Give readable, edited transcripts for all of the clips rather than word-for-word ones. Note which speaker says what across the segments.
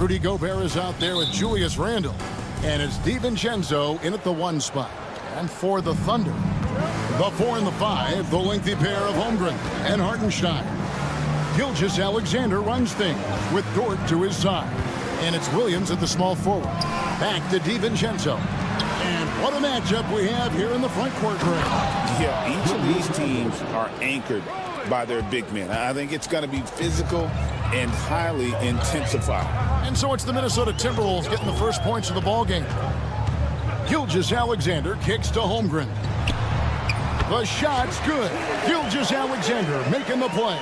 Speaker 1: Rudy Gobert is out there with Julius Randle. And it's DiVincenzo in at the 1 spot. And for the Thunder, the 4 and the 5, the lengthy pair of Holmgren and Hartenstein. Gilgeous-Alexander runs things with Dort to his side. And it's Williams at the small forward. Back to DiVincenzo. And what a matchup we have here in the front court break.
Speaker 2: Yeah, each of these teams are anchored by their big men. I think it's going to be physical and highly intensified.
Speaker 1: And so it's the Minnesota Timberwolves getting the first points of the ball game. Gilgeous-Alexander kicks to Holmgren. The shot's good. Gilgeous-Alexander making the play.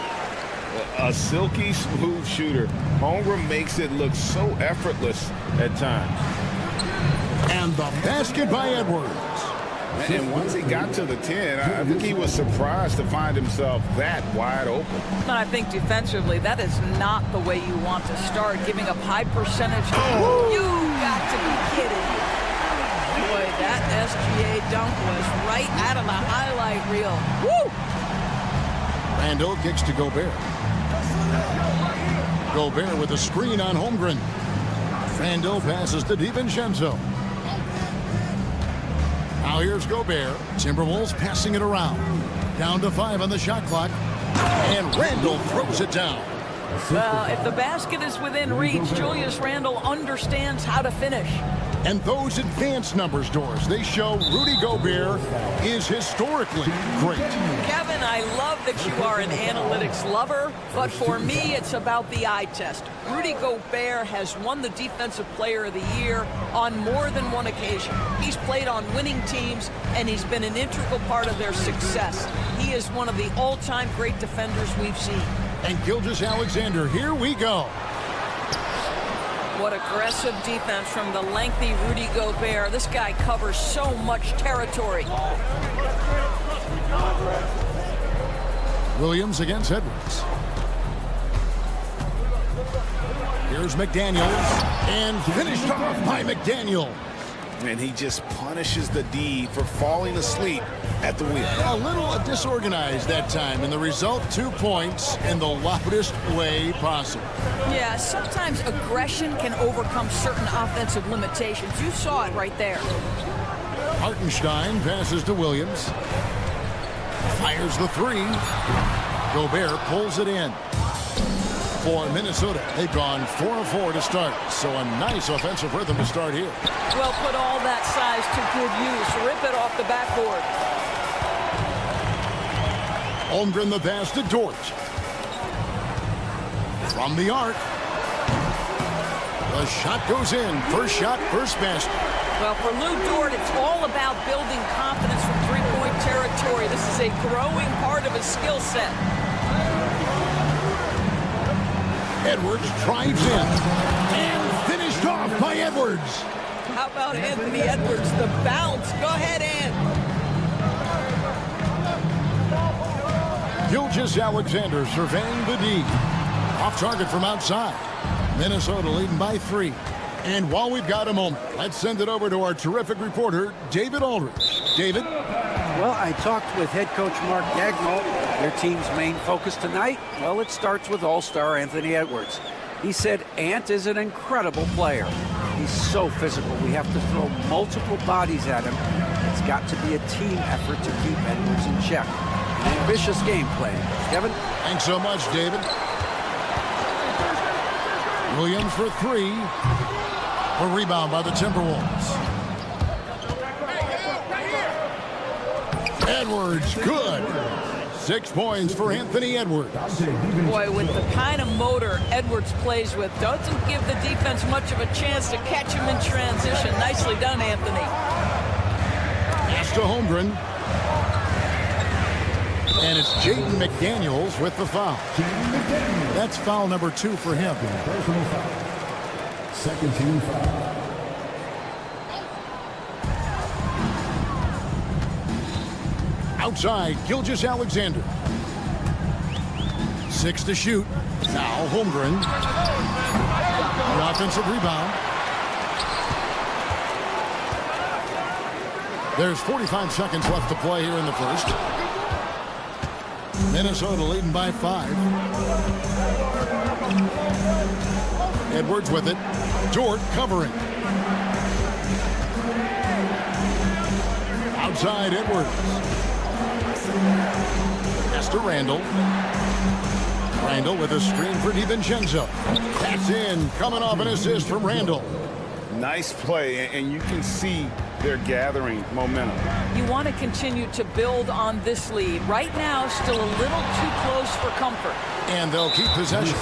Speaker 2: A silky smooth shooter. Holmgren makes it look so effortless at times.
Speaker 1: And the basket by Edwards.
Speaker 2: And once he got to the 10, I think he was surprised to find himself that wide open.
Speaker 3: And I think defensively, that is not the way you want to start, giving up high percentage.
Speaker 1: Oh.
Speaker 3: You got to be kidding. Boy, that SGA dunk was right out of the highlight reel. Woo!
Speaker 1: Randle kicks to Gobert. Gobert with a screen on Holmgren. Randle passes to DiVincenzo. Now here's Gobert. Timberwolves passing it around. Down to 5 on the shot clock. And Randle throws it down.
Speaker 3: Well, if the basket is within reach, Julius Randle understands how to finish.
Speaker 1: And those advanced numbers, Doris, they show Rudy Gobert is historically great.
Speaker 3: Kevin, I love that you are an analytics lover, but for me, it's about the eye test. Rudy Gobert has won the Defensive Player of the Year on more than one occasion. He's played on winning teams, and he's been an integral part of their success. He is one of the all-time great defenders we've seen.
Speaker 1: And Gilgeous-Alexander, here we go.
Speaker 3: What aggressive defense from the lengthy Rudy Gobert. This guy covers so much territory.
Speaker 1: Williams against Edwards. Here's McDaniels. And finished off by McDaniel.
Speaker 2: And he just punishes the D for falling asleep at the wheel.
Speaker 1: A little disorganized that time, and the result, 2 points in the loudest way possible.
Speaker 3: Yeah, sometimes aggression can overcome certain offensive limitations. You saw it right there.
Speaker 1: Hartenstein passes to Williams. Fires the 3. Gobert pulls it in. For Minnesota, they've gone 4 of 4 to start. So a nice offensive rhythm to start here.
Speaker 3: Well, put all that size to good use. Rip it off the backboard.
Speaker 1: Holmgren the pass to Dort. From the arc. The shot goes in. First shot, first basket.
Speaker 3: Well, for Lou Dort, it's all about building confidence from three-point territory. This is a growing part of his skill set.
Speaker 1: Edwards drives in. And finished off by Edwards.
Speaker 3: How about Anthony Edwards? The bounce. Go ahead, Ant.
Speaker 1: Gilgeous-Alexander surveying the D. Off target from outside. Minnesota leading by 3. And while we've got a moment, let's send it over to our terrific reporter, David Aldridge. David?
Speaker 4: Well, I talked with head coach Mark Dagnall. Their team's main focus tonight, well, it starts with all-star Anthony Edwards. He said Ant is an incredible player. He's so physical. We have to throw multiple bodies at him. It's got to be a team effort to keep Edwards in check. An ambitious game plan. Kevin?
Speaker 1: Thanks so much, David. Williams for 3. A rebound by the Timberwolves. Edwards, good. 6 points for Anthony Edwards.
Speaker 3: Boy, with the kind of motor Edwards plays with, doesn't give the defense much of a chance to catch him in transition. Nicely done, Anthony.
Speaker 1: Pass to Holmgren. And it's Jaden McDaniels with the foul. That's foul number 2 for him.
Speaker 5: Second team foul.
Speaker 1: Outside, Gilgeous-Alexander. 6 to shoot. Now Holmgren. The offensive rebound. There's 45 seconds left to play here in the first. Minnesota leading by 5. Edwards with it. Dort covering. Outside Edwards. Pass to Randall. Randall with a screen for DiVincenzo. That's in. Coming off an assist from Randall.
Speaker 2: Nice play, and you can see they're gathering momentum.
Speaker 3: You want to continue to build on this lead. Right now, still a little too close for comfort.
Speaker 1: And they'll keep possession.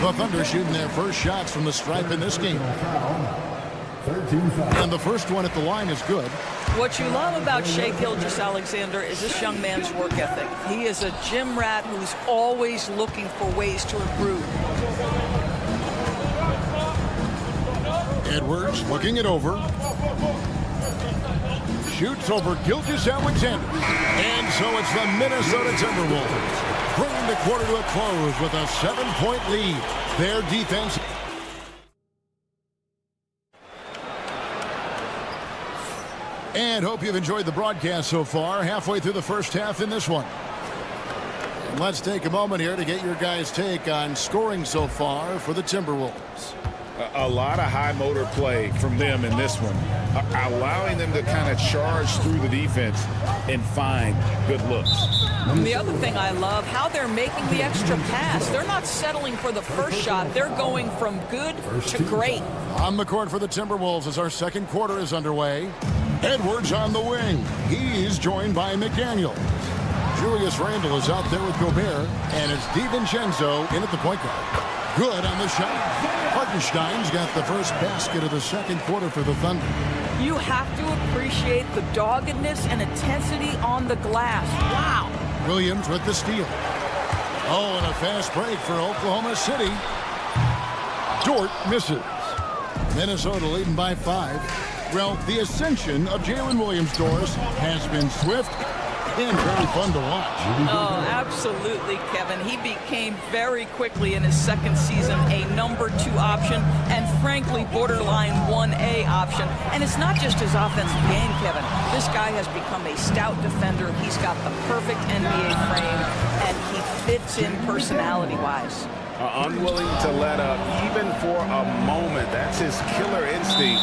Speaker 1: The Thunder shooting their first shots from the stripe in this game. And the first one at the line is good.
Speaker 3: What you love about Shai Gilgeous-Alexander is this young man's work ethic. He is a gym rat who's always looking for ways to improve.
Speaker 1: Edwards looking it over. Shoots over Gilgeous-Alexander. And so it's the Minnesota Timberwolves bringing the quarter to a close with a 7-point lead. Their defense. And hope you've enjoyed the broadcast so far. Halfway through the first half in this one. And let's take a moment here to get your guys' take on scoring so far for the Timberwolves.
Speaker 2: A lot of high motor play from them in this one, allowing them to kind of charge through the defense and find good looks.
Speaker 3: The other thing I love, how they're making the extra pass. They're not settling for the first shot. They're going from good to great.
Speaker 1: On the court for the Timberwolves as our second quarter is underway. Edwards on the wing. He's joined by McDaniels. Julius Randle is out there with Gobert, and it's DiVincenzo in at the point guard. Good on the shot. Hartenstein's got the first basket of the second quarter for the Thunder.
Speaker 3: You have to appreciate the doggedness and intensity on the glass. Wow.
Speaker 1: Williams with the steal. Oh, and a fast break for Oklahoma City. Dort misses. Minnesota leading by 5. Well, the ascension of Jalen Williams-Doris has been swift and very fun to watch.
Speaker 3: Oh, absolutely, Kevin. He became very quickly in his second season a number 2 option and frankly borderline 1A option. And it's not just his offensive game, Kevin. This guy has become a stout defender. He's got the perfect NBA frame and he fits in personality-wise.
Speaker 2: Unwilling to let up even for a moment. That's his killer instinct,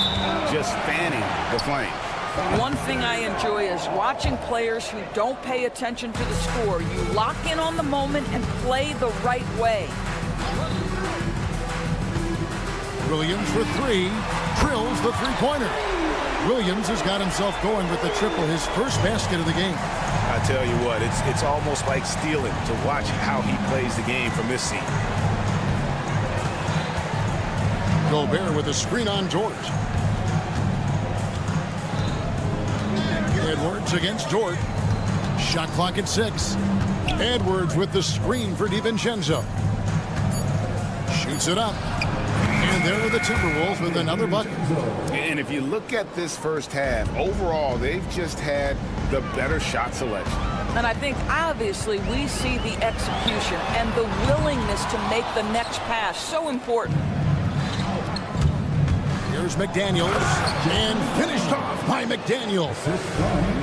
Speaker 2: just fanning the flame.
Speaker 3: One thing I enjoy is watching players who don't pay attention to the score. You lock in on the moment and play the right way.
Speaker 1: Williams for 3. Drills the three-pointer. Williams has got himself going with the triple, his first basket of the game.
Speaker 2: I tell you what, it's almost like stealing to watch how he plays the game from this seat.
Speaker 1: Gobert with a screen on Dort. Edwards against Dort. Shot clock at 6. Edwards with the screen for DiVincenzo. Shoots it up. And there are the Timberwolves with another bucket.
Speaker 2: And if you look at this first half, overall, they've just had the better shot selection.
Speaker 3: And I think, obviously, we see the execution and the willingness to make the next pass so important.
Speaker 1: Here's McDaniels. And finished off by McDaniels.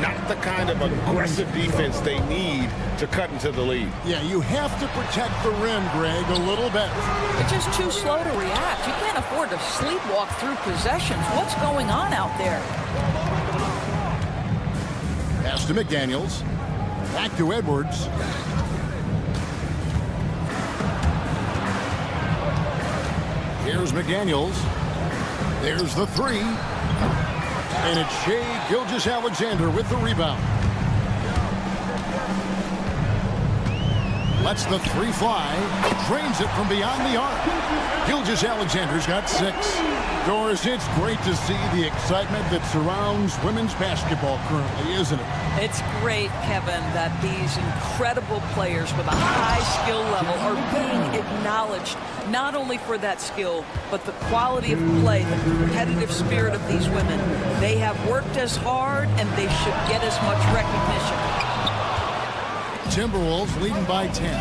Speaker 2: Not the kind of aggressive defense they need to cut into the lead.
Speaker 1: Yeah, you have to protect the rim, Greg, a little bit.
Speaker 3: They're just too slow to react. You can't afford to sleepwalk through possessions. What's going on out there?
Speaker 1: Pass to McDaniels. Back to Edwards. Here's McDaniels. There's the 3. And it's Shai Gilgeous-Alexander with the rebound. Lets the 3 fly. Trains it from beyond the arc. Gilgeous-Alexander's got 6. Doris, it's great to see the excitement that surrounds women's basketball currently, isn't it?
Speaker 3: It's great, Kevin, that these incredible players with a high skill level are being acknowledged, not only for that skill, but the quality of play, the competitive spirit of these women. They have worked as hard, and they should get as much recognition.
Speaker 1: Timberwolves leading by 10.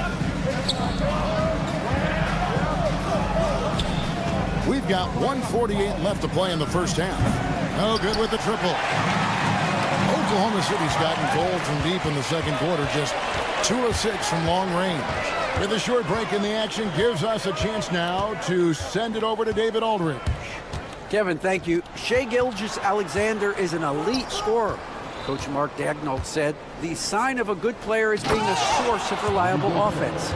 Speaker 1: We've got 1:48 left to play in the first half. No good with the triple. Oklahoma City's gotten cold from deep in the second quarter, just 2 of 6 from long range. With a short break in the action, gives us a chance now to send it over to David Aldridge.
Speaker 4: Kevin, thank you. Shai Gilgeous-Alexander is an elite scorer. Coach Mark Daigneault said the sign of a good player is being a source of reliable offense.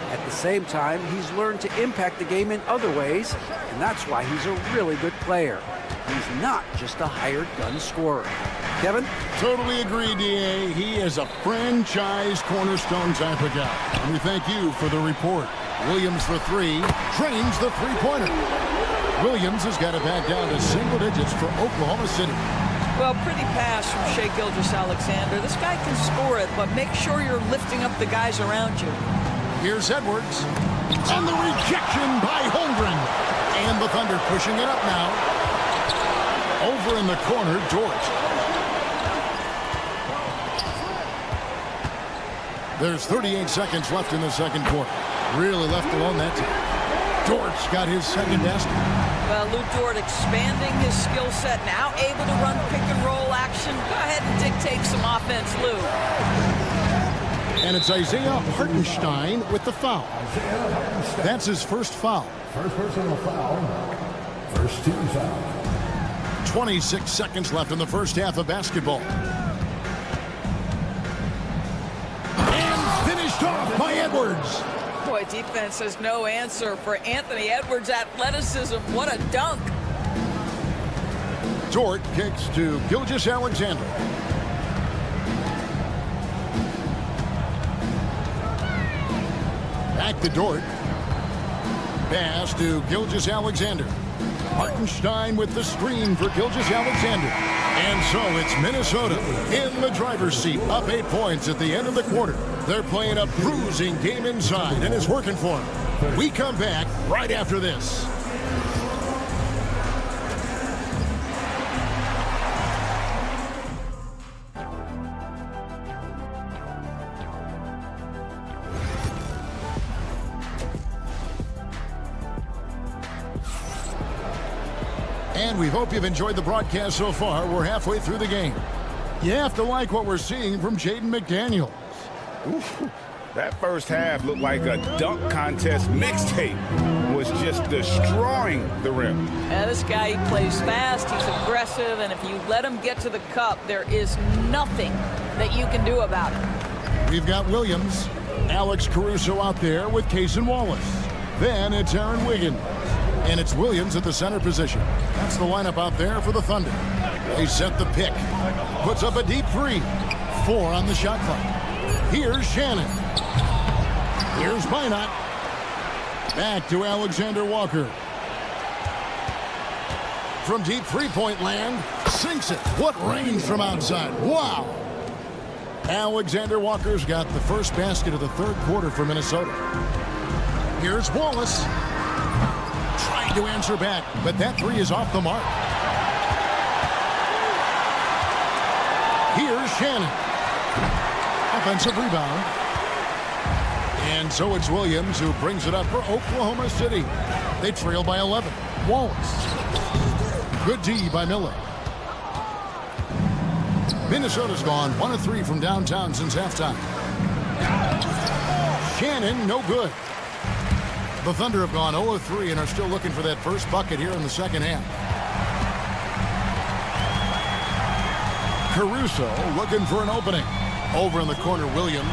Speaker 4: At the same time, he's learned to impact the game in other ways, and that's why he's a really good player. He's not just a hired gun scorer. Kevin?
Speaker 1: Totally agree, D.A. He is a franchise cornerstone type of guy. And we thank you for the report. Williams for three, trains the three-pointer. Williams has got it back down to single digits for Oklahoma City.
Speaker 3: Well, pretty pass from Shai Gilgeous-Alexander. This guy can score it, but make sure you're lifting up the guys around you.
Speaker 1: Here's Edwards. And the rejection by Holmgren. And the Thunder pushing it up now. Over in the corner, Dort. There's 38 seconds left in the second quarter. Really left alone that time. Dort's got his second basket.
Speaker 3: Well, Lou Dort expanding his skill set, now able to run pick and roll action. Go ahead and dictate some offense, Lou.
Speaker 1: And it's Isaiah Hartenstein with the foul. That's his first foul.
Speaker 5: First personal foul. First team foul.
Speaker 1: 26 seconds left in the first half of basketball. And finished off by Edwards.
Speaker 3: Boy, defense has no answer for Anthony Edwards' athleticism. What a dunk.
Speaker 1: Dort kicks to Gilgeous-Alexander. Back to Dort. Pass to Gilgeous-Alexander. Hartenstein with the screen for Gilgeous-Alexander. And so it's Minnesota in the driver's seat, up 8 points at the end of the quarter. They're playing a bruising game inside, and it's working for them. We come back right after this. And we hope you've enjoyed the broadcast so far. We're halfway through the game. You have to like what we're seeing from Jaden McDaniels.
Speaker 2: Ooh, that first half looked like a dunk contest mixtape. Was just destroying the rim.
Speaker 3: Yeah, this guy, he plays fast, he's aggressive, and if you let him get to the cup, there is nothing that you can do about it.
Speaker 1: We've got Williams, Alex Caruso out there with Cason Wallace. Then it's Aaron Wiggins. And it's Williams at the center position. That's the lineup out there for the Thunder. They set the pick. Puts up a deep three. 4 on the shot clock. Here's Shannon. Here's Minot. Back to Alexander Walker. From deep three-point land, sinks it. What range from outside. Wow. Alexander Walker's got the first basket of the third quarter for Minnesota. Here's Wallace. Trying to answer back, but that three is off the mark. Here's Shannon. Offensive rebound. And so it's Williams who brings it up for Oklahoma City. They trail by 11. Wallace. Good D by Miller. Minnesota's gone 1 of 3 from downtown since halftime. Shannon, no good. The Thunder have gone 0 of 3 and are still looking for that first bucket here in the second half. Caruso looking for an opening. Over in the corner, Williams.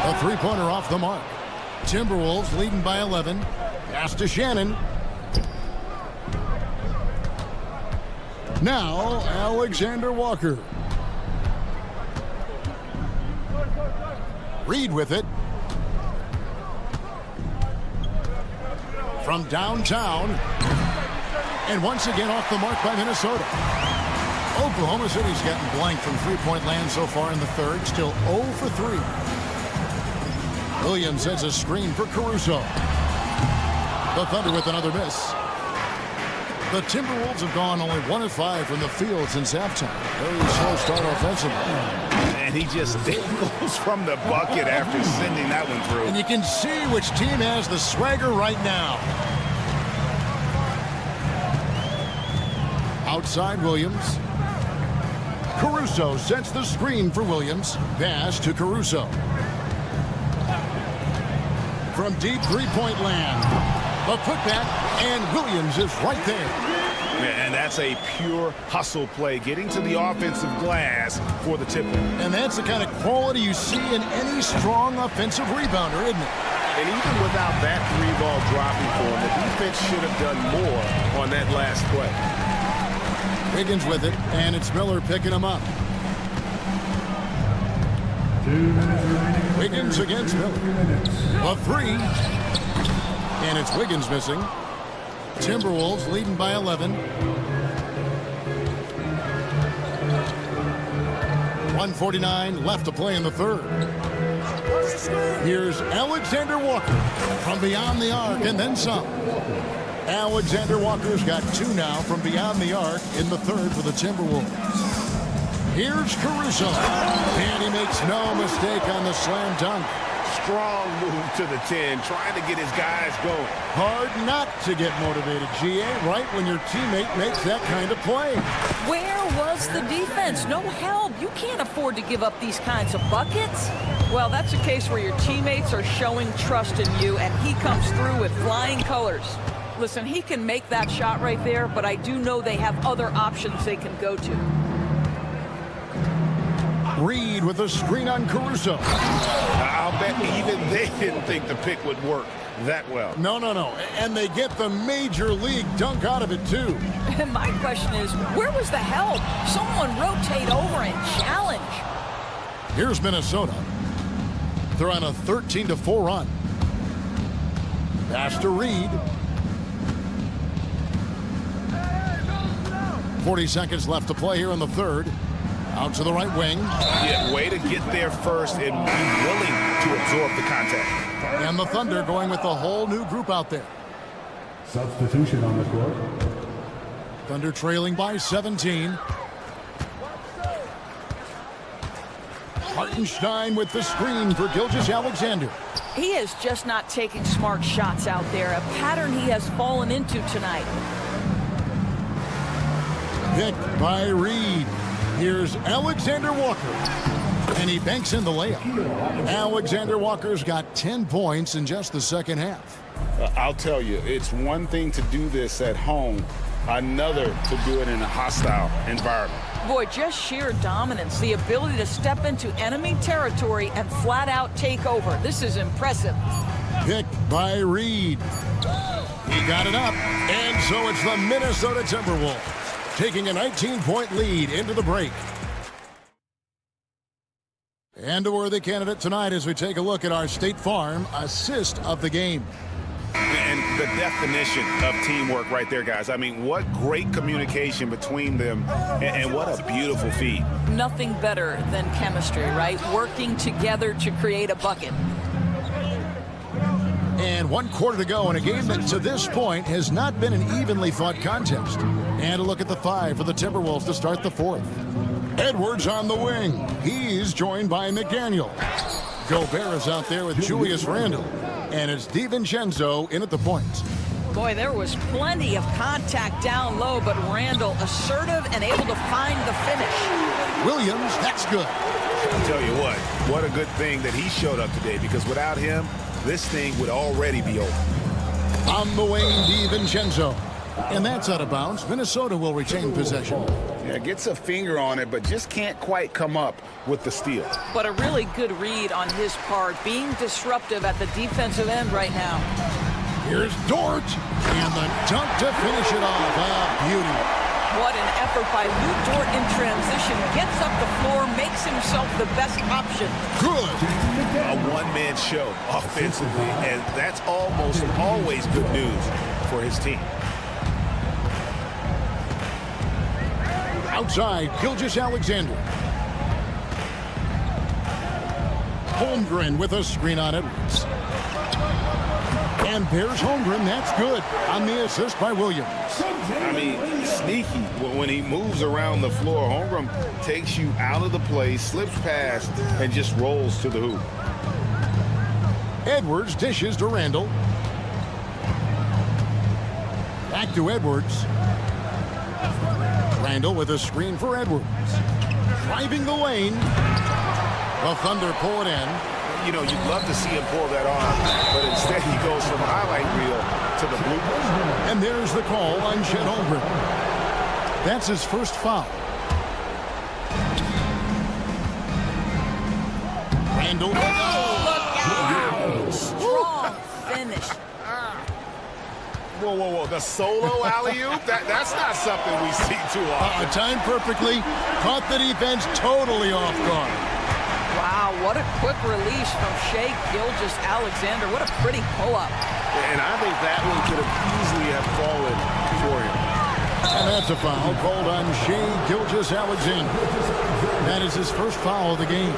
Speaker 1: A three-pointer off the mark. Timberwolves leading by 11. Pass to Shannon. Now, Alexander Walker. Reed with it. From downtown. And once again off the mark by Minnesota. Oklahoma City's gotten blank from three-point land so far in the third. Still 0 for 3. Williams sets a screen for Caruso. The Thunder with another miss. The Timberwolves have gone only 1 of 5 from the field since halftime. Very slow start offensively.
Speaker 2: And he just dangles from the bucket after sending that one through.
Speaker 1: And you can see which team has the swagger right now. Outside Williams. Caruso sets the screen for Williams. Pass to Caruso. from deep three-point land. The putback, and Williams is right there.
Speaker 2: And that's a pure hustle play, getting to the offensive glass for the tipper.
Speaker 1: And that's the kind of quality you see in any strong offensive rebounder, isn't it?
Speaker 6: And even without that three-ball dropping for him, the defense should have done more on that last play.
Speaker 1: Wiggins with it, and it's Miller picking him up.
Speaker 5: 2 minutes remaining.
Speaker 1: Wiggins against Miller.
Speaker 5: 2 minutes.
Speaker 1: A three. And it's Wiggins missing. Timberwolves leading by 11. 1:49 left to play in the third. Here's Alexander Walker from beyond the arc and then some. Alexander Walker's got 2 now from beyond the arc in the third for the Timberwolves. Here's Caruso. And he makes no mistake on the slam dunk.
Speaker 6: Strong move to the 10, trying to get his guys going.
Speaker 1: Hard not to get motivated, GA, right when your teammate makes that kind of play.
Speaker 3: Where was the defense? No help. You can't afford to give up these kinds of buckets. Well, that's a case where your teammates are showing trust in you, and he comes through with flying colors. Listen, he can make that shot right there, but I do know they have other options they can go to.
Speaker 1: Reed with a screen on Caruso.
Speaker 6: I'll bet even they didn't think the pick would work that well.
Speaker 1: No. And they get the major league dunk out of it, too.
Speaker 3: And my question is, where was the help? Someone rotate over and challenge.
Speaker 1: Here's Minnesota. They're on a 13-4 run. Pass to Reed. 40 seconds left to play here in the third. Out to the right wing.
Speaker 2: Yeah, way to get there first and be willing to absorb the contact.
Speaker 1: And the Thunder going with a whole new group out there.
Speaker 5: Substitution on the court.
Speaker 1: Thunder trailing by 17. Hartenstein with the screen for Gilgeous-Alexander.
Speaker 3: He is just not taking smart shots out there, a pattern he has fallen into tonight.
Speaker 1: Picked by Reed. Here's Alexander Walker. And he banks in the layup. Alexander Walker's got 10 points in just the second half.
Speaker 2: I'll tell you, it's one thing to do this at home, another to do it in a hostile environment.
Speaker 3: Boy, just sheer dominance, the ability to step into enemy territory and flat out take over. This is impressive.
Speaker 1: Picked by Reed. He got it up. And so it's the Minnesota Timberwolves taking a 19-point lead into the break. And a worthy candidate tonight as we take a look at our State Farm assist of the game.
Speaker 2: And the definition of teamwork right there, guys. I mean, what great communication between them, and what a beautiful feed.
Speaker 3: Nothing better than chemistry, right? Working together to create a bucket.
Speaker 1: And 1 quarter to go in a game that to this point has not been an evenly fought contest. And a look at the 5 for the Timberwolves to start the fourth. Edwards on the wing. He's joined by McDaniel. Gobert is out there with Julius Randle. And it's DiVincenzo in at the point.
Speaker 3: Boy, there was plenty of contact down low, but Randle assertive and able to find the finish.
Speaker 1: Williams, that's good.
Speaker 2: I'll tell you what a good thing that he showed up today, because without him, this thing would already be over.
Speaker 1: On the wing, DiVincenzo. And that's out of bounds. Minnesota will retain possession.
Speaker 2: Yeah, gets a finger on it, but just can't quite come up with the steal.
Speaker 3: But a really good read on his part, being disruptive at the defensive end right now.
Speaker 1: Here's Dort. And the dunk to finish it off. Ah, beauty.
Speaker 3: What an effort by Lou Dort in transition. Gets up the floor, makes himself the best option.
Speaker 1: Good.
Speaker 2: A one-man show offensively, and that's almost always good news for his team.
Speaker 1: Outside, Gilgeous-Alexander. Holmgren with a screen on Edwards. And there's Holmgren. That's good on the assist by Williams.
Speaker 2: I mean, sneaky when he moves around the floor. Holmgren takes you out of the play, slips past, and just rolls to the hoop.
Speaker 1: Edwards dishes to Randle. Back to Edwards. Randle with a screen for Edwards. Driving the lane. The Thunder pull it in.
Speaker 6: You know, you'd love to see him pull that off, but instead he goes from highlight reel to the bloopers.
Speaker 1: And there's the call on Chet Holmgren. That's his first foul. Randall.
Speaker 3: Look out! Strong finish.
Speaker 6: Whoa, whoa, whoa. The solo alley-oop? That's not something we see too often.
Speaker 1: Timed perfectly. Caught the defense totally off guard.
Speaker 3: Wow, what a quick release from Shai Gilgeous-Alexander. What a pretty pull-up.
Speaker 6: And I think that one could have easily have fallen for him.
Speaker 1: And that's a foul called on Shai Gilgeous-Alexander. That is his first foul of the game.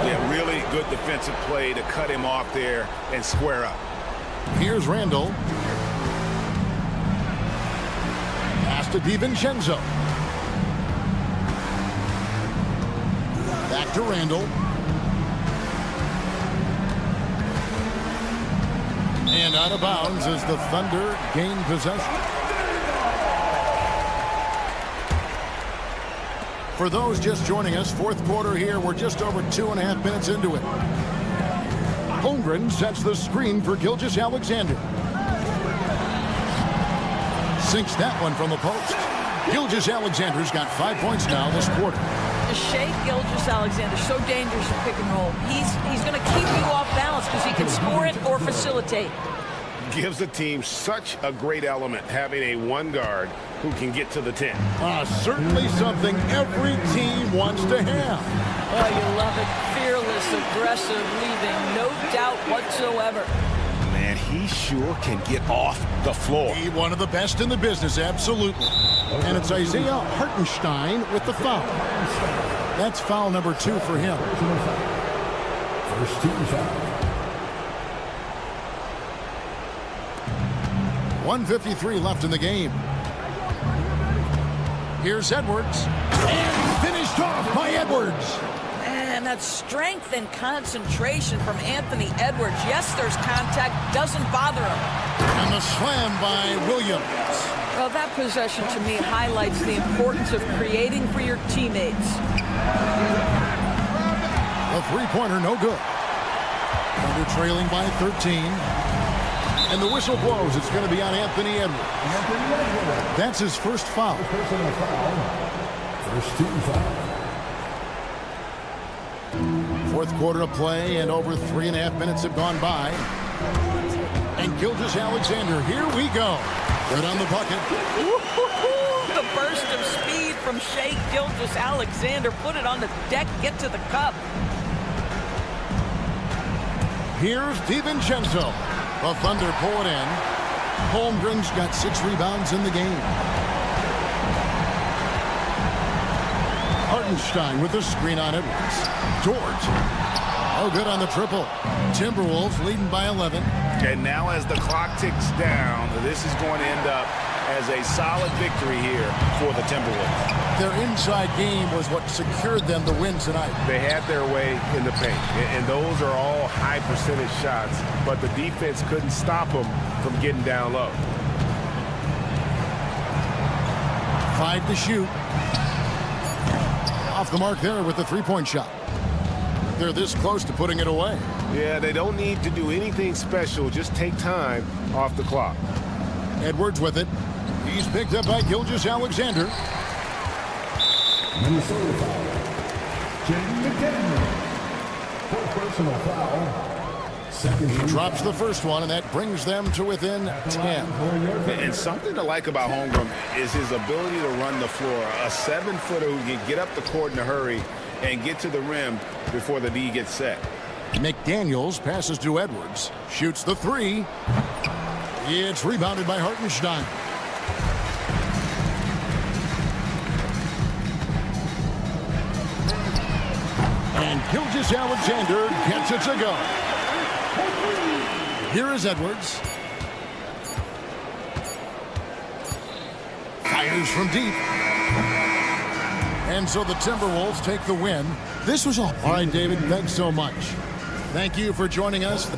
Speaker 6: Yeah, really good defensive play to cut him off there and square up.
Speaker 1: Here's Randall. Pass to DiVincenzo. Back to Randall. And out of bounds as the Thunder gain possession. For those just joining us, fourth quarter here. We're just over 2.5 minutes into it. Holmgren sets the screen for Gilgeous-Alexander. Sinks that one from the post. Gilgeous-Alexander's got 5 points now this quarter.
Speaker 3: Shai Gilgeous-Alexander, so dangerous in pick and roll. He's going to keep you off balance because he can score it or facilitate.
Speaker 6: Gives the team such a great element having a one guard who can get to the 10.
Speaker 1: Certainly something every team wants to have.
Speaker 3: Oh, you love it. Fearless, aggressive, leaving no doubt whatsoever.
Speaker 6: Man, he sure can get off the floor.
Speaker 1: He one of the best in the business, absolutely. And it's Isaiah Hartenstein with the foul. That's foul number 2 for him.
Speaker 5: First team foul.
Speaker 1: 1:53 left in the game. Here's Edwards. And finished off by Edwards.
Speaker 3: And that strength and concentration from Anthony Edwards. Yes, there's contact. Doesn't bother him.
Speaker 1: And the slam by Williams.
Speaker 3: Well, that possession to me highlights the importance of creating for your teammates.
Speaker 1: A three-pointer, no good. Thunder trailing by 13. And the whistle blows. It's going to be on Anthony Edwards. That's his first foul.
Speaker 5: Personal foul. First team foul.
Speaker 1: Fourth quarter of play, and over 3.5 minutes have gone by. And Gilgeous-Alexander, here we go. Good on the bucket.
Speaker 3: The burst of speed from Shai Gilgeous-Alexander. Put it on the deck, get to the cup.
Speaker 1: Here's DiVincenzo. The Thunder pull it in. Holmgren's got 6 rebounds in the game. Hartenstein with the screen on Edwards. George. Oh, good on the triple. Timberwolves leading by 11.
Speaker 6: And now as the clock ticks down, this is going to end up as a solid victory here for the Timberwolves.
Speaker 1: Their inside game was what secured them the win tonight.
Speaker 6: They had their way in the paint, and those are all high percentage shots, but the defense couldn't stop them from getting down low.
Speaker 1: 5 to shoot. Off the mark there with the three-point shot. They're this close to putting it away.
Speaker 6: Yeah, they don't need to do anything special. Just take time off the clock.
Speaker 1: Edwards with it. He's picked up by Gilgeous-Alexander.
Speaker 5: Minnesota foul. Jaden McDaniel. For personal foul. Second
Speaker 1: He
Speaker 5: team
Speaker 1: drops
Speaker 5: foul.
Speaker 1: the first one, and that brings them to within 10.
Speaker 6: And something to like about Holmgren is his ability to run the floor. A 7-footer who can get up the court in a hurry and get to the rim before the D gets set.
Speaker 1: McDaniels passes to Edwards. Shoots the 3. It's rebounded by Hartenstein. And Gilgeous-Alexander gets it to go. Here is Edwards. Fires from deep. And so the Timberwolves take the win. This was all right, David. Thanks so much. Thank you for joining us.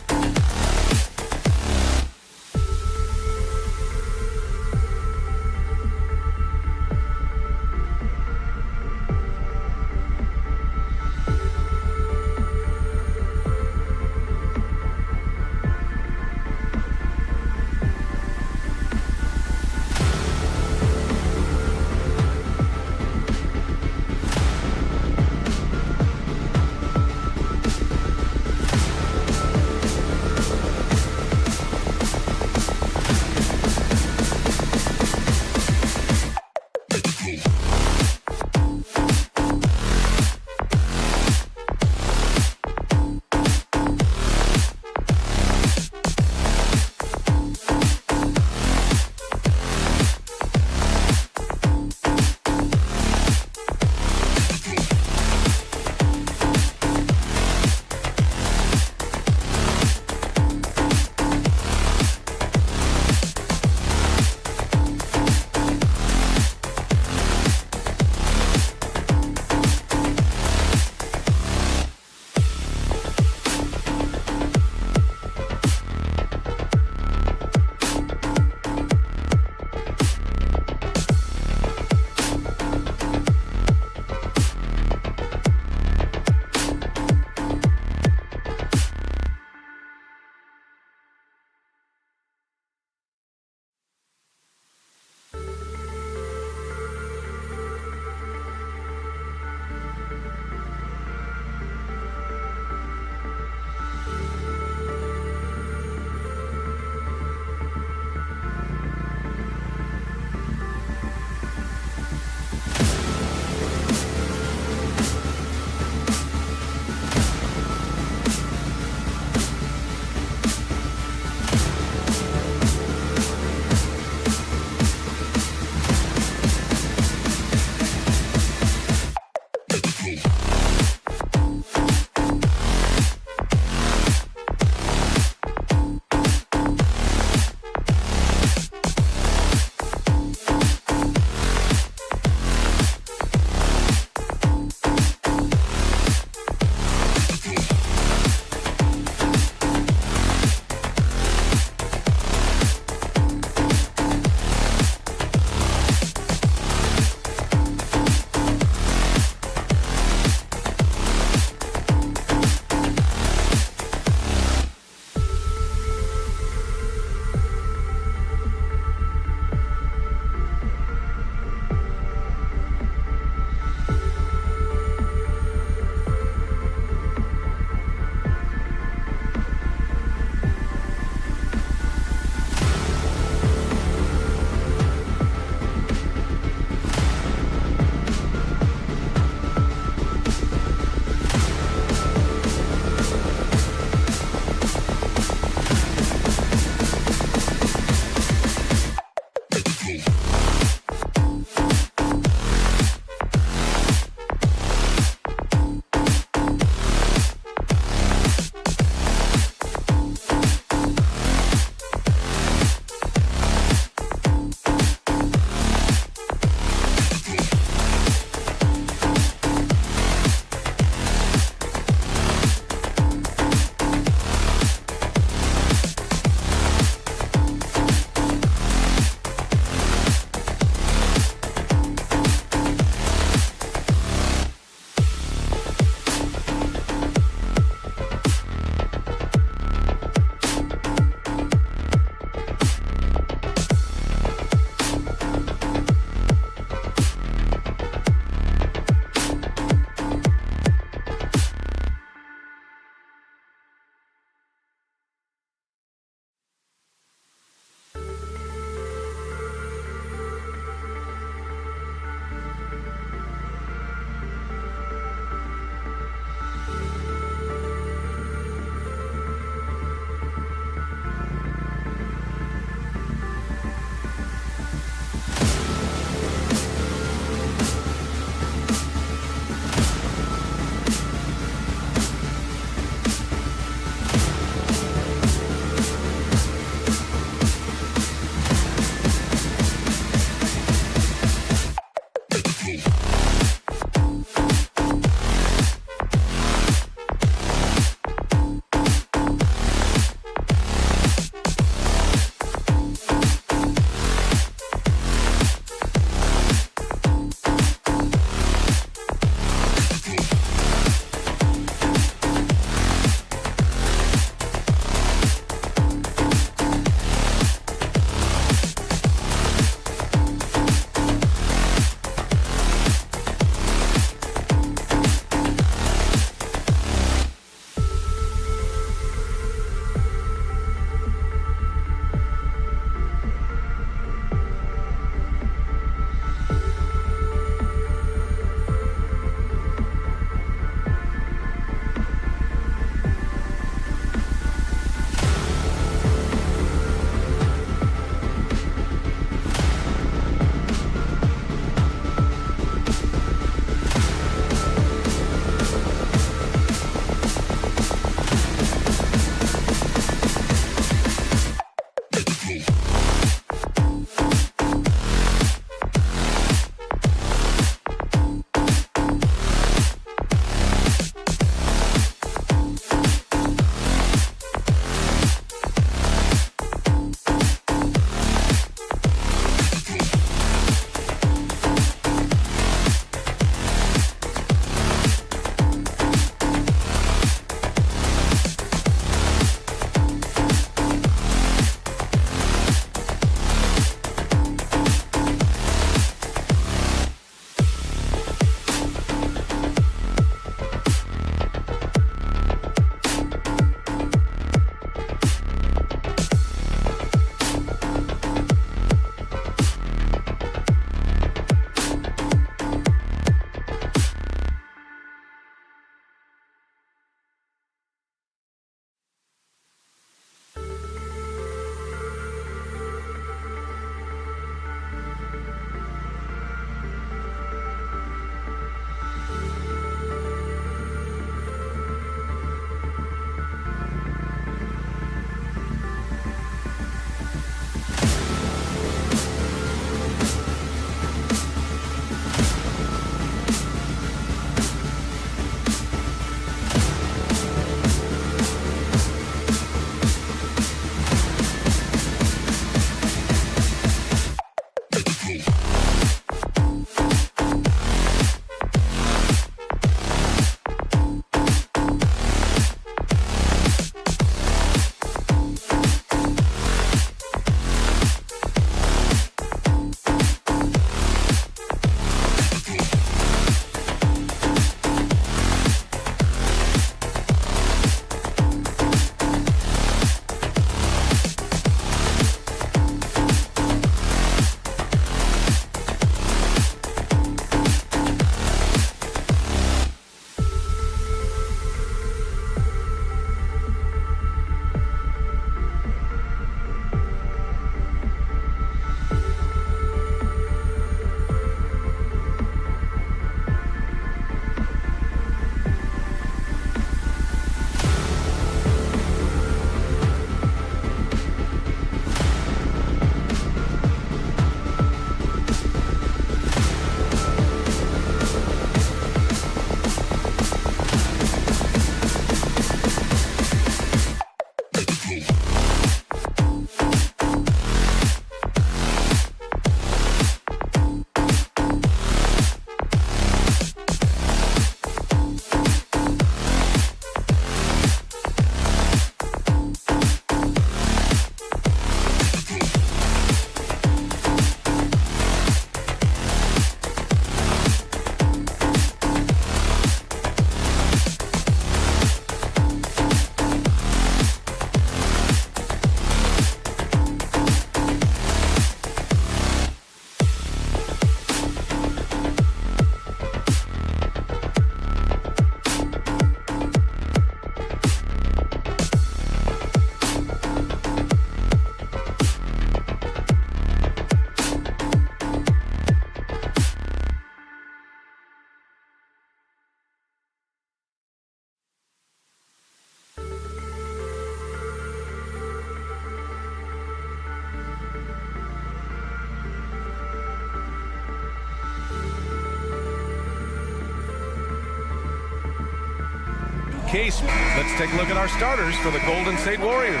Speaker 7: case, let's take a look at our starters for the Golden State Warriors.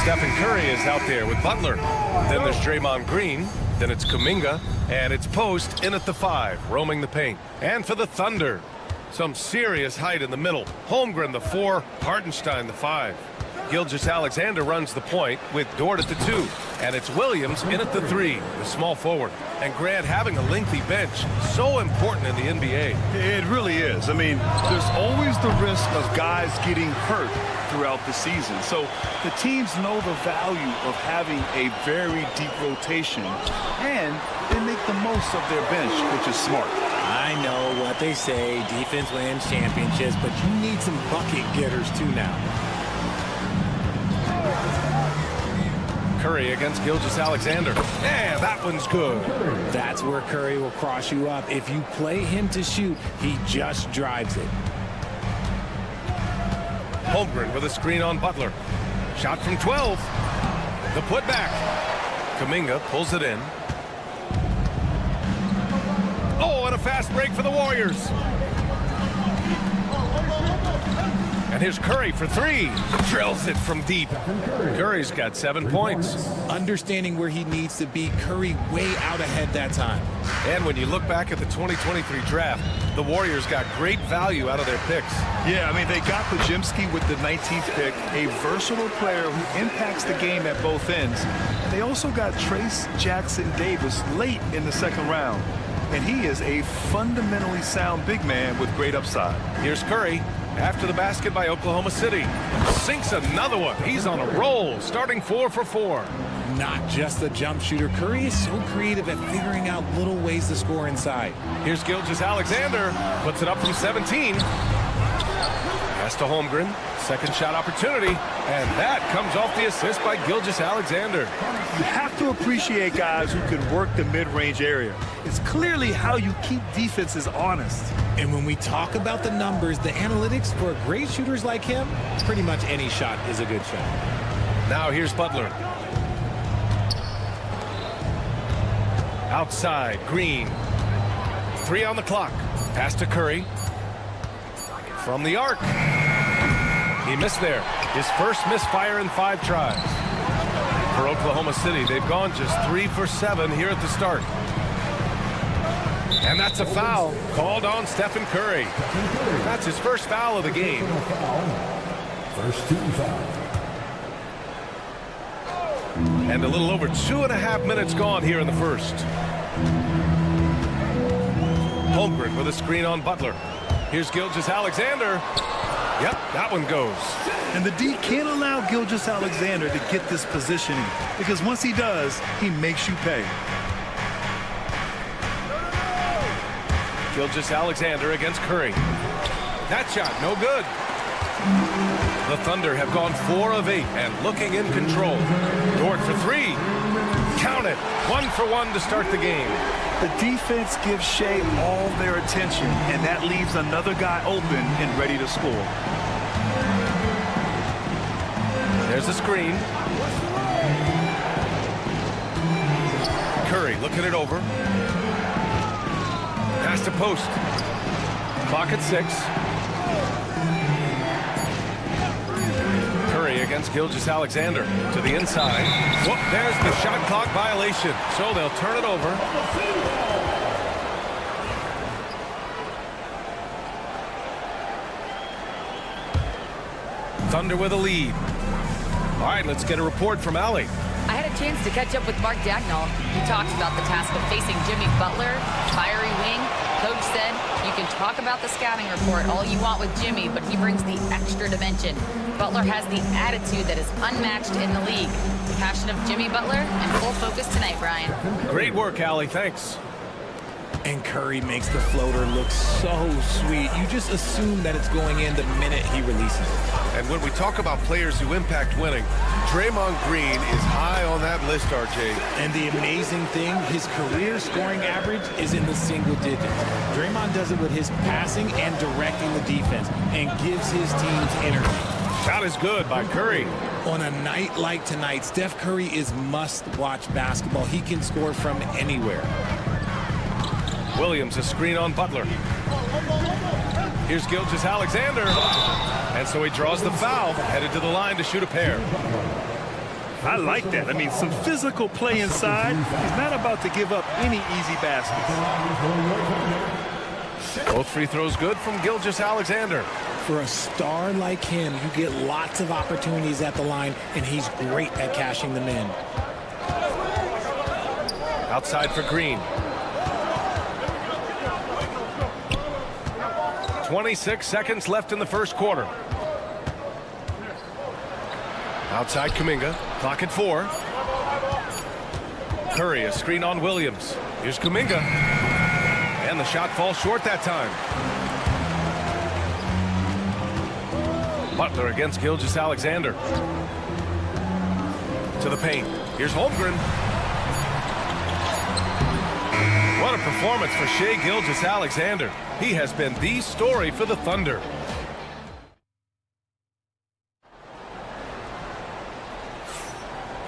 Speaker 7: Stephen Curry is out there with Butler. Then there's Draymond Green. Then it's Kuminga. And it's Post in at the 5, roaming the paint. And for the Thunder, some serious height in the middle. Holmgren, the 4, Hartenstein, the 5. Gilgeous-Alexander runs the point with Dort at the 2. And it's Williams in at the 3, the small forward. And Grant, having a lengthy bench, so important in the NBA.
Speaker 8: It really is. I mean, there's always the risk of guys getting hurt throughout the season. So the teams know the value of having a very deep rotation, and they make the most of their bench, which is smart.
Speaker 9: I know what they say, defense wins championships, but you need some bucket getters too now.
Speaker 7: Curry against Gilgeous-Alexander. Yeah, that one's good.
Speaker 9: That's where Curry will cross you up. If you play him to shoot, he just drives it.
Speaker 7: Holmgren with a screen on Butler. Shot from 12. The putback. Kuminga pulls it in. Oh, and a fast break for the Warriors. And here's Curry for 3. Drills it from deep. Curry's got 7 points.
Speaker 9: Understanding where he needs to be, Curry way out ahead that time.
Speaker 7: And when you look back at the 2023 draft, the Warriors got great value out of their picks.
Speaker 8: Yeah, I mean, they got Podziemski with the 19th pick, a versatile player who impacts the game at both ends. And they also got Trace Jackson-Davis late in the second round. And he is a fundamentally sound big man with great upside.
Speaker 7: Here's Curry after the basket by Oklahoma City. Sinks another one. He's on a roll, starting 4 for 4.
Speaker 9: Not just a jump shooter. Curry is so creative at figuring out little ways to score inside.
Speaker 7: Here's Gilgeous-Alexander. Puts it up from 17. Pass to Holmgren. Second shot opportunity. And that comes off the assist by Gilgeous-Alexander.
Speaker 8: You have to appreciate guys who can work the mid-range area. It's clearly how you keep defenses honest.
Speaker 9: And when we talk about the numbers, the analytics for great shooters like him, pretty much any shot is a good shot.
Speaker 7: Now here's Butler. Outside, Green. 3 on the clock. Pass to Curry. From the arc. He missed there. His first misfire in 5 tries. For Oklahoma City, they've gone just 3 for 7 here at the start. And that's a foul called on Stephen Curry. That's his first foul of the game.
Speaker 5: First team foul.
Speaker 7: And a little over 2.5 minutes gone here in the first. Holmgren with a screen on Butler. Here's Gilgeous-Alexander. Yep, that one goes.
Speaker 8: And the D can't allow Gilgeous-Alexander to get this positioning, because once he does, he makes you pay.
Speaker 7: Gilgeous-Alexander against Curry. That shot, no good. The Thunder have gone 4 of 8 and looking in control. Dort for 3. Count it. 1 for 1 to start the game.
Speaker 8: The defense gives Shea all their attention, and that leaves another guy open and ready to score.
Speaker 7: There's a screen. Curry looking it over. Pass to Post. Clock at 6. Curry against Gilgeous-Alexander to the inside. Whoop, there's the shot clock violation. So they'll turn it over. Thunder with a lead. All right, let's get a report from Allie.
Speaker 10: I had a chance to catch up with Mark Dagnall. He talked about the task of facing Jimmy Butler, fiery wing. Coach said, you can talk about the scouting report all you want with Jimmy, but he brings the extra dimension. Butler has the attitude that is unmatched in the league. The passion of Jimmy Butler and full focus tonight, Brian.
Speaker 7: Great work, Allie. Thanks.
Speaker 9: And Curry makes the floater look so sweet. You just assume that it's going in the minute he releases it.
Speaker 7: And when we talk about players who impact winning, Draymond Green is high on that list, RJ.
Speaker 9: And the amazing thing, his career scoring average is in the single digits. Draymond does it with his passing and directing the defense and gives his teams energy.
Speaker 7: Shot is good by Curry.
Speaker 9: On a night like tonight, Steph Curry is must-watch basketball. He can score from anywhere.
Speaker 7: Williams, a screen on Butler. Here's Gilgeous-Alexander. And so he draws the foul, headed to the line to shoot a pair.
Speaker 8: I like that. I mean, some physical play inside. He's not about to give up any easy baskets.
Speaker 7: Both free throws good from Gilgeous-Alexander.
Speaker 9: For a star like him, you get lots of opportunities at the line, and he's great at cashing them in.
Speaker 7: Outside for Green. 26 seconds left in the first quarter. Outside Kuminga. Clock at 4. Curry, a screen on Williams. Here's Kuminga. And the shot falls short that time. Butler against Gilgeous-Alexander. To the paint. Here's Holmgren. What a performance for Shai Gilgeous-Alexander. He has been the story for the Thunder.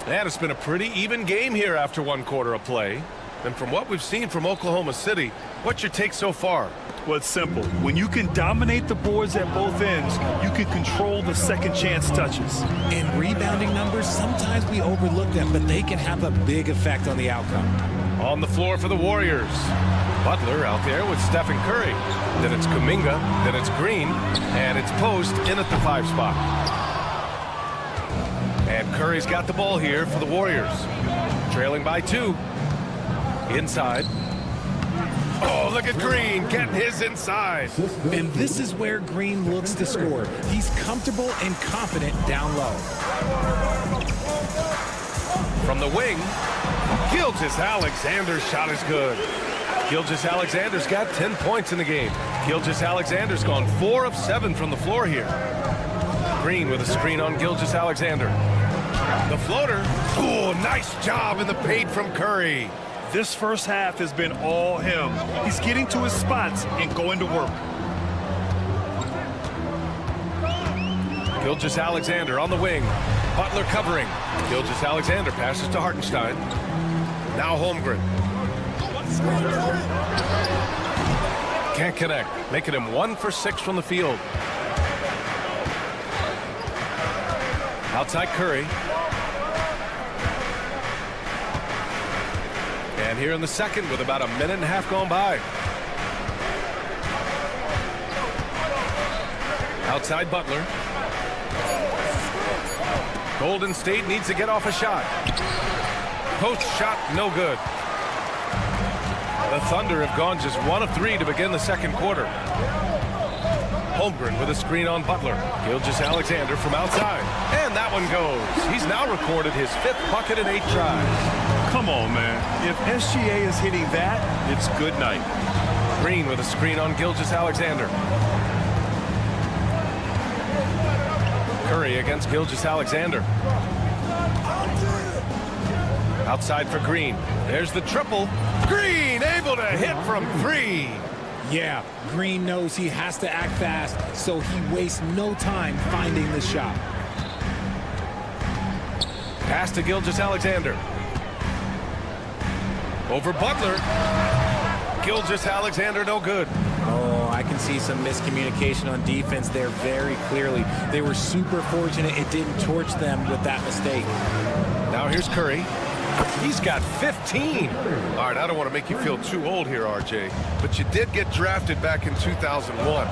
Speaker 7: And it's been a pretty even game here after one quarter of play. And from what we've seen from Oklahoma City, what's your take so far?
Speaker 8: Well, it's simple. When you can dominate the boards at both ends, you can control the second chance touches.
Speaker 9: And rebounding numbers, sometimes we overlook them, but they can have a big effect on the outcome.
Speaker 7: On the floor for the Warriors. Butler out there with Stephen Curry. Then it's Kuminga, then it's Green, and it's Post in at the 5 spot. And Curry's got the ball here for the Warriors. Trailing by 2. Inside. Oh, look at Green getting his inside.
Speaker 9: And this is where Green looks to score. He's comfortable and confident down low.
Speaker 7: From the wing, Gilgeous-Alexander's shot is good. Gilgeous-Alexander's got 10 points in the game. Gilgeous-Alexander's gone 4 of 7 from the floor here. Green with a screen on Gilgeous-Alexander. The floater. Oh, nice job in the paint from Curry.
Speaker 8: This first half has been all him. He's getting to his spots and going to work.
Speaker 7: Gilgeous-Alexander on the wing. Butler covering. Gilgeous-Alexander passes to Hartenstein. Now Holmgren. Can't connect, making him 1 for 6 from the field. Outside Curry. And here in the second with about a minute and a half gone by. Outside Butler. Golden State needs to get off a shot. Post shot, no good. The Thunder have gone just 1 of 3 to begin the second quarter. Holmgren with a screen on Butler. Gilgeous-Alexander from outside. And that one goes. He's now recorded his 5th bucket in 8 tries.
Speaker 8: Come on, man. If SGA is hitting that, it's good night.
Speaker 7: Green with a screen on Gilgeous-Alexander. Curry against Gilgeous-Alexander. Outside for Green. There's the triple. Green able to hit from 3.
Speaker 9: Yeah, Green knows he has to act fast, so he wastes no time finding the shot.
Speaker 7: Pass to Gilgeous-Alexander. Over Butler. Gilgeous-Alexander no good.
Speaker 9: Oh, I can see some miscommunication on defense there very clearly. They were super fortunate it didn't torch them with that mistake.
Speaker 7: Now here's Curry. He's got 15. All right, I don't want to make you feel too old here, RJ, but you did get drafted back in 2001.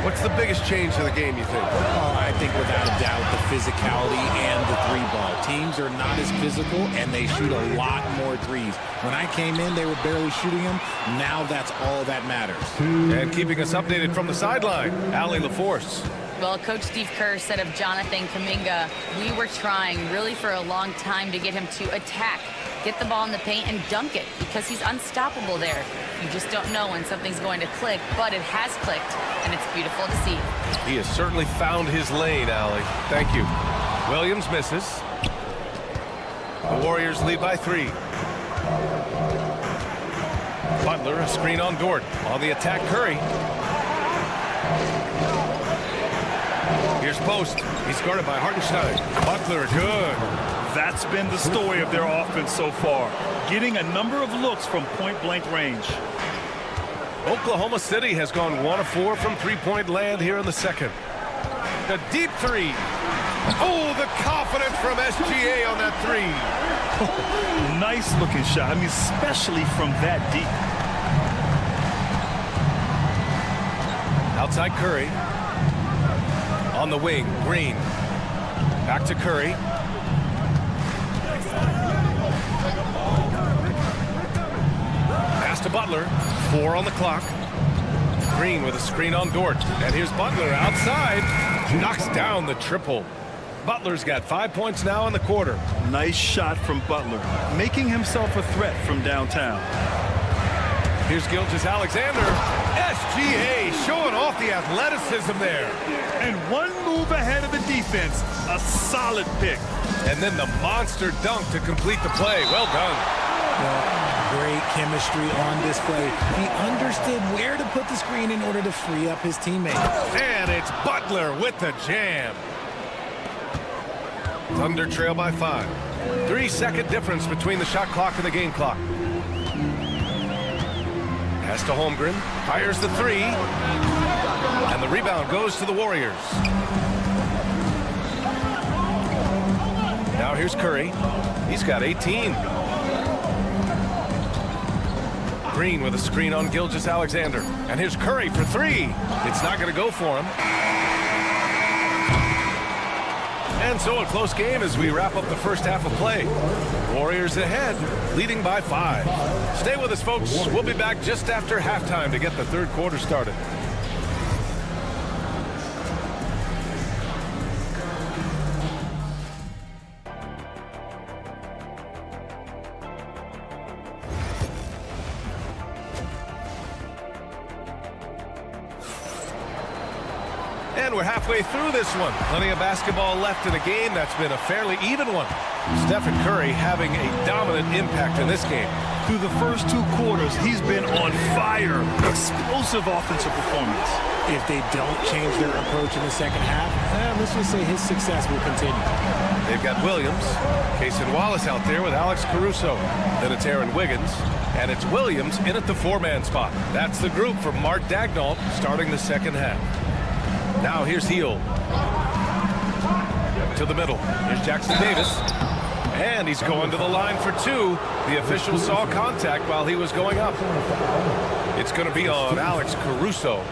Speaker 7: What's the biggest change to the game, you think?
Speaker 9: Oh, I think without a doubt the physicality and the 3-ball. Teams are not as physical, and they shoot a lot more threes. When I came in, they were barely shooting them. Now that's all that matters.
Speaker 7: And keeping us updated from the sideline, Allie LaForce.
Speaker 10: Well, Coach Steve Kerr said of Jonathan Kuminga, we were trying really for a long time to get him to attack, get the ball in the paint and dunk it because he's unstoppable there. You just don't know when something's going to click, but it has clicked, and it's beautiful to see.
Speaker 7: He has certainly found his lane, Allie. Thank you. Williams misses. The Warriors lead by 3. Butler, a screen on Dort. On the attack, Curry. Here's Post. He's guarded by Hartenstein. Butler, good.
Speaker 8: That's been the story of their offense so far, getting a number of looks from point-blank range.
Speaker 7: Oklahoma City has gone 1 of 4 from three-point land here in the second. A deep three. Oh, the confidence from SGA on that three.
Speaker 8: Nice looking shot. I mean, especially from that deep.
Speaker 7: Outside Curry. On the wing, Green. Back to Curry. Pass to Butler. 4 on the clock. Green with a screen on Dort. And here's Butler outside. Knocks down the triple. Butler's got 5 points now in the quarter.
Speaker 8: Nice shot from Butler, making himself a threat from downtown.
Speaker 7: Here's Gilgeous-Alexander. SGA showing off the athleticism there.
Speaker 8: And one move ahead of the defense. A solid pick.
Speaker 7: And then the monster dunk to complete the play. Well done.
Speaker 9: Great chemistry on display. He understood where to put the screen in order to free up his teammates.
Speaker 7: And it's Butler with the jam. Thunder trail by 5. 3-second difference between the shot clock and the game clock. Pass to Holmgren. Fires the three. And the rebound goes to the Warriors. Now here's Curry. He's got 18. Green with a screen on Gilgeous-Alexander. And here's Curry for 3. It's not going to go for him. And so a close game as we wrap up the first half of play. Warriors ahead, leading by 5. Stay with us, folks. We'll be back just after halftime to get the third quarter started. And we're halfway through this one. Plenty of basketball left in a game that's been a fairly even one. Stephen Curry having a dominant impact in this game.
Speaker 8: Through the first 2 quarters, he's been on fire. Explosive offensive performance.
Speaker 9: If they don't change their approach in the second half, let's just say his success will continue.
Speaker 7: They've got Williams, Cason Wallace out there with Alex Caruso. Then it's Aaron Wiggins, and it's Williams in at the 4-man spot. That's the group from Mark Daigneault starting the second half. Now here's Hield. To the middle. Here's Jackson Davis. And he's going to the line for 2. The official saw contact while he was going up. It's going to be on Alex Caruso.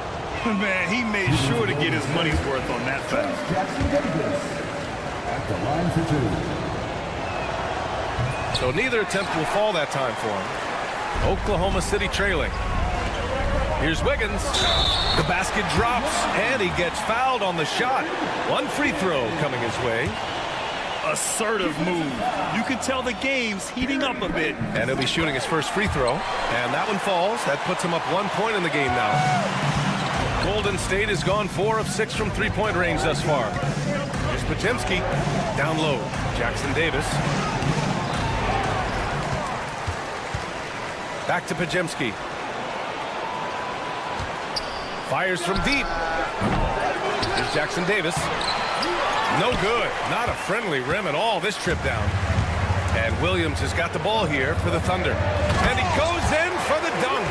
Speaker 8: Man, he made sure to get his money's worth on that foul.
Speaker 5: Jackson Davis at the line for 2.
Speaker 7: So neither attempt will fall that time for him. Oklahoma City trailing. Here's Wiggins. The basket drops, and he gets fouled on the shot. 1 free throw coming his way.
Speaker 8: Assertive move. You can tell the game's heating up a bit.
Speaker 7: And he'll be shooting his first free throw. And that one falls. That puts him up 1 point in the game now. Golden State has gone 4 of 6 from three-point range thus far. Here's Podziemski. Down low. Jackson Davis. Back to Podziemski. Fires from deep. Here's Jackson Davis. No good. Not a friendly rim at all this trip down. And Williams has got the ball here for the Thunder. And he goes in for the dunk.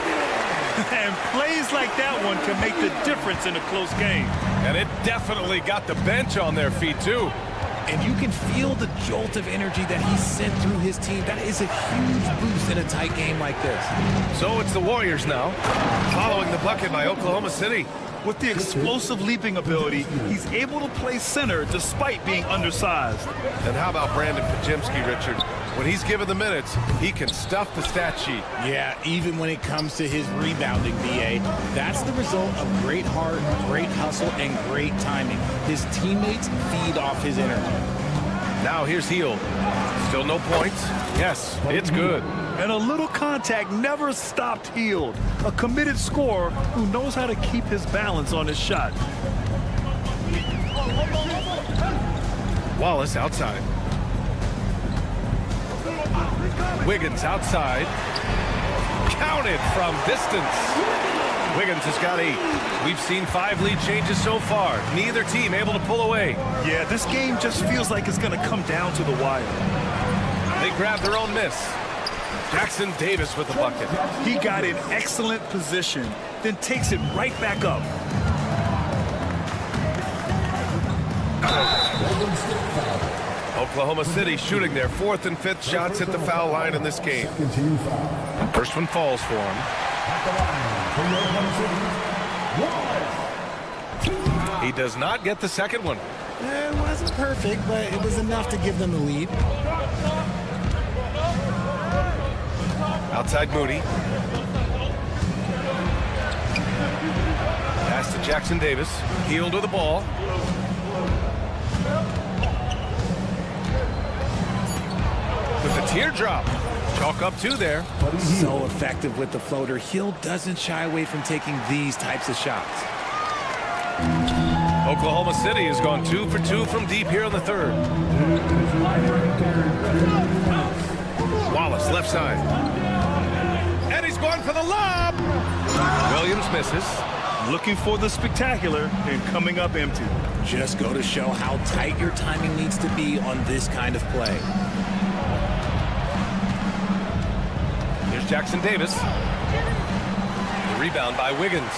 Speaker 8: And plays like that one can make the difference in a close game.
Speaker 7: And it definitely got the bench on their feet, too.
Speaker 9: And you can feel the jolt of energy that he sent through his team. That is a huge boost in a tight game like this.
Speaker 7: So it's the Warriors now, following the bucket by Oklahoma City.
Speaker 8: With the explosive leaping ability, he's able to play center despite being undersized.
Speaker 7: And how about Brandon Podziemski, Richard? When he's given the minutes, he can stuff the stat sheet.
Speaker 9: Yeah, even when it comes to his rebounding, BA. That's the result of great heart, great hustle, and great timing. His teammates feed off his energy.
Speaker 7: Now here's Hield. Still no points. Yes, it's good.
Speaker 8: And a little contact never stopped Hield. A committed scorer who knows how to keep his balance on his shot.
Speaker 7: Wallace outside. Wiggins outside. Counted from distance. Wiggins has got 8. We've seen 5 lead changes so far. Neither team able to pull away.
Speaker 8: Yeah, this game just feels like it's going to come down to the wire.
Speaker 7: They grab their own miss. Jackson Davis with the bucket.
Speaker 8: He got in excellent position, then takes it right back up.
Speaker 7: Oklahoma City shooting their 4th and 5th shots at the foul line in this game. First one falls for him. He does not get the second one.
Speaker 9: It wasn't perfect, but it was enough to give them the lead.
Speaker 7: Outside Moody. Pass to Jackson Davis. Heel to the ball. With the teardrop. Chalk up 2 there.
Speaker 9: So effective with the floater. Hill doesn't shy away from taking these types of shots.
Speaker 7: Oklahoma City has gone 2 for 2 from deep here in the 3rd. Wallace, left side. And he's going for the lob. Williams misses.
Speaker 8: Looking for the spectacular and coming up empty.
Speaker 9: Just go to show how tight your timing needs to be on this kind of play.
Speaker 7: Here's Jackson Davis. The rebound by Wiggins.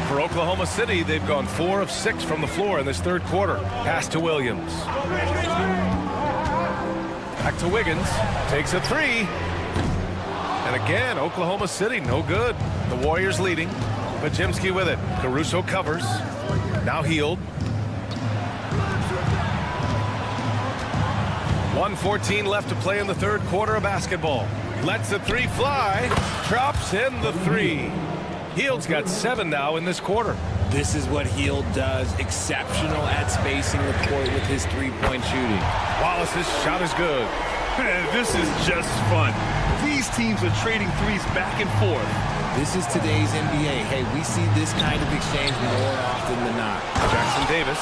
Speaker 7: For Oklahoma City, they've gone 4 of 6 from the floor in this 3rd quarter. Pass to Williams. Back to Wiggins. Takes a 3. And again, Oklahoma City, no good. The Warriors leading. Pajemski with it. Caruso covers. Now Healed. 1:14 left to play in the 3rd quarter of basketball. Lets the 3 fly. Drops in the 3. Heald's got 7 now in this quarter.
Speaker 9: This is what Hield does. Exceptional at spacing the court with his three-point shooting.
Speaker 7: Wallace's shot is good.
Speaker 8: This is just fun. These teams are trading threes back and forth.
Speaker 9: This is today's NBA. Hey, we see this kind of exchange more often than not.
Speaker 7: Jackson Davis.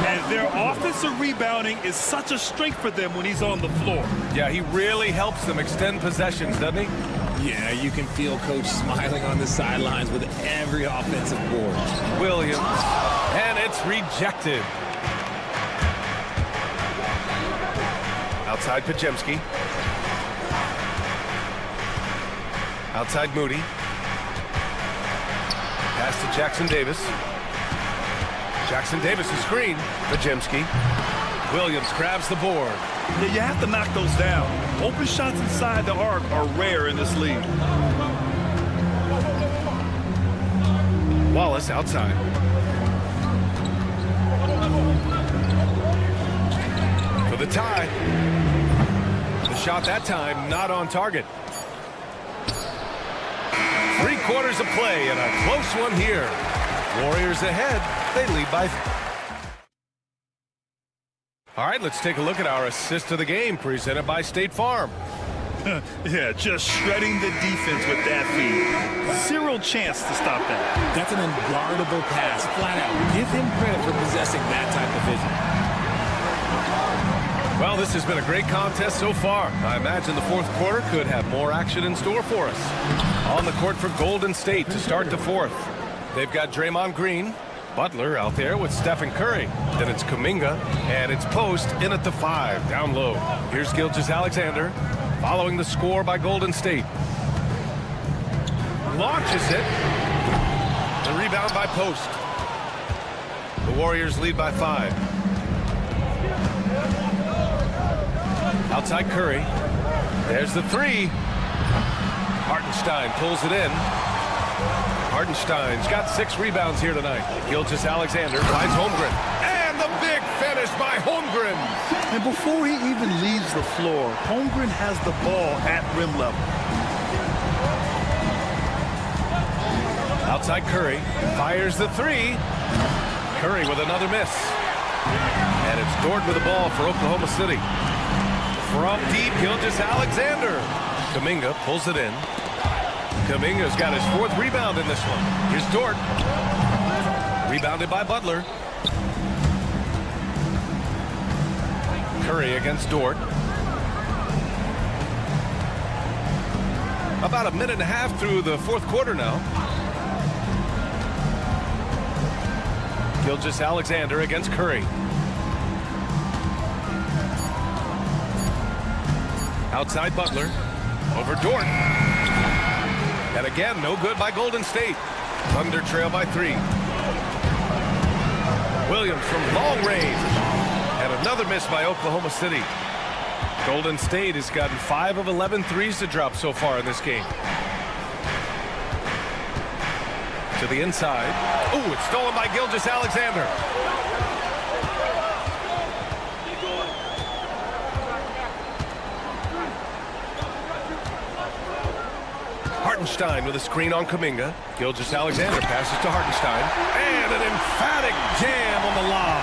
Speaker 8: And their offensive rebounding is such a strength for them when he's on the floor.
Speaker 7: Yeah, he really helps them extend possessions, doesn't he?
Speaker 9: Yeah, you can feel Coach smiling on the sidelines with every offensive board.
Speaker 7: Williams. And it's rejected. Outside Pajemski. Outside Moody. Pass to Jackson Davis. Jackson Davis is screen. Pajemski. Williams grabs the board.
Speaker 8: Yeah, you have to knock those down. Open shots inside the arc are rare in this league.
Speaker 7: Wallace outside. For the tie. The shot that time not on target. 3 quarters of play and a close one here. Warriors ahead. They lead by. All right, let's take a look at our assist of the game presented by State Farm.
Speaker 8: Yeah, just shredding the defense with that feed. Zero chance to stop that.
Speaker 9: That's an unguardable pass, flat out. Give him credit for possessing that type of vision.
Speaker 7: Well, this has been a great contest so far. I imagine the 4th quarter could have more action in store for us. On the court for Golden State to start the 4th. They've got Draymond Green, Butler out there with Stephen Curry. Then it's Kuminga, and it's Post in at the 5, down low. Here's Gilgeous-Alexander, following the score by Golden State. Launches it. The rebound by Post. The Warriors lead by 5. Outside Curry. There's the 3. Hartenstein pulls it in. Hartenstein's got 6 rebounds here tonight. Gilgeous-Alexander finds Holmgren. And the big finish by Holmgren.
Speaker 8: And before he even leaves the floor, Holmgren has the ball at rim level.
Speaker 7: Outside Curry. Fires the 3. Curry with another miss. And it's Dort with the ball for Oklahoma City. From deep, Gilgeous-Alexander. Kuminga pulls it in. Kuminga's got his 4th rebound in this one. Here's Dort. Rebounded by Butler. Curry against Dort. About a minute and a half through the 4th quarter now. Gilgeous-Alexander against Curry. Outside Butler. Over Dort. And again, no good by Golden State. Thunder trail by 3. Williams from long range. And another miss by Oklahoma City. Golden State has gotten 5 of 11 threes to drop so far in this game. To the inside. Ooh, it's stolen by Gilgeous-Alexander. Hartenstein with a screen on Kuminga. Gilgeous-Alexander passes to Hartenstein. And an emphatic jam on the lob.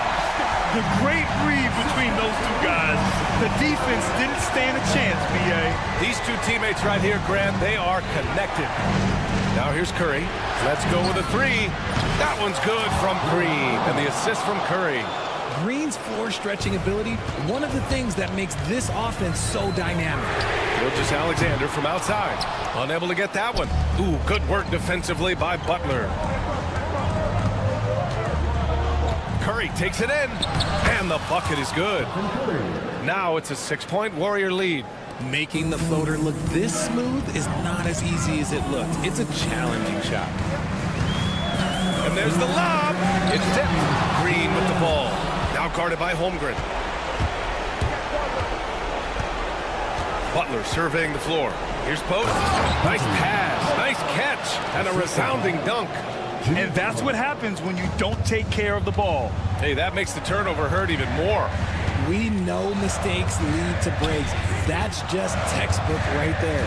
Speaker 8: The great read between those two guys. The defense didn't stand a chance, B.A.
Speaker 7: These two teammates right here, Grant, they are connected. Now here's Curry. Let's go with a 3. That one's good from Green. And the assist from Curry.
Speaker 11: Green's floor stretching ability, one of the things that makes this offense so dynamic.
Speaker 7: Gilgeous-Alexander from outside. Unable to get that one. Ooh, good work defensively by Butler. Curry takes it in. And the bucket is good. Now it's a 6-point Warrior lead.
Speaker 11: Making the floater look this smooth is not as easy as it looked. It's a challenging shot.
Speaker 7: And there's the lob. It's tipped. Green with the ball. Now guarded by Holmgren. Butler surveying the floor. Here's Post. Nice pass. Nice catch. And a resounding dunk.
Speaker 8: And that's what happens when you don't take care of the ball.
Speaker 7: Hey, that makes the turnover hurt even more.
Speaker 11: We know mistakes lead to breaks. That's just textbook right there.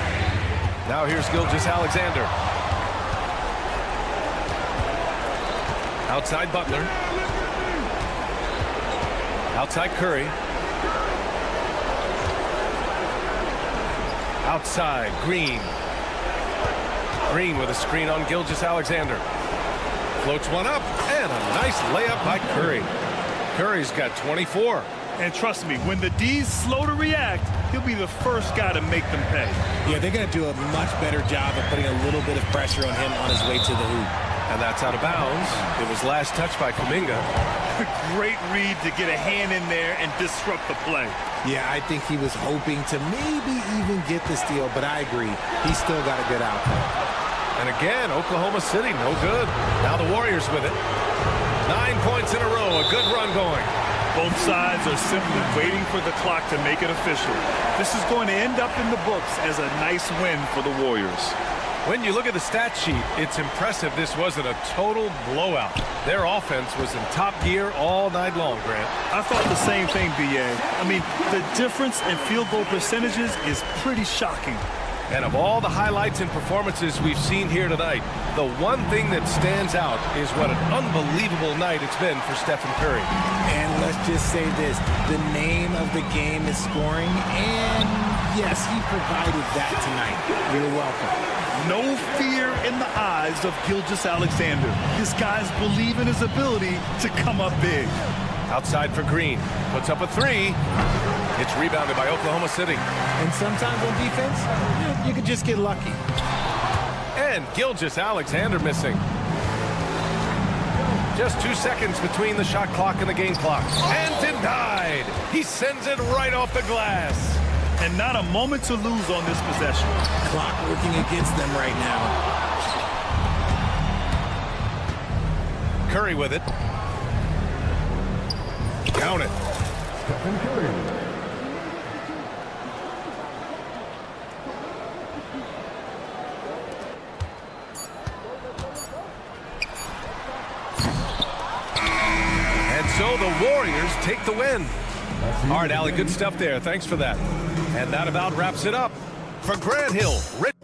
Speaker 7: Now here's Gilgeous-Alexander. Outside Butler. Outside Curry. Outside Green. Green with a screen on Gilgeous-Alexander. Floats one up, and a nice layup by Curry. Curry's got 24.
Speaker 8: And trust me, when the D's slow to react, he'll be the first guy to make them pay.
Speaker 11: Yeah, they're going to do a much better job of putting a little bit of pressure on him on his way to the hoop.
Speaker 7: And that's out of bounds. It was last touched by Kuminga.
Speaker 8: Great read to get a hand in there and disrupt the play.
Speaker 11: Yeah, I think he was hoping to maybe even get the steal, but I agree. He's still got a good outcome.
Speaker 7: And again, Oklahoma City, no good. Now the Warriors with it. 9 points in a row, a good run going.
Speaker 8: Both sides are simply waiting for the clock to make it official. This is going to end up in the books as a nice win for the Warriors.
Speaker 7: When you look at the stat sheet, it's impressive this wasn't a total blowout. Their offense was in top gear all night long, Grant.
Speaker 8: I thought the same thing, B.A. I mean, the difference in field goal percentages is pretty shocking.
Speaker 7: And of all the highlights and performances we've seen here tonight, the one thing that stands out is what an unbelievable night it's been for Stephen Curry.
Speaker 11: And let's just say this, the name of the game is scoring, and yes, he provided that tonight. You're welcome.
Speaker 8: No fear in the eyes of Gilgeous-Alexander. His guys believe in his ability to come up big.
Speaker 7: Outside for Green. Puts up a 3. It's rebounded by Oklahoma City.
Speaker 11: And sometimes on defense, you can just get lucky.
Speaker 7: And Gilgeous-Alexander missing. Just 2 seconds between the shot clock and the game clock. And denied. He sends it right off the glass.
Speaker 8: And not a moment to lose on this possession.
Speaker 11: Clock working against them right now.
Speaker 7: Curry with it. Count it.
Speaker 5: Stephen Curry.
Speaker 7: And so the Warriors take the win. All right, Allie, good stuff there. Thanks for that. And that about wraps it up. For Grant Hill, Rich.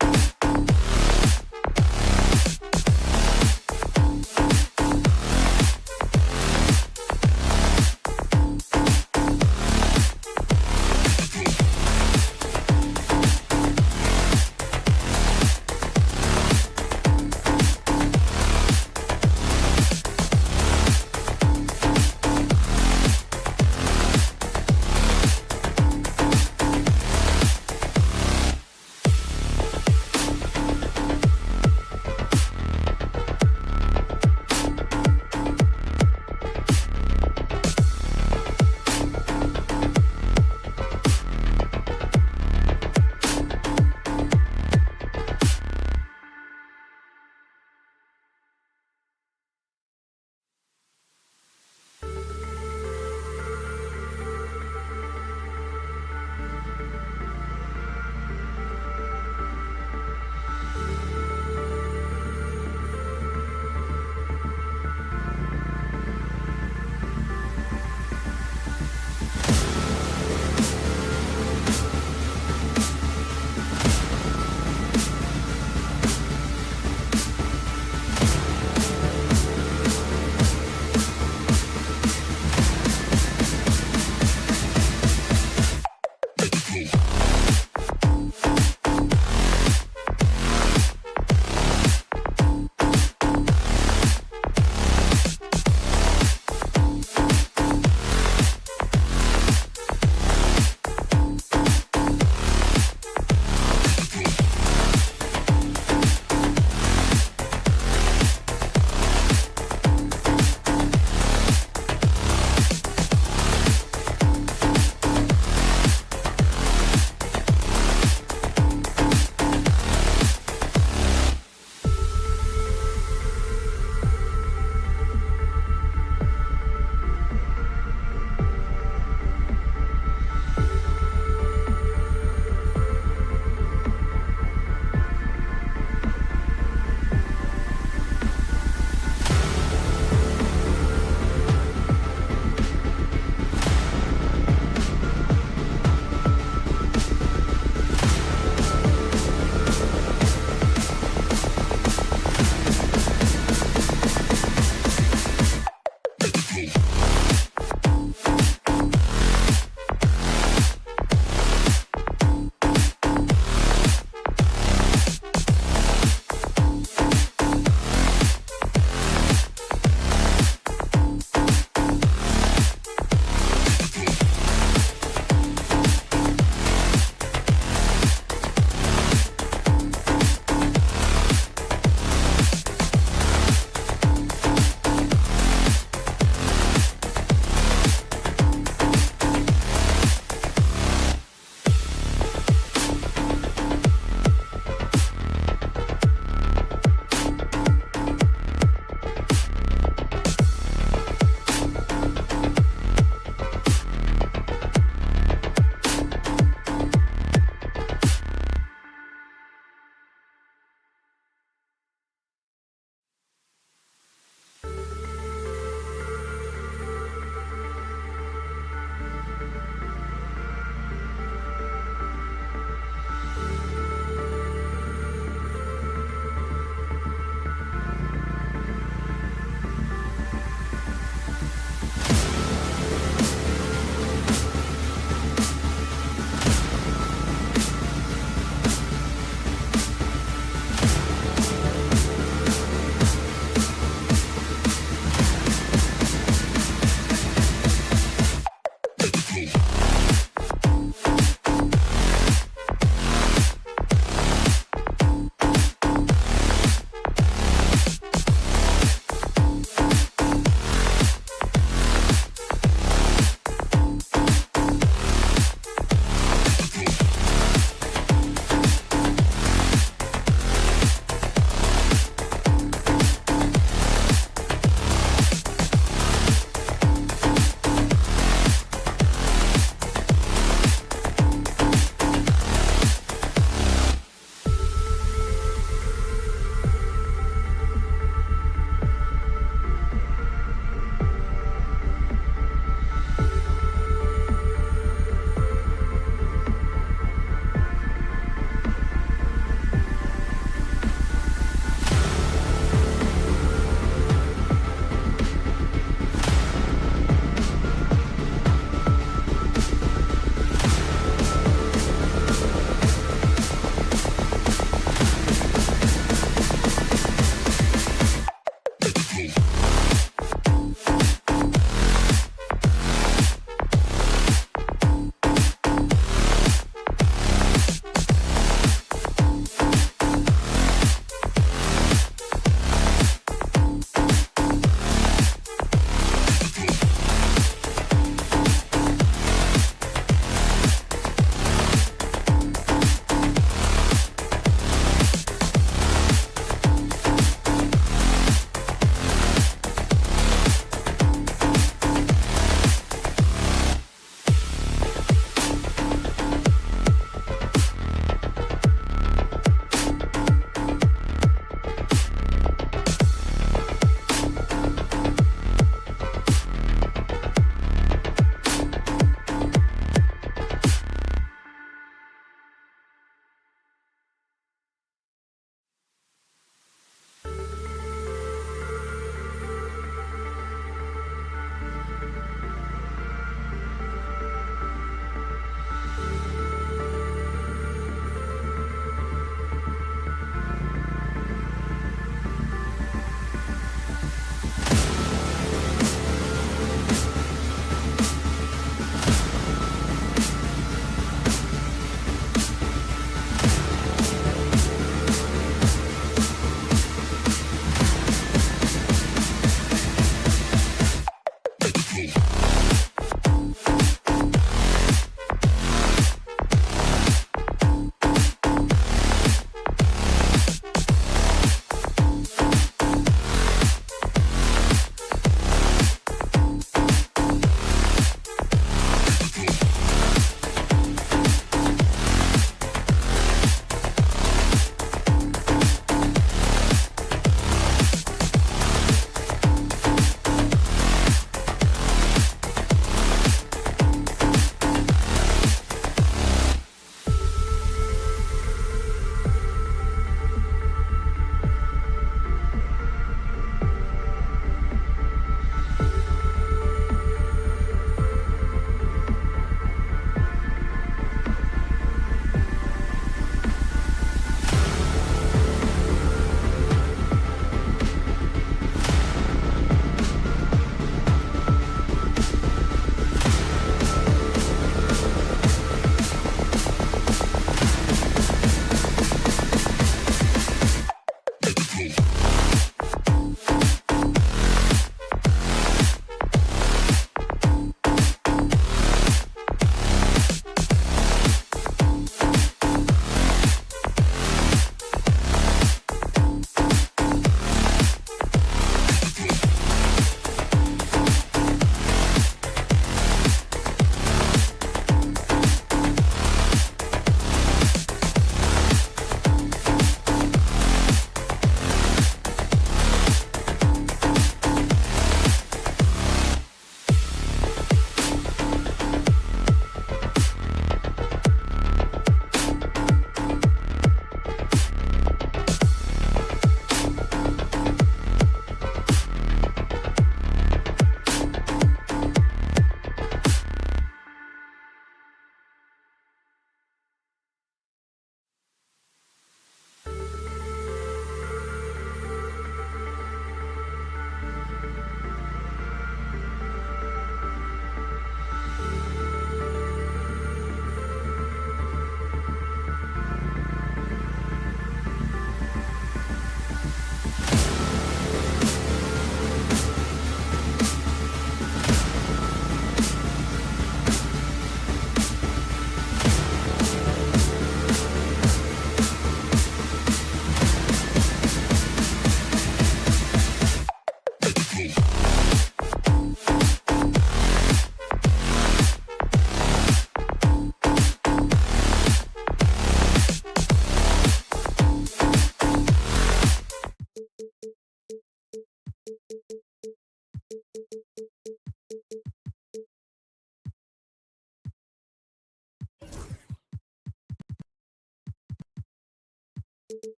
Speaker 1: Greetings,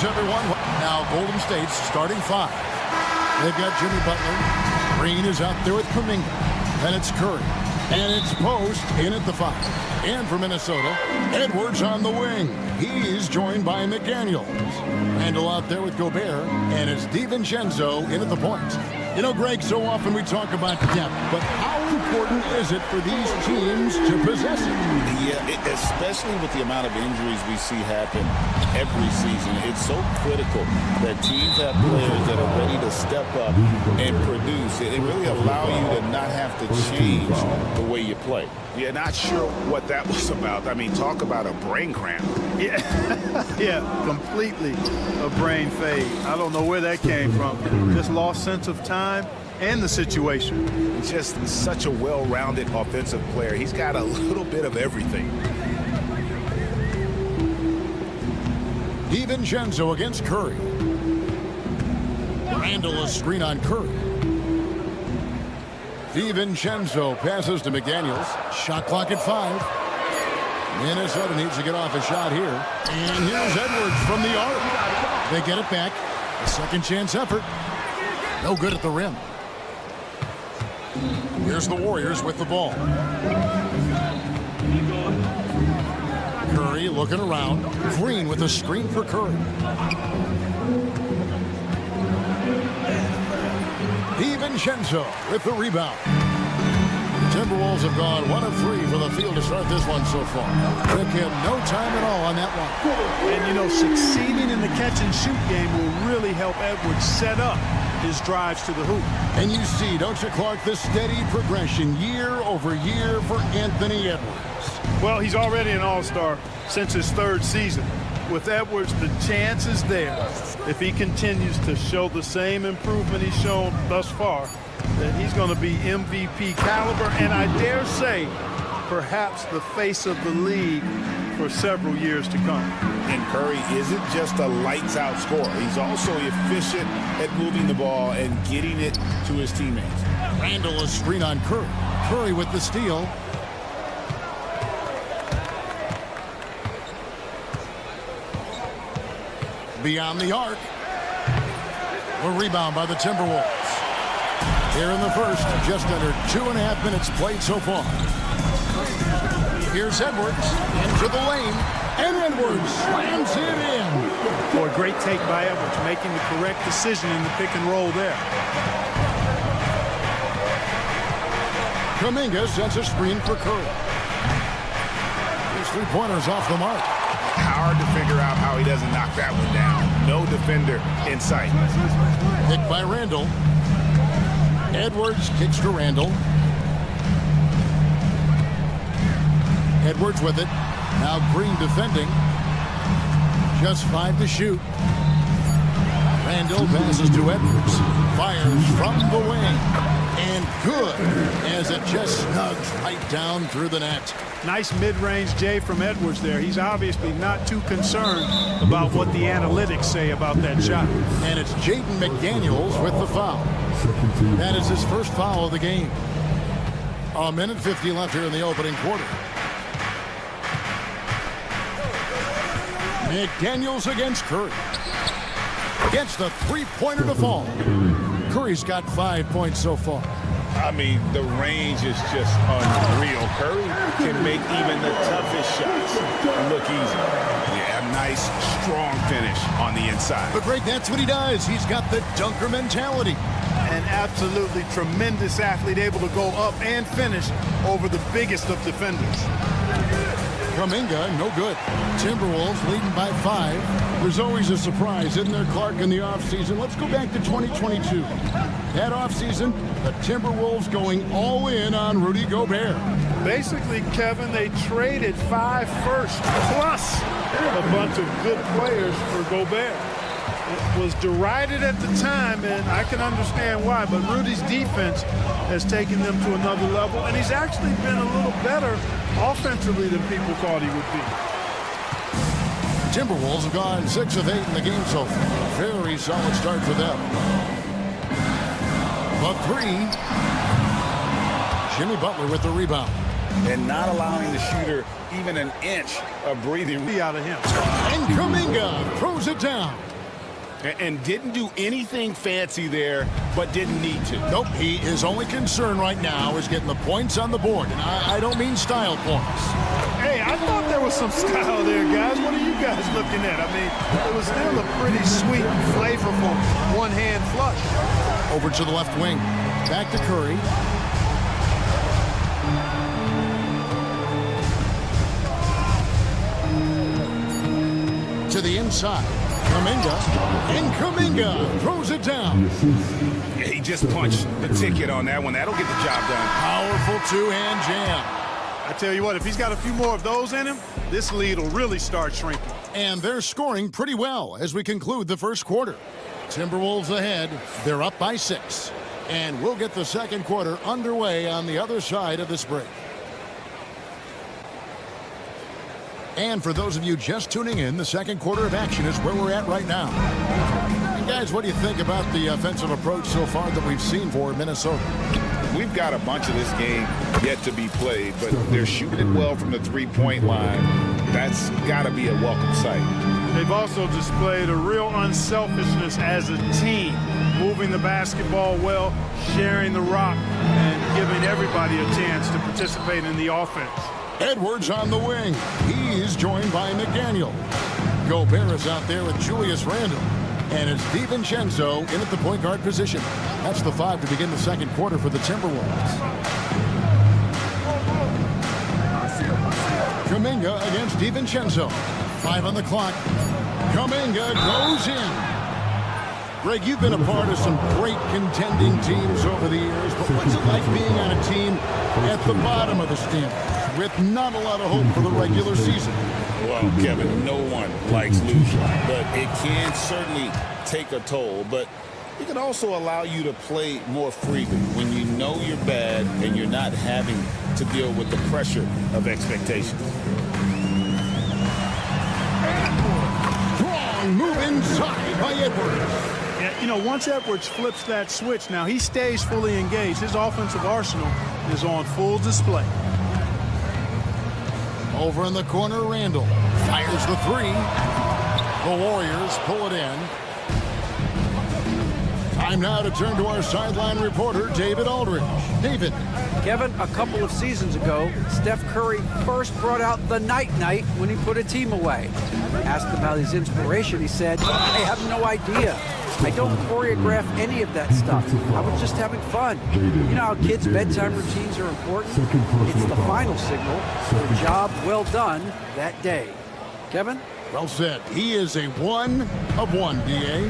Speaker 1: everyone. Now Golden State's starting five. They've got Jimmy Butler. Green is out there with Kuminga. Then it's Curry. And it's Post in at the five. And for Minnesota, Edwards on the wing. He's joined by McDaniels. Randall out there with Gobert. And it's DiVincenzo in at the point. You know, Greg, so often we talk about depth, but how important is it for these teams to possess it?
Speaker 6: Yeah, especially with the amount of injuries we see happen every season. It's so critical that teams have players that are ready to step up and produce. It really allow you to not have to change the way you play.
Speaker 8: Yeah, not sure what that was about. I mean, talk about a brain cramp. Yeah, yeah, completely a brain fade. I don't know where that came from. Just lost sense of time and the situation.
Speaker 6: He's just such a well-rounded offensive player. He's got a little bit of everything.
Speaker 1: DiVincenzo against Curry. Randall a screen on Curry. DiVincenzo passes to McDaniels. Shot clock at 5. Minnesota needs to get off a shot here. And here's Edwards from the arc. They get it back. A second chance effort. No good at the rim. Here's the Warriors with the ball. Curry looking around. Green with a screen for Curry. DiVincenzo with the rebound. The Timberwolves have gone 1 of 3 for the field to start this one so far. Rick had no time at all on that one.
Speaker 8: And, you know, succeeding in the catch-and-shoot game will really help Edwards set up his drives to the hoop.
Speaker 1: And you see, don't you, Clark, the steady progression year over year for Anthony Edwards.
Speaker 8: Well, he's already an all-star since his 3rd season. With Edwards, the chance is there. If he continues to show the same improvement he's shown thus far, then he's going to be MVP caliber, and I dare say, perhaps the face of the league for several years to come.
Speaker 6: And Curry isn't just a lights-out scorer. He's also efficient at moving the ball and getting it to his teammates.
Speaker 1: Randall a screen on Curry. Curry with the steal. Beyond the arc. A rebound by the Timberwolves. Here in the first, just under 2.5 minutes played so far. Here's Edwards into the lane, and Edwards slams it in.
Speaker 8: Boy, great take by Edwards, making the correct decision in the pick and roll there.
Speaker 1: Kuminga sends a screen for Curry. His three-pointers off the mark.
Speaker 6: Hard to figure out how he doesn't knock that one down. No defender in sight.
Speaker 1: Picked by Randall. Edwards kicks to Randall. Edwards with it. Now Green defending. Just 5 to shoot. Randall passes to Edwards. Fires from the wing. And good as it just snugs right down through the net.
Speaker 8: Nice mid-range J from Edwards there. He's obviously not too concerned about what the analytics say about that shot.
Speaker 1: And it's Jaden McDaniels with the foul. That is his first foul of the game. 1:50 left here in the opening quarter. McDaniels against Curry. Gets the three-pointer to fall. Curry's got 5 points so far.
Speaker 6: I mean, the range is just unreal. Curry can make even the toughest shots look easy. Yeah, nice, strong finish on the inside.
Speaker 1: But, Greg, that's what he does. He's got the dunker mentality.
Speaker 8: An absolutely tremendous athlete, able to go up and finish over the biggest of defenders.
Speaker 1: Kuminga, no good. Timberwolves leading by 5. There's always a surprise, isn't there, Clark, in the offseason? Let's go back to 2022. That offseason, the Timberwolves going all in on Rudy Gobert.
Speaker 8: Basically, Kevin, they traded 5 firsts plus a bunch of good players for Gobert. It was derided at the time, and I can understand why, but Rudy's defense has taken them to another level, and he's actually been a little better offensively than people thought he would be.
Speaker 1: Timberwolves have gone 6 of 8 in the game so far. Very solid start for them. The 3. Jimmy Butler with the rebound.
Speaker 2: and not allowing the shooter even an inch of breathing
Speaker 8: Out of him.
Speaker 1: And Kuminga throws it down.
Speaker 2: and didn't do anything fancy there, but didn't need to.
Speaker 1: Nope, his only concern right now is getting the points on the board, and I don't mean style points.
Speaker 8: Hey, I thought there was some style there, guys. What are you guys looking at? I mean, it was still a pretty sweet, flavorful one-hand flush.
Speaker 1: Over to the left wing. Back to Curry. To the inside. Kuminga. And Kuminga throws it down.
Speaker 2: He just punched the ticket on that one. That'll get the job done.
Speaker 1: Powerful two-hand jam.
Speaker 8: I tell you what, if he's got a few more of those in him, this lead will really start shrinking.
Speaker 1: And they're scoring pretty well as we conclude the first quarter. Timberwolves ahead. They're up by 6. And we'll get the second quarter underway on the other side of this break. And for those of you just tuning in, the second quarter of action is where we're at right now. And guys, what do you think about the offensive approach so far that we've seen for Minnesota?
Speaker 2: We've got a bunch of this game yet to be played, but they're shooting it well from the three-point line. That's got to be a welcome sight.
Speaker 8: They've also displayed a real unselfishness as a team, moving the basketball well, sharing the rock, and giving everybody a chance to participate in the offense.
Speaker 1: Edwards on the wing. He's joined by McDaniel. Gobert is out there with Julius Randle. And it's DiVincenzo in at the point guard position. That's the 5 to begin the second quarter for the Timberwolves. Kuminga against DiVincenzo. 5 on the clock. Kuminga goes in. Greg, you've been a part of some great contending teams over the years, but what's it like being on a team at the bottom of the standings with not a lot of hope for the regular season?
Speaker 6: Well, Kevin, no one likes losing, but it can certainly take a toll. But it can also allow you to play more freely when you know you're bad and you're not having to deal with the pressure of expectations.
Speaker 1: Strong move inside by Edwards.
Speaker 8: Yeah, you know, once Edwards flips that switch, now he stays fully engaged. His offensive arsenal is on full display.
Speaker 1: Over in the corner, Randle fires the 3. The Warriors pull it in. Time now to turn to our sideline reporter, David Aldridge. David.
Speaker 4: Kevin, a couple of seasons ago, Steph Curry first brought out the night-night when he put a team away. Asked about his inspiration, he said, I have no idea. I don't choreograph any of that stuff. I was just having fun. You know how kids' bedtime routines are important? It's the final signal for a job well done that day. Kevin?
Speaker 1: Well said. He is a 1 of 1, D.A.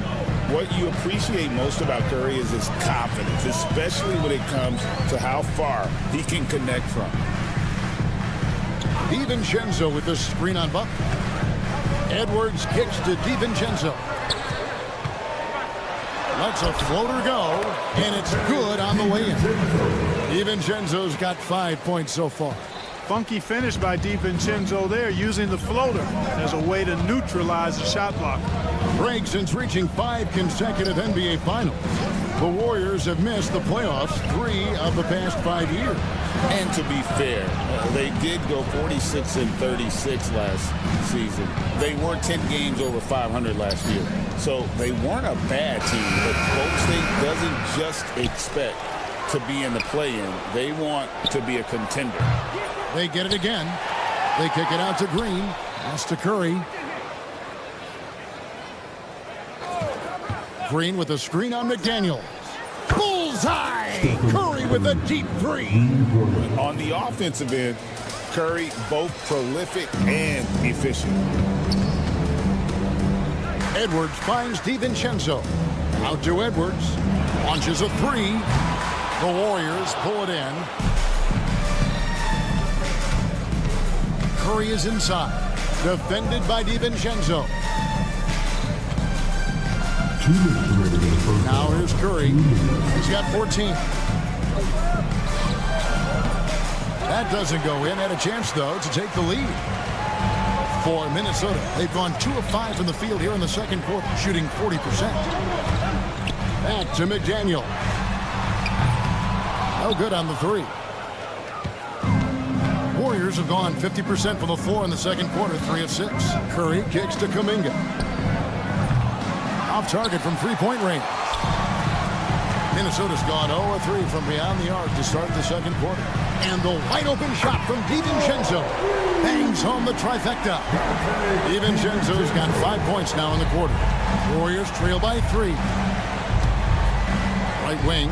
Speaker 6: What you appreciate most about Curry is his confidence, especially when it comes to how far he can connect from.
Speaker 1: DiVincenzo with the screen on Butler. Edwards kicks to DiVincenzo. Lets a floater go, and it's good on the way in. DiVincenzo's got 5 points so far.
Speaker 8: Funky finish by DiVincenzo there, using the floater as a way to neutralize the shot block.
Speaker 1: Greg, since reaching 5 consecutive NBA Finals, the Warriors have missed the playoffs 3 of the past 5 years.
Speaker 6: And to be fair, they did go 46-36 last season. They were 10 games over 500 last year. So they weren't a bad team, but Golden State doesn't just expect to be in the play-in. They want to be a contender.
Speaker 1: They get it again. They kick it out to Green. Pass to Curry. Green with a screen on McDaniel. Bullseye! Curry with a deep 3.
Speaker 6: On the offensive end, Curry both prolific and efficient.
Speaker 1: Edwards finds DiVincenzo. Out to Edwards. Launches a 3. The Warriors pull it in. Curry is inside. Defended by DiVincenzo. Now here's Curry. He's got 14. That doesn't go in. Had a chance, though, to take the lead. For Minnesota, they've gone 2 of 5 from the field here in the second quarter, shooting 40%. Back to McDaniel. No good on the 3. Warriors have gone 50% from the floor in the second quarter, 3 of 6. Curry kicks to Kuminga. Off target from three-point range. Minnesota's gone 0 of 3 from beyond the arc to start the second quarter. And the wide-open shot from DiVincenzo bangs home the trifecta. DiVincenzo's got 5 points now in the quarter. Warriors trail by 3. Right wing.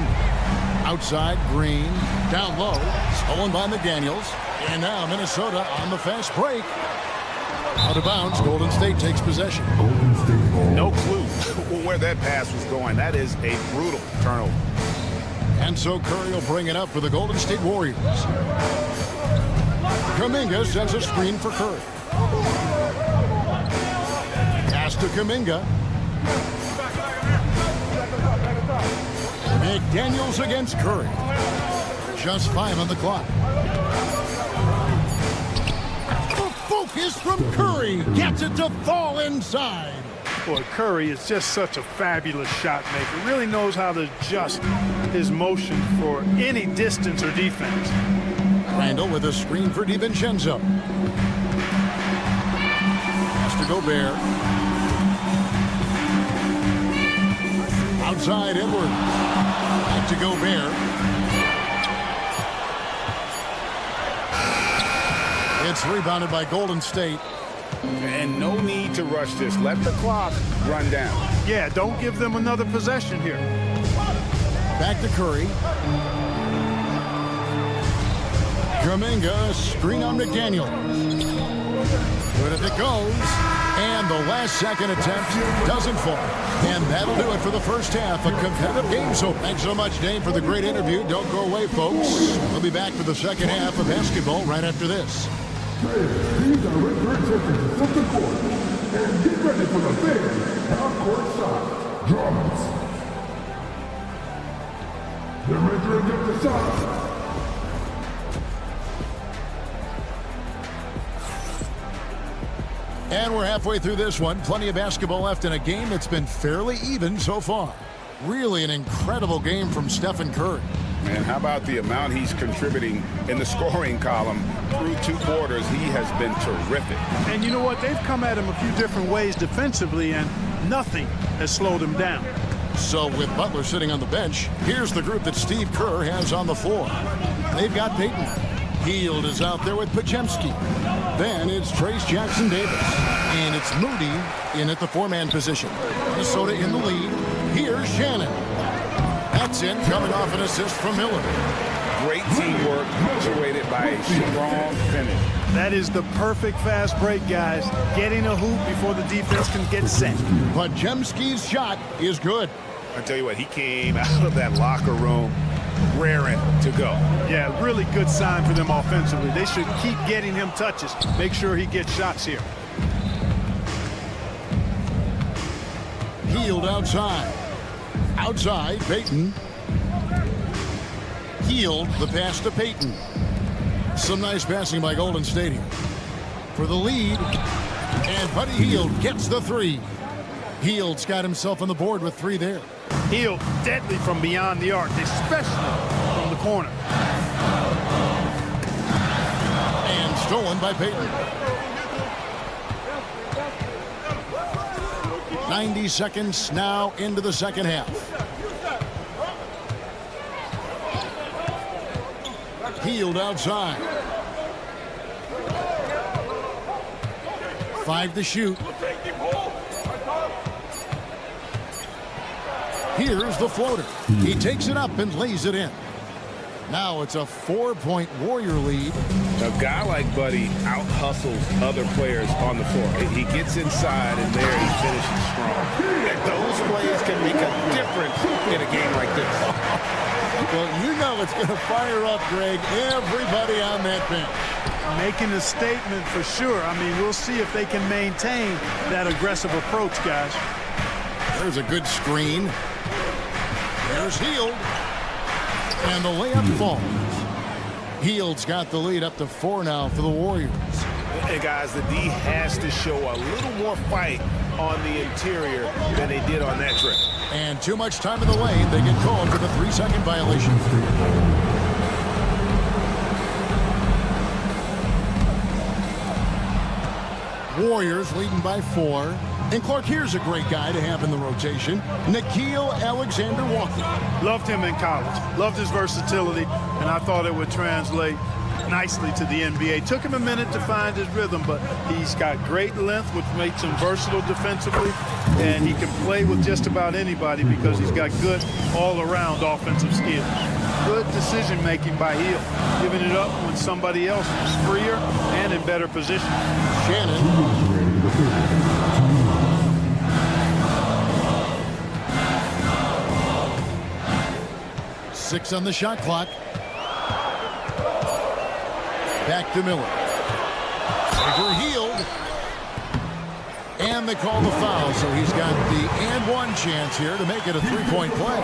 Speaker 1: Outside, Green. Down low. Stolen by McDaniels. And now Minnesota on the fast break. Out of bounds, Golden State takes possession.
Speaker 2: No clue where that pass was going. That is a brutal turnover.
Speaker 1: And so Curry will bring it up for the Golden State Warriors. Kuminga sets a screen for Curry. Pass to Kuminga. McDaniels against Curry. Just 5 on the clock. The focus from Curry gets it to fall inside.
Speaker 8: Boy, Curry is just such a fabulous shot maker. Really knows how to adjust his motion for any distance or defense.
Speaker 1: Randall with a screen for DiVincenzo. Pass to Gobert. Outside Edwards. Back to Gobert. It's rebounded by Golden State.
Speaker 2: And no need to rush this. Let the clock run down.
Speaker 8: Yeah, don't give them another possession here.
Speaker 1: Back to Curry. Kuminga, screen on McDaniel. Good if it goes. And the last second attempt doesn't fall. And that'll do it for the first half. A competitive game. So thanks so much, Dave, for the great interview. Don't go away, folks. We'll be back for the second half of basketball right after this.
Speaker 5: These are return seconds to second court. And get ready for the big half-court shot. Drums. They're measuring up the shot.
Speaker 1: And we're halfway through this one. Plenty of basketball left in a game that's been fairly even so far. Really an incredible game from Stephen Curry.
Speaker 2: And how about the amount he's contributing in the scoring column through 2 quarters? He has been terrific.
Speaker 8: And you know what? They've come at him a few different ways defensively, and nothing has slowed him down.
Speaker 1: So with Butler sitting on the bench, here's the group that Steve Kerr has on the floor. They've got Payton. Hield is out there with Podziemski. Then it's Trace Jackson Davis. And it's Moody in at the 4-man position. Minnesota in the lead. Here's Shannon. That's in, coming off an assist from Miller.
Speaker 2: Great teamwork punctuated by a strong finish.
Speaker 8: That is the perfect fast break, guys. Getting a hoop before the defense can get set.
Speaker 1: Podziemski's shot is good.
Speaker 2: I tell you what, he came out of that locker room raring to go.
Speaker 8: Yeah, really good sign for them offensively. They should keep getting him touches. Make sure he gets shots here.
Speaker 1: Hield outside. Outside, Payton. Hield, the pass to Payton. Some nice passing by Golden State here. For the lead, and Buddy Hield gets the 3. Hield's got himself on the board with 3 there.
Speaker 8: Hield deadly from beyond the arc, especially from the corner.
Speaker 1: And stolen by Payton. 90 seconds now into the second half. Hield outside. 5 to shoot. Here's the floater. He takes it up and lays it in. Now it's a 4-point Warrior lead.
Speaker 2: A guy like Buddy out-hustles other players on the floor. He gets inside, and there he finishes strong. And those plays can make a difference in a game like this.
Speaker 1: Well, you know it's going to fire up, Greg, everybody on that bench.
Speaker 8: Making a statement for sure. I mean, we'll see if they can maintain that aggressive approach, guys.
Speaker 1: There's a good screen. There's Hield. And the layup falls. Hield's got the lead up to 4 now for the Warriors.
Speaker 2: And guys, the D has to show a little more fight on the interior than they did on that trip.
Speaker 1: And too much time in the lane. They get called for the 3-second violation. Warriors leading by 4. And Clark, here's a great guy to have in the rotation, Nickeil Alexander-Walker.
Speaker 8: Loved him in college. Loved his versatility, and I thought it would translate nicely to the NBA. Took him a minute to find his rhythm, but he's got great length, which makes him versatile defensively, and he can play with just about anybody because he's got good all-around offensive skills. Good decision-making by Hield, giving it up when somebody else is freer and in better position.
Speaker 1: Shannon. 6 on the shot clock. Back to Miller. Over Hield. And they call the foul, so he's got the and one chance here to make it a three-point play.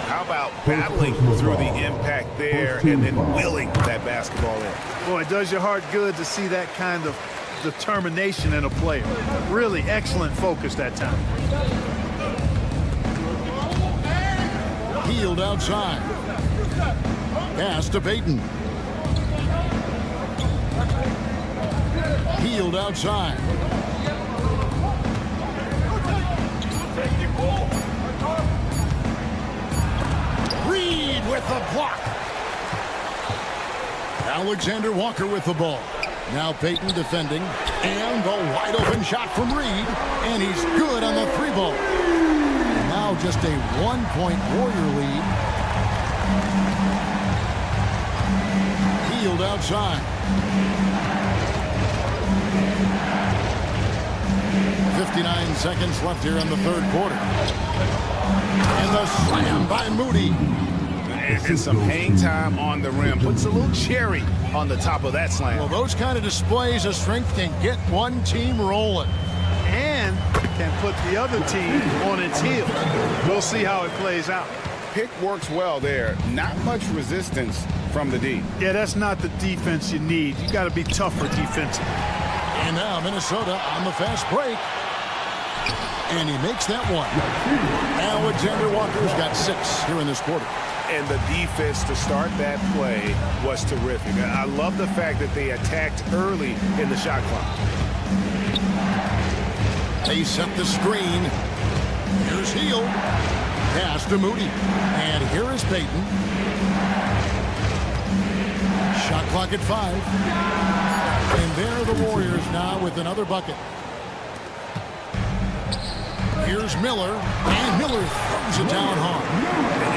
Speaker 2: How about battling through the impact there and then willing that basketball in?
Speaker 8: Boy, it does your heart good to see that kind of determination in a player. Really excellent focus that time.
Speaker 1: Hield outside. Pass to Payton. Hield outside. Reed with the block. Alexander Walker with the ball. Now Payton defending. And the wide open shot from Reed. And he's good on the 3-ball. Now just a 1-point Warrior lead. Hield outside. 59 seconds left here in the third quarter. And the slam by Moody.
Speaker 2: And some hang time on the rim. Puts a little cherry on the top of that slam.
Speaker 1: Well, those kind of displays of strength can get one team rolling.
Speaker 8: And can put the other team on its heels. We'll see how it plays out.
Speaker 6: Pick works well there. Not much resistance from the D.
Speaker 8: Yeah, that's not the defense you need. You got to be tougher defensively.
Speaker 1: And now Minnesota on the fast break. And he makes that one. Alexander Walker's got 6 here in this quarter.
Speaker 2: And the defense to start that play was terrific. I love the fact that they attacked early in the shot clock.
Speaker 1: They set the screen. Here's Hield. Pass to Moody. And here is Payton. Shot clock at 5. And there are the Warriors now with another bucket. Here's Miller. And Miller throws it down hard.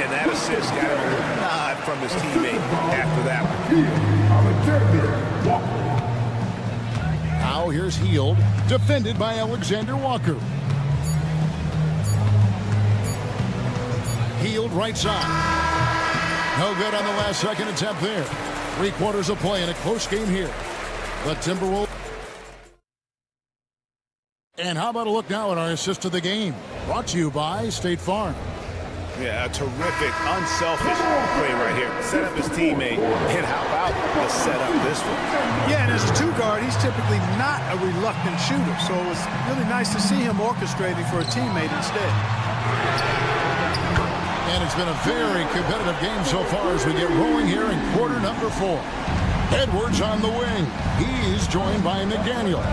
Speaker 2: And that assist got a little nod from his teammate after that one.
Speaker 1: Now here's Hield. Defended by Alexander Walker. Hield right side. No good on the last second attempt there. 3 quarters of play in a close game here. The Timberwolves. And how about a look now at our assist of the game? Brought to you by State Farm.
Speaker 2: Yeah, a terrific, unselfish play right here. Set up his teammate, and how about the setup this one?
Speaker 8: Yeah, and as a 2-guard, he's typically not a reluctant shooter, so it's really nice to see him orchestrating for a teammate instead.
Speaker 1: And it's been a very competitive game so far as we get rolling here in quarter number 4. Edwards on the wing. He's joined by McDaniel.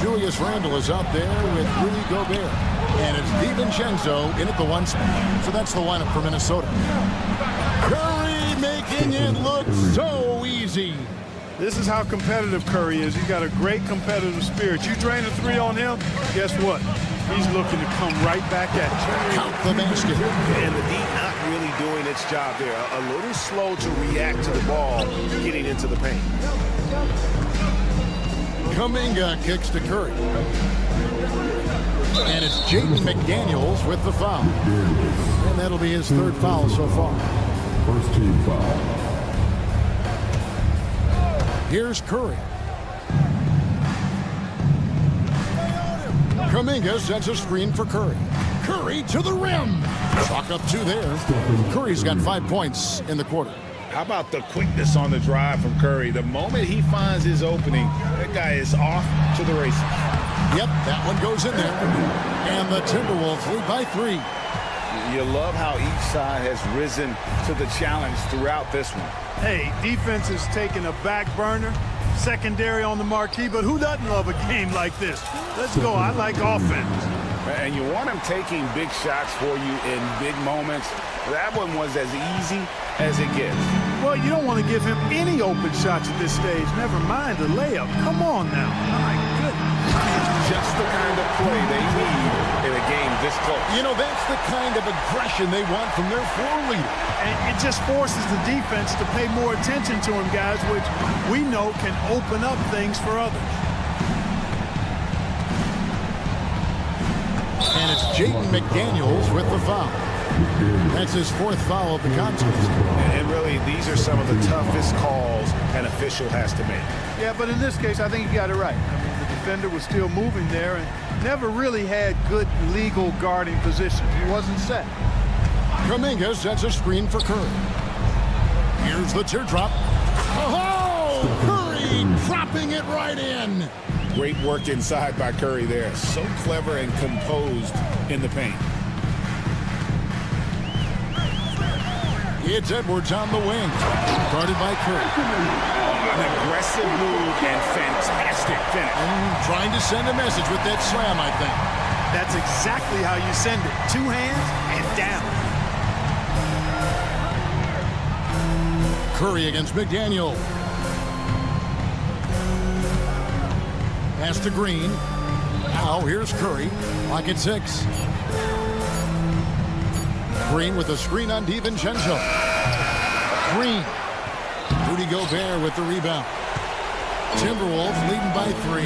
Speaker 1: Julius Randle is out there with Rudy Gobert. And it's DiVincenzo in at the 1 spot. So that's the lineup for Minnesota. Curry making it look so easy.
Speaker 8: This is how competitive Curry is. He's got a great competitive spirit. You drain a 3 on him, guess what? He's looking to come right back at you.
Speaker 1: Count the basket.
Speaker 2: And the D not really doing its job there. A little slow to react to the ball getting into the paint.
Speaker 1: Kuminga kicks to Curry. And it's Jaden McDaniels with the foul. And that'll be his 3rd foul so far.
Speaker 5: First team foul.
Speaker 1: Here's Curry. Kuminga sets a screen for Curry. Curry to the rim. Chalk up 2 there. Curry's got 5 points in the quarter.
Speaker 2: How about the quickness on the drive from Curry? The moment he finds his opening, that guy is off to the races.
Speaker 1: Yep, that one goes in there. And the Timberwolves lead by 3.
Speaker 2: You love how each side has risen to the challenge throughout this one.
Speaker 8: Hey, defense is taking a back burner,
Speaker 12: secondary on the marquee, but who doesn't love a game like this? Let's go. I like offense.
Speaker 2: And you want him taking big shots for you in big moments. That one was as easy as it gets.
Speaker 12: Well, you don't want to give him any open shots at this stage. Never mind the layup. Come on now. My goodness.
Speaker 2: Just the kind of play they need in a game this close.
Speaker 1: You know, that's the kind of aggression they want from their floor leader.
Speaker 12: And it just forces the defense to pay more attention to him, guys, which we know can open up things for others.
Speaker 1: And it's Jaden McDaniels with the foul. That's his 4th foul of the contest.
Speaker 2: And really, these are some of the toughest calls an official has to make.
Speaker 12: Yeah, but in this case, I think you got it right. I mean, the defender was still moving there and never really had good legal guarding position. He wasn't set.
Speaker 1: Kuminga sets a screen for Curry. Here's the teardrop. Oh, Curry dropping it right in.
Speaker 6: Great work inside by Curry there. So clever and composed in the paint.
Speaker 1: It's Edwards on the wing. Guarded by Curry.
Speaker 2: An aggressive move and fantastic finish.
Speaker 1: Trying to send a message with that slam, I think.
Speaker 12: That's exactly how you send it. 2 hands and down.
Speaker 1: Curry against McDaniel. Pass to Green. Now here's Curry. Lock at 6. Green with a screen on DiVincenzo. Green. Rudy Gobert with the rebound. Timberwolves leading by 3.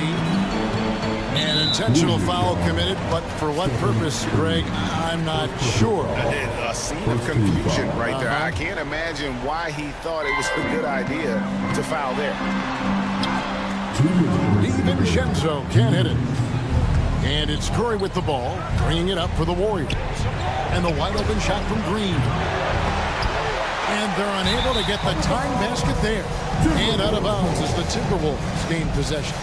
Speaker 1: An intentional foul committed, but for what purpose, Greg, I'm not sure.
Speaker 2: A scene of confusion right there. I can't imagine why he thought it was a good idea to foul there.
Speaker 1: DiVincenzo can't hit it. And it's Curry with the ball, bringing it up for the Warriors. And the wide open shot from Green. And they're unable to get the tying basket there. And out of bounds as the Timberwolves gain possession.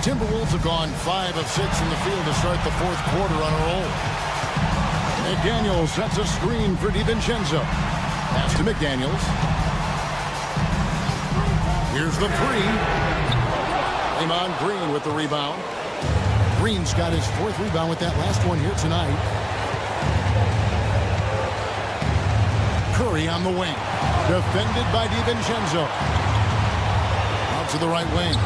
Speaker 1: Timberwolves have gone 5 of 6 in the field to start the 4th quarter on a roll. McDaniels sets a screen for DiVincenzo. Pass to McDaniels. Here's the 3. Draymond Green with the rebound. Green's got his 4th rebound with that last one here tonight. Curry on the wing. Defended by DiVincenzo. Out to the right wing.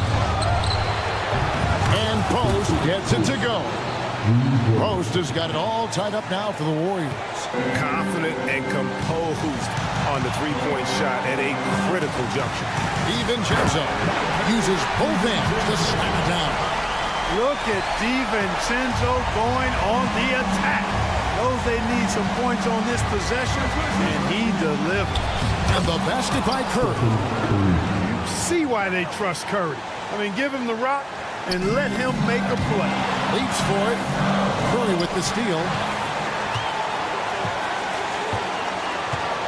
Speaker 1: And Post gets it to go. Post has got it all tied up now for the Warriors.
Speaker 2: Confident and composed on the 3-point shot at a critical juncture.
Speaker 1: DiVincenzo uses both hands to slam it down.
Speaker 12: Look at DiVincenzo going on the attack. Knows they need some points on this possession, and he delivers.
Speaker 1: And the basket by Curry.
Speaker 12: You see why they trust Curry. I mean, give him the rock and let him make a play.
Speaker 1: Leaps for it. Curry with the steal.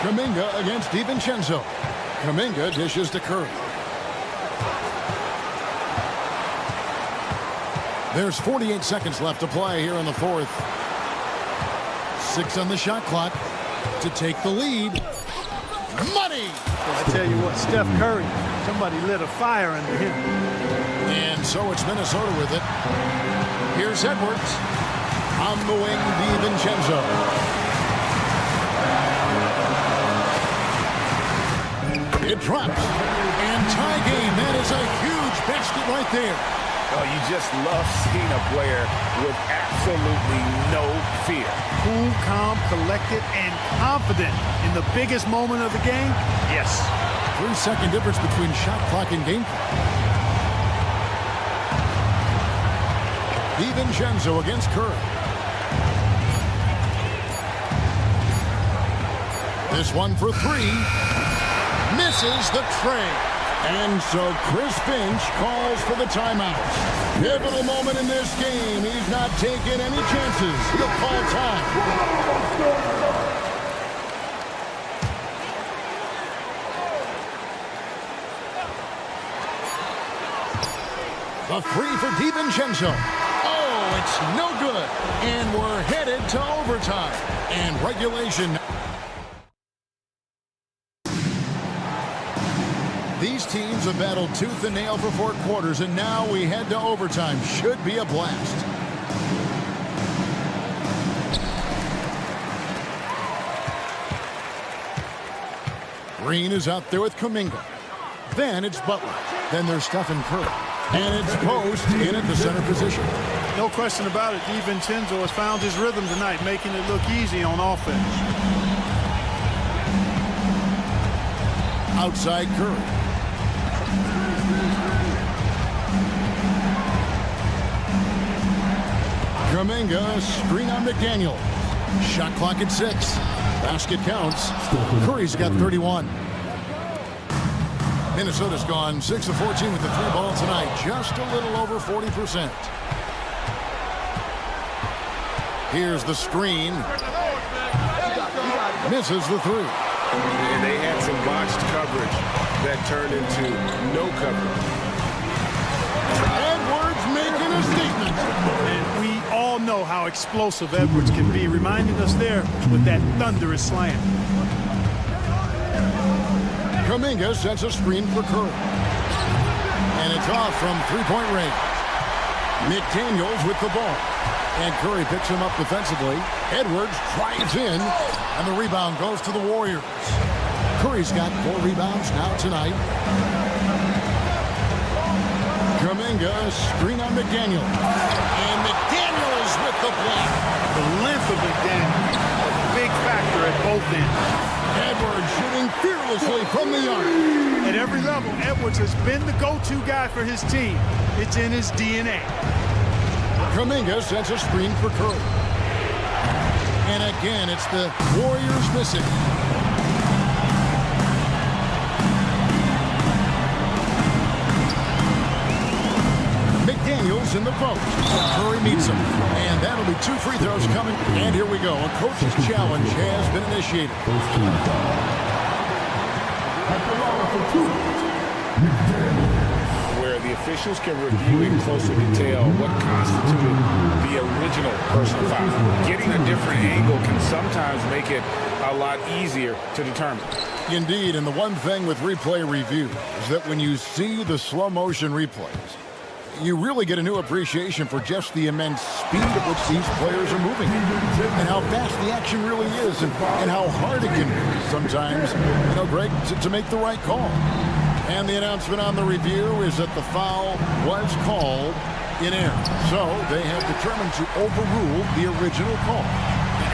Speaker 1: Kuminga against DiVincenzo. Kuminga dishes to Curry. There's 48 seconds left to play here in the 4th. 6 on the shot clock to take the lead. Money!
Speaker 12: I tell you what, Steph Curry, somebody lit a fire under him.
Speaker 1: And so it's Minnesota with it. Here's Edwards. On the wing, DiVincenzo. It drops. And tie game. That is a huge basket right there.
Speaker 2: Oh, you just love seeing a player with absolutely no fear.
Speaker 12: Cool, calm, collected, and confident in the biggest moment of the game. Yes.
Speaker 1: 3-second difference between shot clock and game clock. DiVincenzo against Curry. This one for 3. Misses the tray. And so Chris Finch calls for the timeout. Pivotal moment in this game. He's not taking any chances. He'll call time. The 3 for DiVincenzo. Oh, it's no good. And we're headed to overtime. And regulation. These teams have battled tooth and nail for 4 quarters, and now we head to overtime. Should be a blast. Green is out there with Kuminga. Then it's Butler. Then there's Stephen Curry. And it's Post in at the center position.
Speaker 12: No question about it. DiVincenzo has found his rhythm tonight, making it look easy on offense.
Speaker 1: Outside Curry. Kuminga, screen on McDaniel. Shot clock at 6. Basket counts. Curry's got 31. Minnesota's gone 6 of 14 with the 3-ball tonight. Just a little over 40%. Here's the screen. Misses the 3.
Speaker 2: And they had some botched coverage that turned into no coverage.
Speaker 1: Edwards making a statement.
Speaker 12: And we all know how explosive Edwards can be, reminding us there with that thunderous slam.
Speaker 1: Kuminga sets a screen for Curry. And it's off from 3-point range. McDaniels with the ball. And Curry picks him up defensively. Edwards drives in. And the rebound goes to the Warriors. Curry's got 4 rebounds now tonight. Kuminga, screen on McDaniels. And McDaniels with the block.
Speaker 12: The length of McDaniels, a big factor at both ends.
Speaker 1: Edwards shooting fearlessly from the arc.
Speaker 12: At every level, Edwards has been the go-to guy for his team. It's in his DNA.
Speaker 1: Kuminga sets a screen for Curry. And again, it's the Warriors missing. McDaniels in the post. Curry meets him. And that'll be 2 free throws coming. And here we go. A coach's challenge has been initiated.
Speaker 2: Where the officials can review in closer detail what constituted the original personal foul. Getting a different angle can sometimes make it a lot easier to determine.
Speaker 1: Indeed, and the one thing with replay review is that when you see the slow motion replays, you really get a new appreciation for just the immense speed at which these players are moving and how fast the action really is and how hard it can be sometimes, Greg, to make the right call. And the announcement on the review is that the foul was called in error. So they have determined to overrule the original call.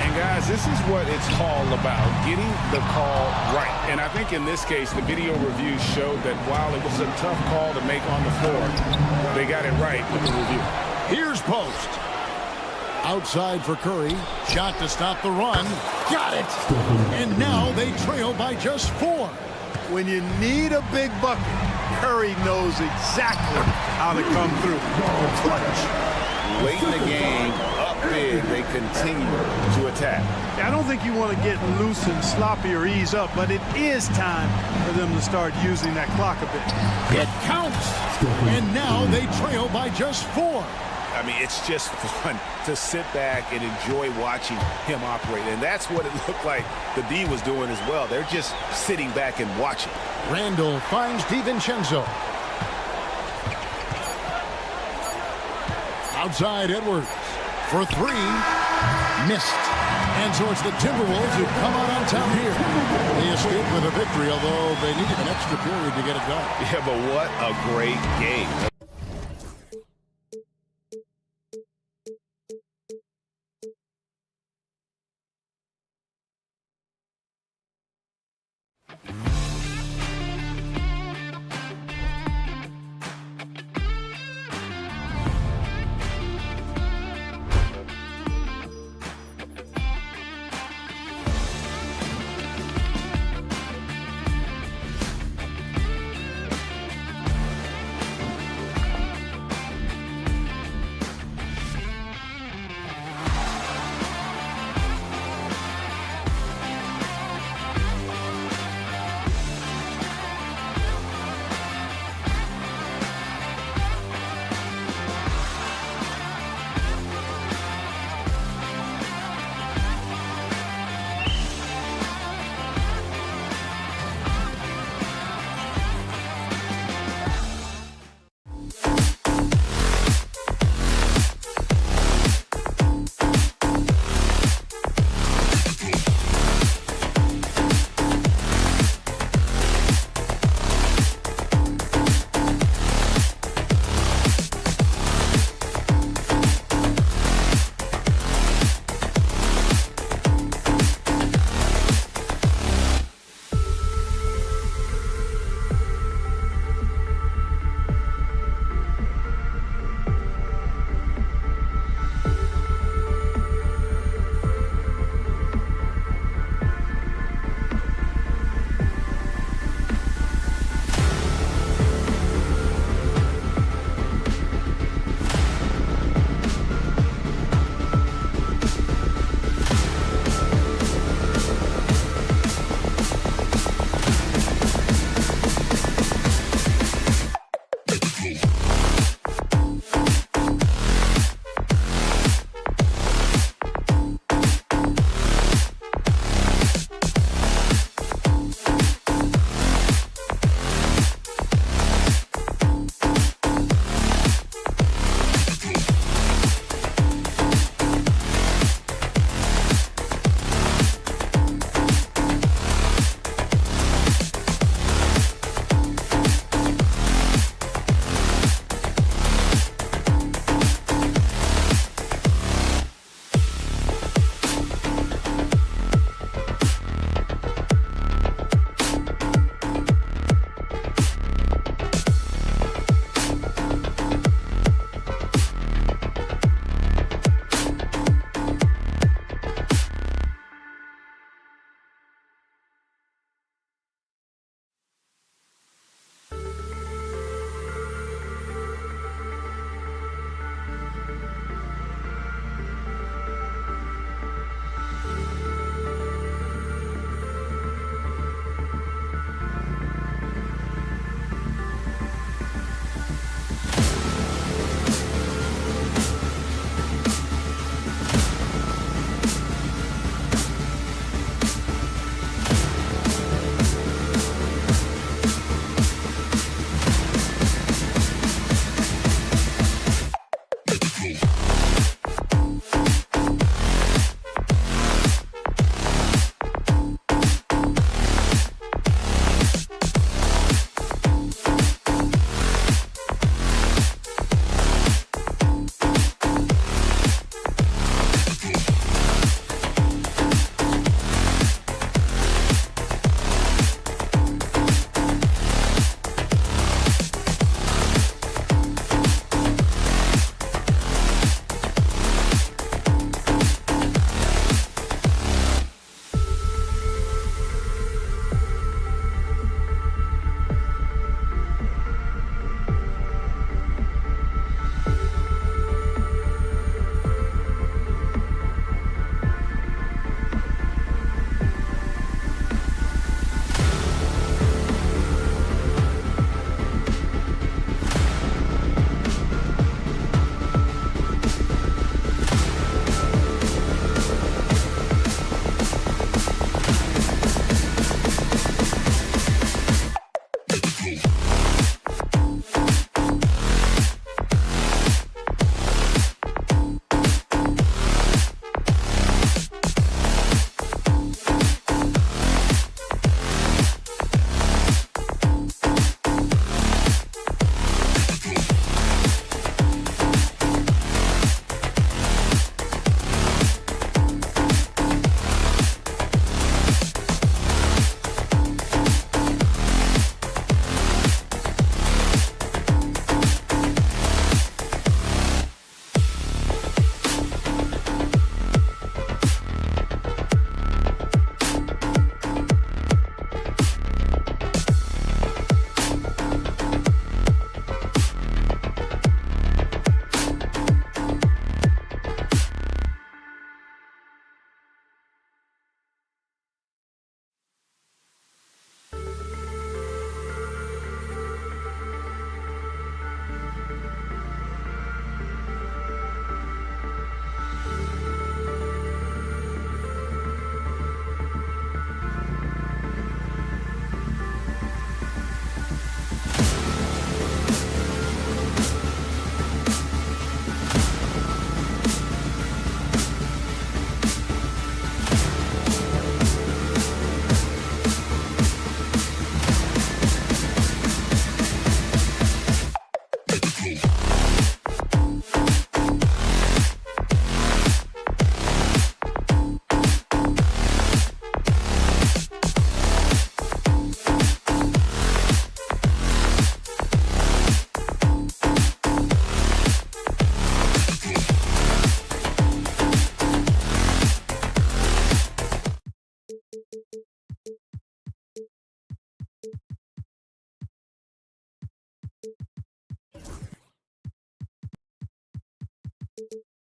Speaker 2: And guys, this is what it's all about, getting the call right. And I think in this case, the video review showed that while it was a tough call to make on the floor, they got it right with the review.
Speaker 1: Here's Post. Outside for Curry. Shot to stop the run. Got it. And now they trail by just 4.
Speaker 12: When you need a big bucket, Curry knows exactly how to come through. Clutch.
Speaker 2: Late in the game, up big, they continue to attack.
Speaker 12: I don't think you want to get loose and sloppy or ease up, but it is time for them to start using that clock a bit.
Speaker 1: It counts. And now they trail by just 4.
Speaker 2: I mean, it's just fun to sit back and enjoy watching him operate. And that's what it looked like the D was doing as well. They're just sitting back and watching.
Speaker 1: Randall finds DiVincenzo. Outside Edwards for 3. Missed. And so it's the Timberwolves who come out on top here. They escape with a victory, although they needed an extra period to get it done.
Speaker 2: Yeah, but what a great game.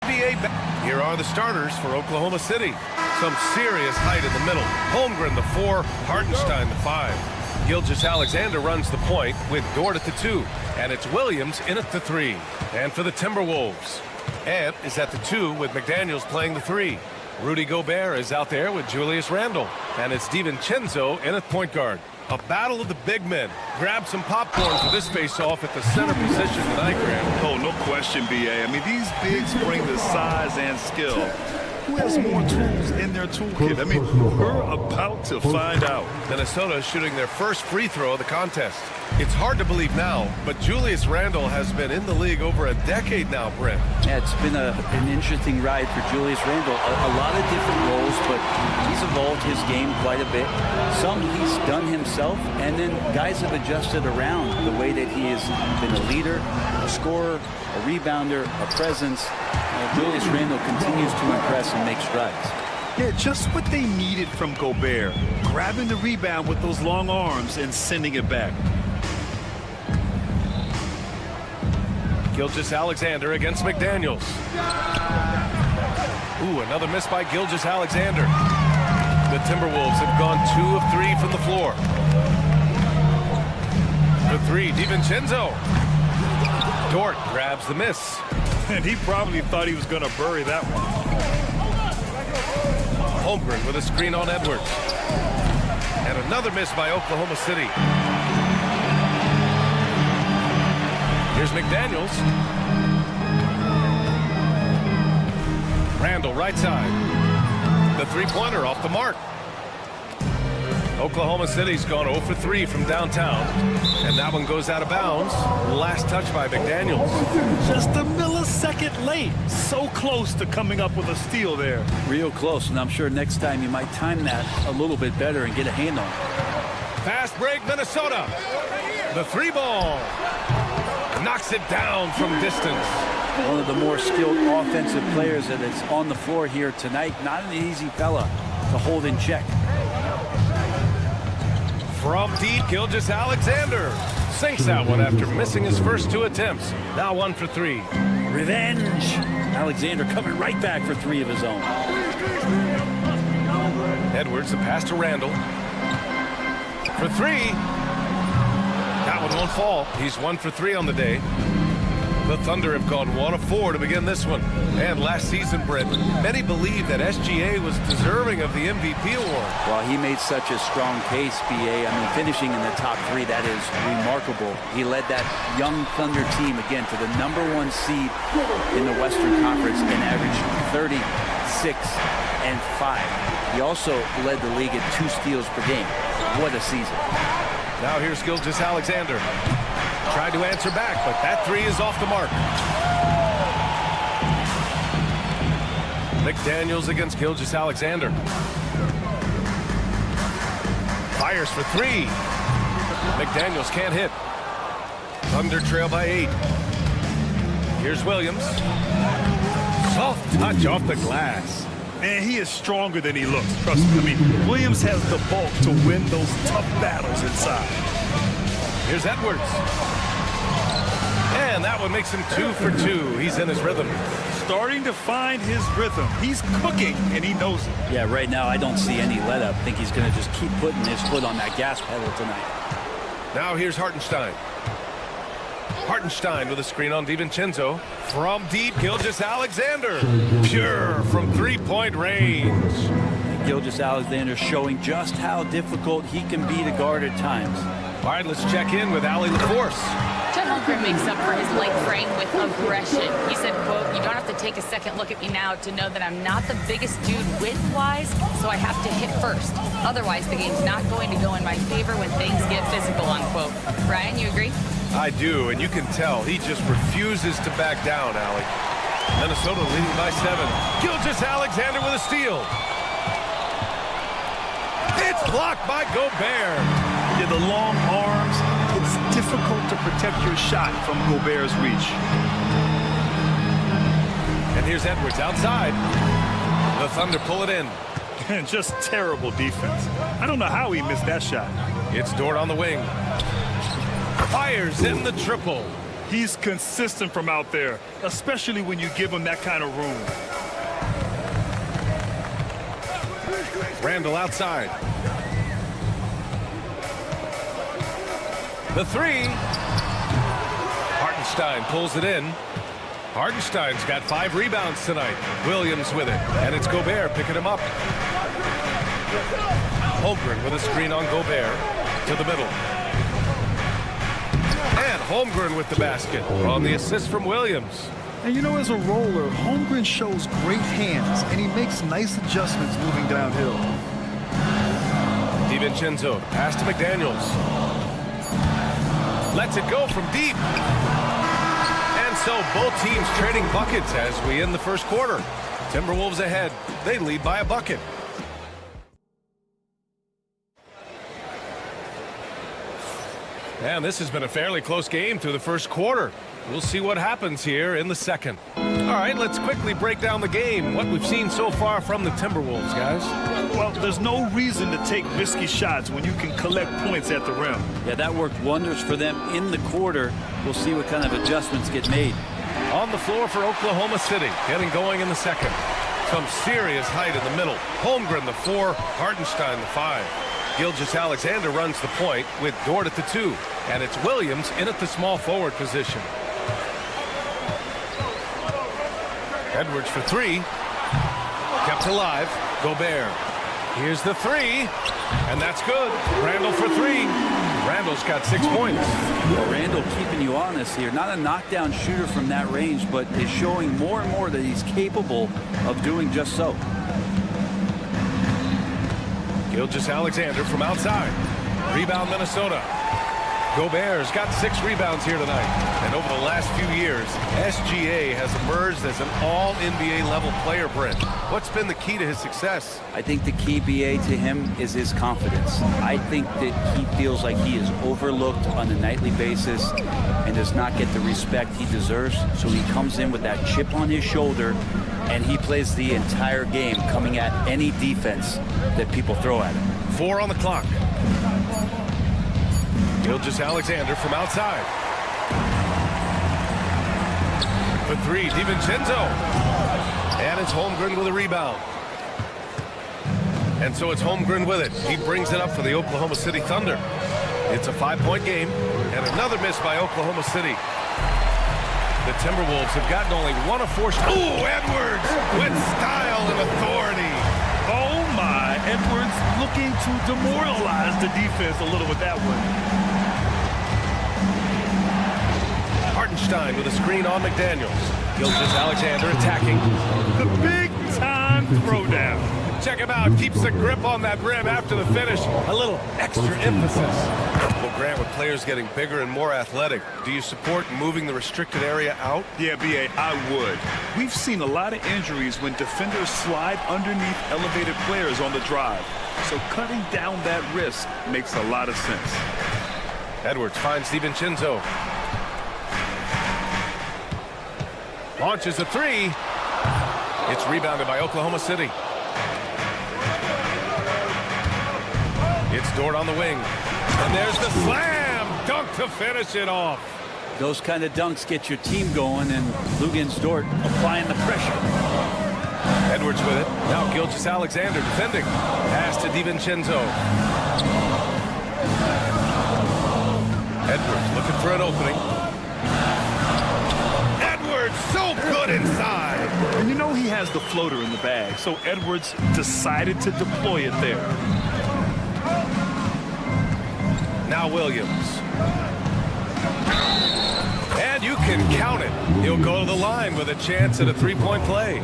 Speaker 7: Here are the starters for Oklahoma City. Some serious height in the middle. Holmgren, the 4. Hartenstein, the 5. Gilgeous-Alexander runs the point with Dort at the 2. And it's Williams in at the 3. And for the Timberwolves, Ant is at the 2 with McDaniels playing the 3. Rudy Gobert is out there with Julius Randle. And it's DiVincenzo in at point guard. A battle of the big men. Grab some popcorn for this face-off at the center position tonight, Graham.
Speaker 8: Oh, no question, B.A. I mean, these bigs bring the size and skill. Who has more tools in their toolkit? I mean, we're about to find out.
Speaker 7: Minnesota is shooting their first free throw of the contest. It's hard to believe now, but Julius Randle has been in the league over a decade now, Brent.
Speaker 4: Yeah, it's been an interesting ride for Julius Randle. A lot of different roles, but he's evolved his game quite a bit. Some he's done himself, and then guys have adjusted around the way that he has been a leader, a scorer, a rebounder, a presence. Julius Randle continues to impress and make strides.
Speaker 8: Yeah, just what they needed from Gobert. Grabbing the rebound with those long arms and sending it back.
Speaker 7: Gilgeous-Alexander against McDaniels. Ooh, another miss by Gilgeous-Alexander. The Timberwolves have gone 2 of 3 from the floor. The 3, DiVincenzo. Dort grabs the miss.
Speaker 8: And he probably thought he was going to bury that one.
Speaker 7: Holmgren with a screen on Edwards. And another miss by Oklahoma City. Here's McDaniels. Randle right side. The three-pointer off the mark. Oklahoma City's gone 0 for 3 from downtown. And that one goes out of bounds. Last touch by McDaniels.
Speaker 8: Just a millisecond late. So close to coming up with a steal there.
Speaker 4: Real close, and I'm sure next time you might time that a little bit better and get a hand on it.
Speaker 7: Fast break, Minnesota. The 3-ball. Knocks it down from distance.
Speaker 4: One of the more skilled offensive players that is on the floor here tonight. Not an easy fella to hold in check.
Speaker 7: From deep, Gilgeous-Alexander sinks that one after missing his first 2 attempts. Now 1 for 3.
Speaker 4: Revenge. Alexander coming right back for 3 of his own.
Speaker 7: Edwards, the pass to Randle. For 3. That one won't fall. He's 1 for 3 on the day. The Thunder have gone 1 of 4 to begin this one. And last season, Brent, many believe that SGA was deserving of the MVP award.
Speaker 4: Well, he made such a strong case, BA. I mean, finishing in the top 3, that is remarkable. He led that young Thunder team, again, to the #1 seed in the Western Conference and averaged 30, 6, and 5. He also led the league at 2 steals per game. What a season.
Speaker 7: Now here's Gilgeous-Alexander. Tried to answer back, but that 3 is off the mark. McDaniels against Gilgeous-Alexander. Fires for 3. McDaniels can't hit. Thunder trail by 8. Here's Williams. Soft touch off the glass.
Speaker 8: Man, he is stronger than he looks. Trust me. I mean, Williams has the bulk to win those tough battles inside.
Speaker 7: Here's Edwards. And that one makes him 2 for 2. He's in his rhythm.
Speaker 8: Starting to find his rhythm. He's cooking, and he knows it.
Speaker 4: Yeah, right now I don't see any let up. I think he's going to just keep putting his foot on that gas pedal tonight.
Speaker 7: Now here's Hartenstein. Hartenstein with a screen on DiVincenzo. From deep, Gilgeous-Alexander. Pure from 3-point range.
Speaker 4: Gilgeous-Alexander showing just how difficult he can be to guard at times.
Speaker 7: All right, let's check in with Allie LaForce.
Speaker 10: Chet Holmgren makes up for his light frame with aggression. He said, quote, "You don't have to take a second look at me now to know that I'm not the biggest dude width-wise, so I have to hit first. Otherwise, the game's not going to go in my favor when things get physical," unquote. Ryan, you agree?
Speaker 7: I do, and you can tell he just refuses to back down, Allie. Minnesota leading by 7. Gilgeous-Alexander with a steal. It's blocked by Gobert.
Speaker 8: Yeah, the long arms. It's difficult to protect your shot from Gobert's reach.
Speaker 7: And here's Edwards outside. The Thunder pull it in.
Speaker 8: And just terrible defense. I don't know how he missed that shot.
Speaker 7: It's Dort on the wing. Fires in the triple.
Speaker 8: He's consistent from out there, especially when you give him that kind of room.
Speaker 7: Randall outside. The three. Hartenstein pulls it in. Hartenstein's got 5 rebounds tonight. Williams with it, and it's Gobert picking him up. Holmgren with a screen on Gobert to the middle. And Holmgren with the basket on the assist from Williams.
Speaker 8: And you know, as a roller, Holmgren shows great hands, and he makes nice adjustments moving downhill.
Speaker 7: DiVincenzo, pass to McDaniels. Lets it go from deep. And so both teams trading buckets as we end the first quarter. Timberwolves ahead. They lead by a bucket. And this has been a fairly close game through the first quarter. We'll see what happens here in the second. All right, let's quickly break down the game. What we've seen so far from the Timberwolves, guys.
Speaker 8: Well, there's no reason to take risky shots when you can collect points at the rim.
Speaker 4: Yeah, that worked wonders for them in the quarter. We'll see what kind of adjustments get made.
Speaker 7: On the floor for Oklahoma City, getting going in the second. Some serious height in the middle. Holmgren, the 4, Hartenstein, the 5. Gilgeous-Alexander runs the point with Dort at the 2. And it's Williams in at the small forward position. Edwards for 3. Kept alive. Gobert. Here's the 3. And that's good. Randall for 3. Randall's got 6 points.
Speaker 4: Well, Randall keeping you honest here. Not a knockdown shooter from that range, but is showing more and more that he's capable of doing just so.
Speaker 7: Gilgeous-Alexander from outside. Rebound Minnesota. Gobert's got 6 rebounds here tonight. And over the last few years, SGA has emerged as an all-NBA level player, Brent. What's been the key to his success?
Speaker 4: I think the key, BA, to him is his confidence. I think that he feels like he is overlooked on a nightly basis and does not get the respect he deserves. So he comes in with that chip on his shoulder, and he plays the entire game, coming at any defense that people throw at him.
Speaker 7: 4 on the clock. Gilgeous-Alexander from outside. For 3, DiVincenzo. And it's Holmgren with a rebound. And so it's Holmgren with it. He brings it up for the Oklahoma City Thunder. It's a 5-point game, and another miss by Oklahoma City. The Timberwolves have gotten only 1 of 4 shots. Ooh, Edwards with style and authority.
Speaker 8: Oh my, Edwards looking to demoralize the defense a little with that one.
Speaker 7: Hartenstein with a screen on McDaniels. Gilgeous-Alexander attacking.
Speaker 8: The big-time throwdown.
Speaker 7: Check him out. Keeps the grip on that rim after the finish. A little extra emphasis. Well, Grant, with players getting bigger and more athletic, do you support moving the restricted area out?
Speaker 8: Yeah, B.A., I would. We've seen a lot of injuries when defenders slide underneath elevated players on the drive. So cutting down that risk makes a lot of sense.
Speaker 7: Edwards finds DiVincenzo. Launches a 3. It's rebounded by Oklahoma City. It's Dort on the wing. And there's the slam dunk to finish it off.
Speaker 4: Those kind of dunks get your team going, and Luguentz Dort applying the pressure.
Speaker 7: Edwards with it. Now Gilgeous-Alexander defending. Pass to DiVincenzo. Edwards looking for an opening. Edwards so good inside.
Speaker 8: And you know he has the floater in the bag, so Edwards decided to deploy it there.
Speaker 7: Now Williams. And you can count it. He'll go to the line with a chance at a 3-point play.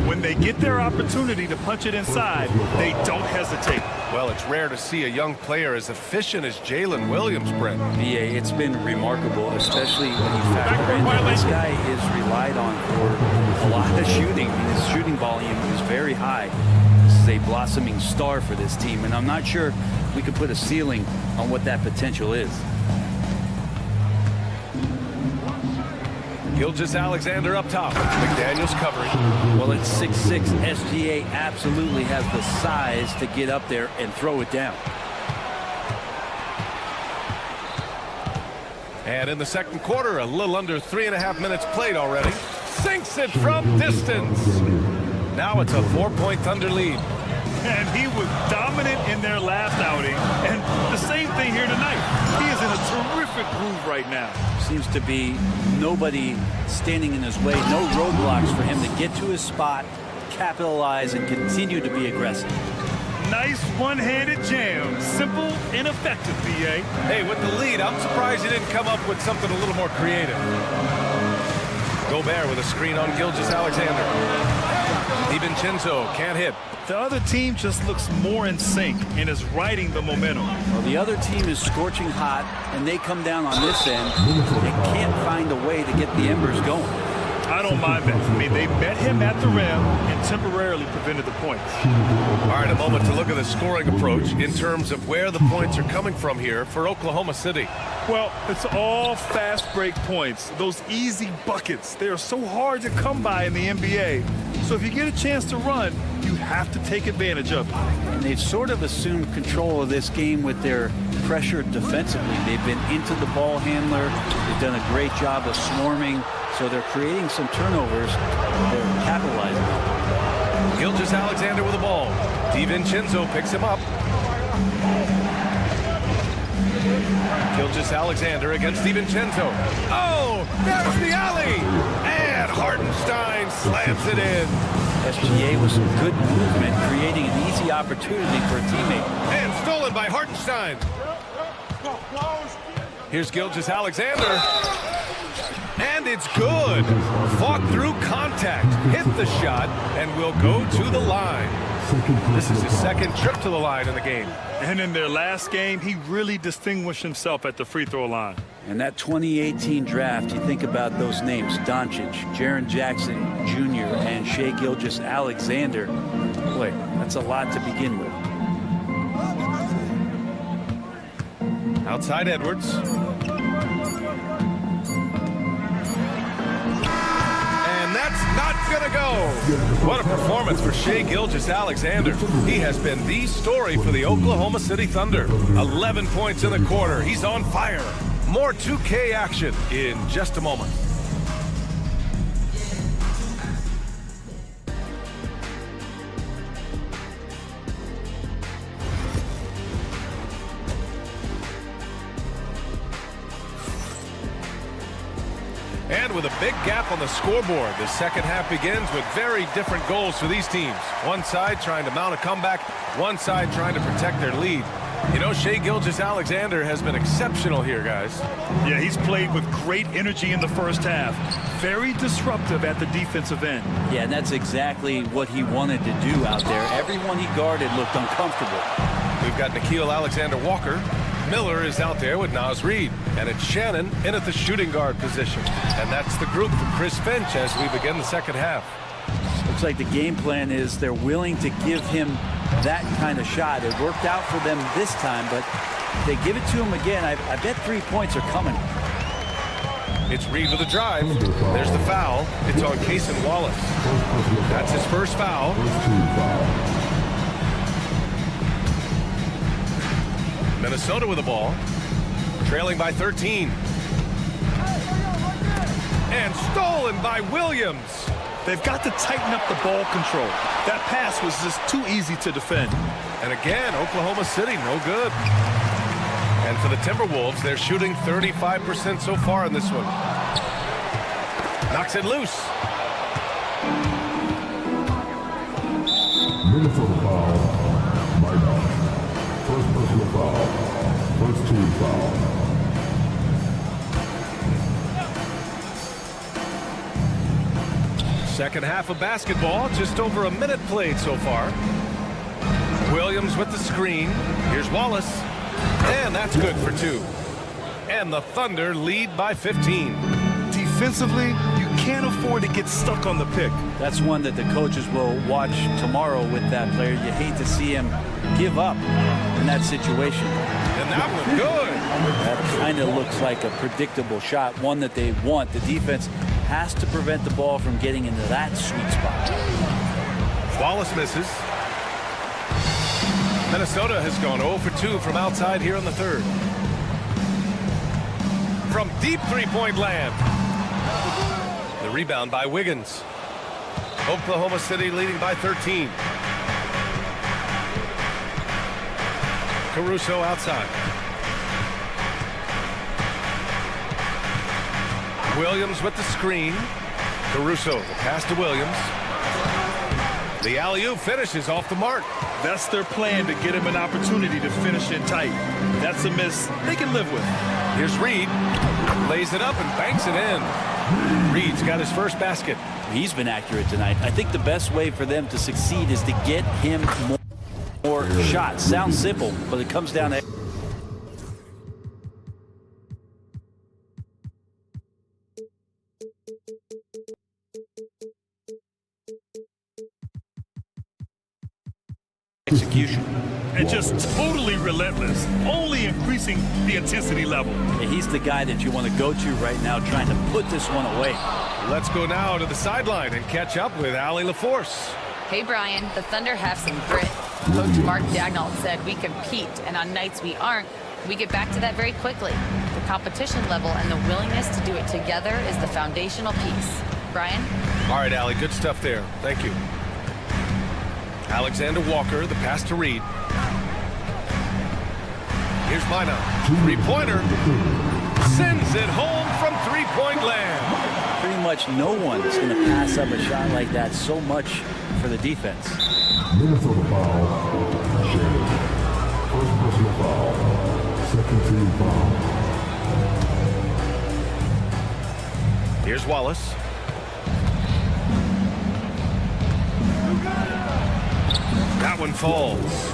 Speaker 8: When they get their opportunity to punch it inside, they don't hesitate.
Speaker 7: Well, it's rare to see a young player as efficient as Jalen Williams, Brent.
Speaker 4: BA, it's been remarkable, especially when you factor in that this guy is relied on for a lot of shooting. His shooting volume is very high. This is a blossoming star for this team, and I'm not sure we could put a ceiling on what that potential is.
Speaker 7: Gilgeous-Alexander up top. McDaniels covering.
Speaker 4: Well, at 6'6", SGA absolutely has the size to get up there and throw it down.
Speaker 7: And in the second quarter, a little under 3.5 minutes played already. Sinks it from distance. Now it's a 4-point Thunder lead.
Speaker 8: And he was dominant in their last outing. And the same thing here tonight. He is in a terrific groove right now.
Speaker 4: Seems to be nobody standing in his way, no roadblocks for him to get to his spot, capitalize, and continue to be aggressive.
Speaker 8: Nice one-handed jam. Simple and effective, B.A.
Speaker 7: Hey, with the lead, I'm surprised he didn't come up with something a little more creative. Gobert with a screen on Gilgeous-Alexander. DiVincenzo can't hit.
Speaker 8: The other team just looks more in sync and is riding the momentum.
Speaker 4: Well, the other team is scorching hot, and they come down on this end. They can't find a way to get the embers going.
Speaker 8: I don't mind that. I mean, they met him at the rim and temporarily prevented the points.
Speaker 7: All right, a moment to look at the scoring approach in terms of where the points are coming from here for Oklahoma City.
Speaker 8: Well, it's all fast break points. Those easy buckets. They are so hard to come by in the NBA. So if you get a chance to run, you have to take advantage of it.
Speaker 4: And they've sort of assumed control of this game with their pressure defensively. They've been into the ball handler. They've done a great job of swarming. So they're creating some turnovers. They're capitalizing on.
Speaker 7: Gilgeous-Alexander with the ball. DiVincenzo picks him up. Gilgeous-Alexander against DiVincenzo. Oh, there's the alley! And Hartenstein slams it in.
Speaker 4: SGA with some good movement, creating an easy opportunity for a teammate.
Speaker 7: And stolen by Hartenstein. Here's Gilgeous-Alexander. And it's good. Fought through contact, hit the shot, and will go to the line. This is his second trip to the line in the game.
Speaker 8: And in their last game, he really distinguished himself at the free throw line.
Speaker 4: And that 2018 draft, you think about those names, Doncic, Jaren Jackson Jr., and Shai Gilgeous-Alexander. Boy, that's a lot to begin with.
Speaker 7: Outside Edwards. Not gonna go. What a performance for Shai Gilgeous-Alexander. He has been the story for the Oklahoma City Thunder. 11 points in the quarter. He's on fire. More 2K action in just a moment. And with a big gap on the scoreboard, the second half begins with very different goals for these teams. One side trying to mount a comeback, one side trying to protect their lead. You know, Shai Gilgeous-Alexander has been exceptional here, guys.
Speaker 8: Yeah, he's played with great energy in the first half. Very disruptive at the defensive end.
Speaker 4: Yeah, and that's exactly what he wanted to do out there. Everyone he guarded looked uncomfortable.
Speaker 7: We've got Nickeil Alexander-Walker. Miller is out there with Naz Reid. And it's Shannon in at the shooting guard position. And that's the group for Chris Finch as we begin the second half.
Speaker 4: Looks like the game plan is they're willing to give him that kind of shot. It worked out for them this time, but if they give it to him again, I bet 3 points are coming.
Speaker 7: It's Reid with a drive. There's the foul. It's on Cason Wallace. That's his first foul. Minnesota with the ball, trailing by 13. And stolen by Williams.
Speaker 8: They've got to tighten up the ball control. That pass was just too easy to defend.
Speaker 7: And again, Oklahoma City, no good. And for the Timberwolves, they're shooting 35% so far in this one. Knocks it loose.
Speaker 5: Minnesota foul. Minor. First personal foul. First team foul.
Speaker 7: Second half of basketball, just over a minute played so far. Williams with the screen. Here's Wallace. And that's good for 2. And the Thunder lead by 15.
Speaker 8: Defensively, you can't afford to get stuck on the pick.
Speaker 4: That's one that the coaches will watch tomorrow with that player. You hate to see him give up in that situation.
Speaker 7: And that was good.
Speaker 4: That kind of looks like a predictable shot, one that they want. The defense has to prevent the ball from getting into that sweet spot.
Speaker 7: Wallace misses. Minnesota has gone 0 for 2 from outside here in the third. from deep three-point land. The rebound by Wiggins. Oklahoma City leading by 13. Caruso outside. Williams with the screen. Caruso, the pass to Williams. The alley-oop finishes off the mark.
Speaker 8: That's their plan, to get him an opportunity to finish in tight. That's a miss they can live with.
Speaker 7: Here's Reed. Lays it up and banks it in. Reed's got his first basket.
Speaker 13: He's been accurate tonight. I think the best way for them to succeed is to get him more shots. Sounds simple, but it comes down to execution.
Speaker 8: And just totally relentless, only increasing the intensity level.
Speaker 13: He's the guy that you want to go to right now, trying to put this one away.
Speaker 7: Let's go now to the sideline and catch up with Allie LaForce.
Speaker 10: Hey, Brian, the Thunder have some grit. Coach Mark Daigneault said we compete, and on nights we aren't, we get back to that very quickly. The competition level and the willingness to do it together is the foundational piece. Brian?
Speaker 7: All right, Allie, good stuff there. Thank you. Alexander Walker, the pass to Reed. Here's Mina. Three-pointer. Sends it home from three-point land.
Speaker 13: Pretty much no one is going to pass up a shot like that so much for the defense.
Speaker 5: Minnesota foul. Shannon. First personal foul. Second team foul.
Speaker 7: Here's Wallace. That one falls.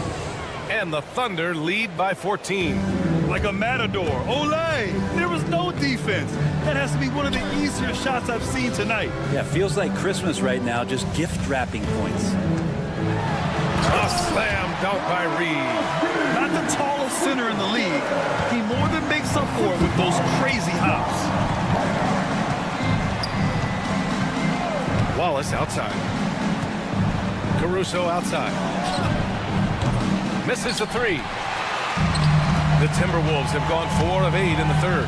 Speaker 7: And the Thunder lead by 14.
Speaker 8: Like a matador. Olay! There was no defense. That has to be one of the easier shots I've seen tonight.
Speaker 13: Yeah, feels like Christmas right now, just gift wrapping points.
Speaker 7: A slam dunk by Reed.
Speaker 8: Not the tallest center in the league. He more than makes up for it with those crazy hops.
Speaker 7: Wallace outside. Caruso outside. Misses the three. The Timberwolves have gone 4 of 8 in the third.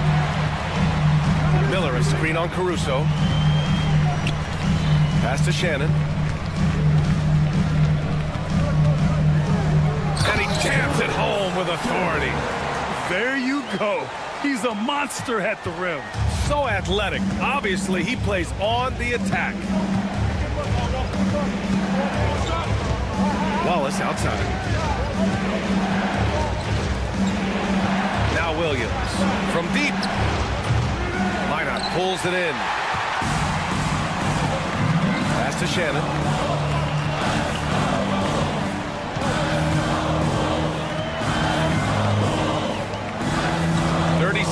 Speaker 7: Miller, a screen on Caruso. Pass to Shannon. And he jams it home with authority.
Speaker 8: There you go. He's a monster at the rim.
Speaker 7: So athletic. Obviously, he plays on the attack. Wallace outside. Now Williams from deep. Minot pulls it in. Pass to Shannon.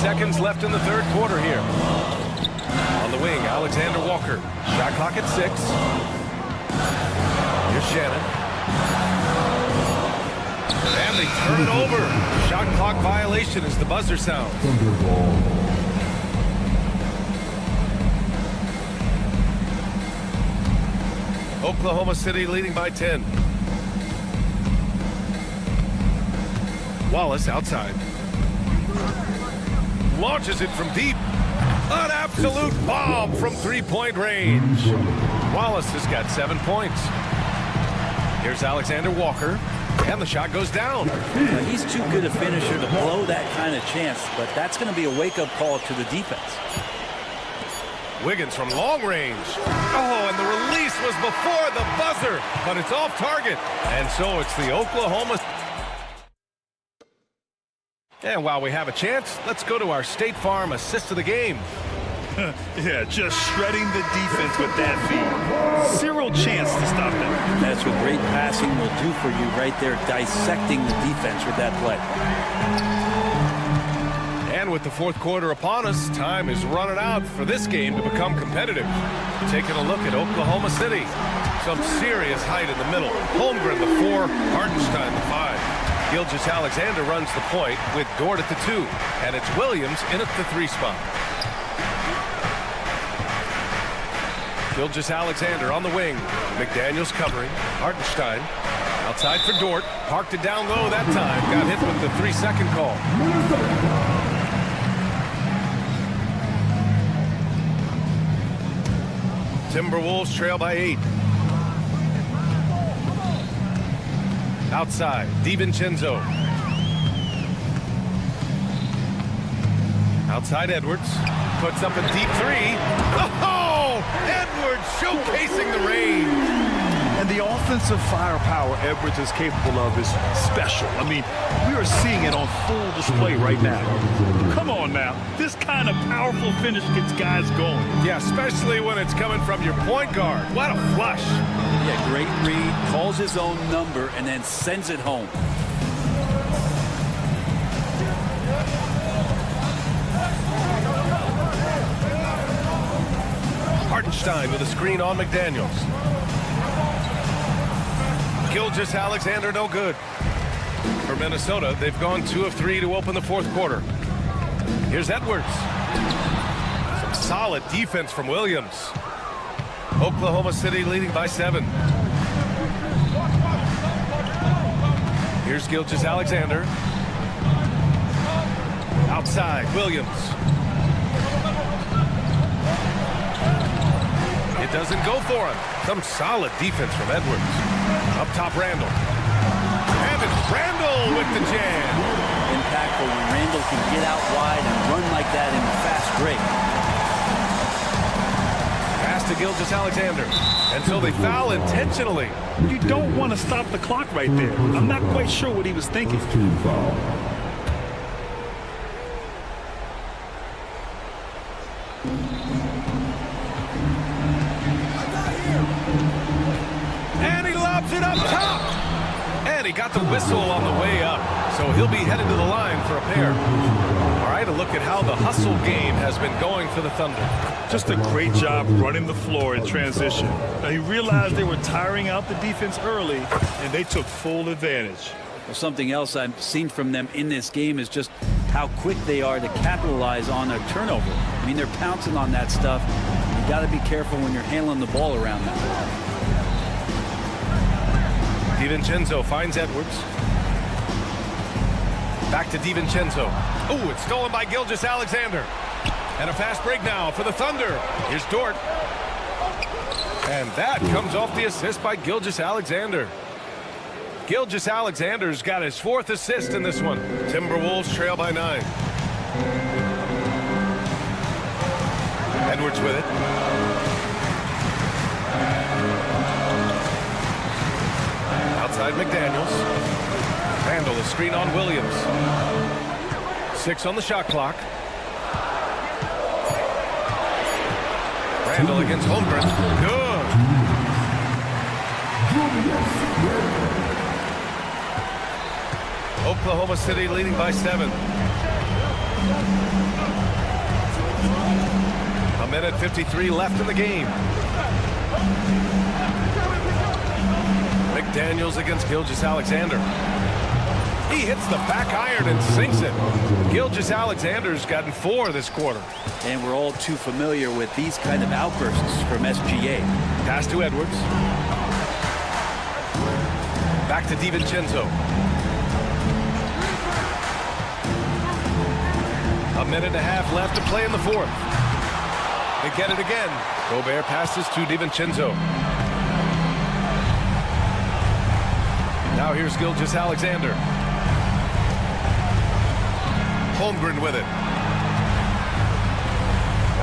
Speaker 7: Seconds left in the third quarter here. On the wing, Alexander Walker. Shot clock at 6. Here's Shannon. And they turn it over. Shot clock violation as the buzzer sounds. Oklahoma City leading by 10. Wallace outside. Launches it from deep. An absolute bomb from three-point range. Wallace has got 7 points. Here's Alexander Walker, and the shot goes down.
Speaker 13: He's too good a finisher to blow that kind of chance, but that's going to be a wake-up call to the defense.
Speaker 7: Wiggins from long range. Oh, and the release was before the buzzer, but it's off target. And so it's the Oklahoma. And while we have a chance, let's go to our State Farm assist of the game.
Speaker 8: Yeah, just shredding the defense with that feed. Zero chance to stop them.
Speaker 13: That's what great passing will do for you right there, dissecting the defense with that play.
Speaker 7: And with the fourth quarter upon us, time is running out for this game to become competitive. Taking a look at Oklahoma City. Some serious height in the middle. Holmgren, the 4, Hartenstein, the 5. Gilgeous-Alexander runs the point with Dort at the 2, and it's Williams in at the 3 spot. Gilgeous-Alexander on the wing. McDaniels covering. Hartenstein outside for Dort. Parked it down low that time. Got hit with the 3-second call. Timberwolves trail by 8. Outside, DiVincenzo. Outside, Edwards. Puts up a deep 3. Oh! Edwards showcasing the range.
Speaker 8: And the offensive firepower Edwards is capable of is special. I mean, we are seeing it on full display right now. Come on now. This kind of powerful finish gets guys going.
Speaker 7: Yeah, especially when it's coming from your point guard. What a flush.
Speaker 13: Yeah, great read, calls his own number, and then sends it home.
Speaker 7: Hartenstein with a screen on McDaniels. Gilgeous-Alexander no good. For Minnesota, they've gone 2 of 3 to open the fourth quarter. Here's Edwards. Some solid defense from Williams. Oklahoma City leading by 7. Here's Gilgeous-Alexander. Outside, Williams. It doesn't go for him. Some solid defense from Edwards. Up top, Randall. And it's Randall with the jam.
Speaker 13: Impactful when Randall can get out wide and run like that in a fast break.
Speaker 7: Pass to Gilgeous-Alexander. And so they foul intentionally.
Speaker 8: You don't want to stop the clock right there. I'm not quite sure what he was thinking.
Speaker 5: Team foul.
Speaker 7: And he lobs it up top. And he got the whistle on the way up. So he'll be headed to the line for a pair. All right, a look at how the hustle game has been going for the Thunder.
Speaker 8: Just a great job running the floor in transition. Now, he realized they were tiring out the defense early, and they took full advantage.
Speaker 13: Well, something else I've seen from them in this game is just how quick they are to capitalize on a turnover. I mean, they're pouncing on that stuff. You got to be careful when you're handling the ball around them.
Speaker 7: DiVincenzo finds Edwards. Back to DiVincenzo. Oh, it's stolen by Gilgeous-Alexander. And a fast break now for the Thunder. Here's Dort. And that comes off the assist by Gilgeous-Alexander. Gilgeous-Alexander's got his 4th assist in this one. Timberwolves trail by 9. Edwards with it. Outside McDaniels. Randall, a screen on Williams. 6 on the shot clock. Randall against Holmgren. Good. Oklahoma City leading by 7. A minute 53 left in the game. McDaniels against Gilgeous-Alexander. He hits the back iron and sinks it. Gilgeous-Alexander's gotten 4 this quarter.
Speaker 13: And we're all too familiar with these kind of outbursts from SGA.
Speaker 7: Pass to Edwards. Back to DiVincenzo. A minute and a half left to play in the 4th. They get it again. Gobert passes to DiVincenzo. Now here's Gilgeous-Alexander. Holmgren with it.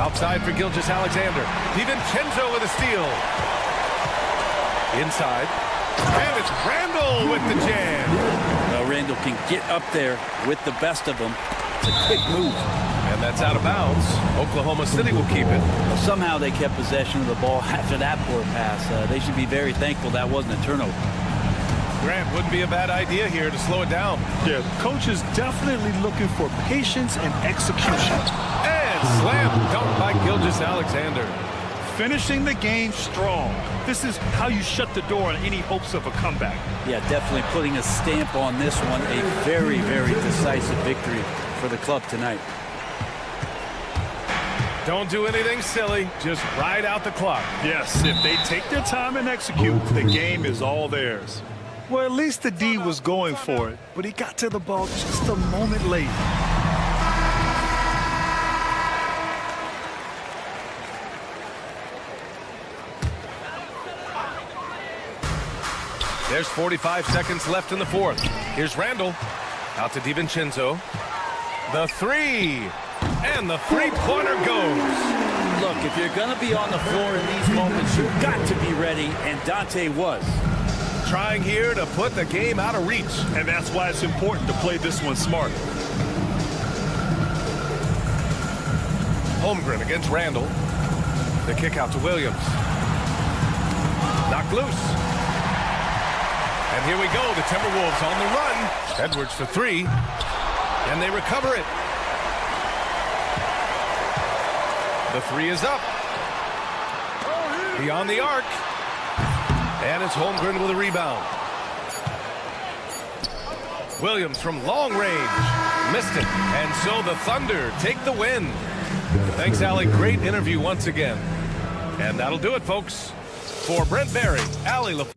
Speaker 7: Outside for Gilgeous-Alexander. DiVincenzo with a steal. Inside. And it's Randall with the jam.
Speaker 13: Well, Randall can get up there with the best of them. It's a quick move.
Speaker 7: And that's out of bounds. Oklahoma City will keep it.
Speaker 13: Well, somehow they kept possession of the ball after that poor pass. They should be very thankful that wasn't a turnover.
Speaker 7: Grant, wouldn't be a bad idea here to slow it down.
Speaker 8: Yeah, the coach is definitely looking for patience and execution.
Speaker 7: And slam dunk by Gilgeous-Alexander.
Speaker 8: Finishing the game strong. This is how you shut the door on any hopes of a comeback.
Speaker 13: Yeah, definitely putting a stamp on this one. A very, very decisive victory for the club tonight.
Speaker 7: Don't do anything silly. Just ride out the clock.
Speaker 8: Yes, if they take their time and execute, the game is all theirs. Well, at least the D was going for it, but he got to the ball just a moment late.
Speaker 7: There's 45 seconds left in the fourth. Here's Randall. Out to DiVincenzo. The three. And the three-pointer goes.
Speaker 13: Look, if you're going to be on the floor in these moments, you've got to be ready, and Dante was.
Speaker 7: Trying here to put the game out of reach.
Speaker 8: And that's why it's important to play this one smart.
Speaker 7: Holmgren against Randall. The kick out to Williams. Knocked loose. And here we go. The Timberwolves on the run. Edwards for three. And they recover it. The three is up. Beyond the arc. And it's Holmgren with a rebound. Williams from long range. Missed it. And so the Thunder take the win. Thanks, Allie. Great interview once again. And that'll do it, folks. For Brent Barry, Allie LaFleur.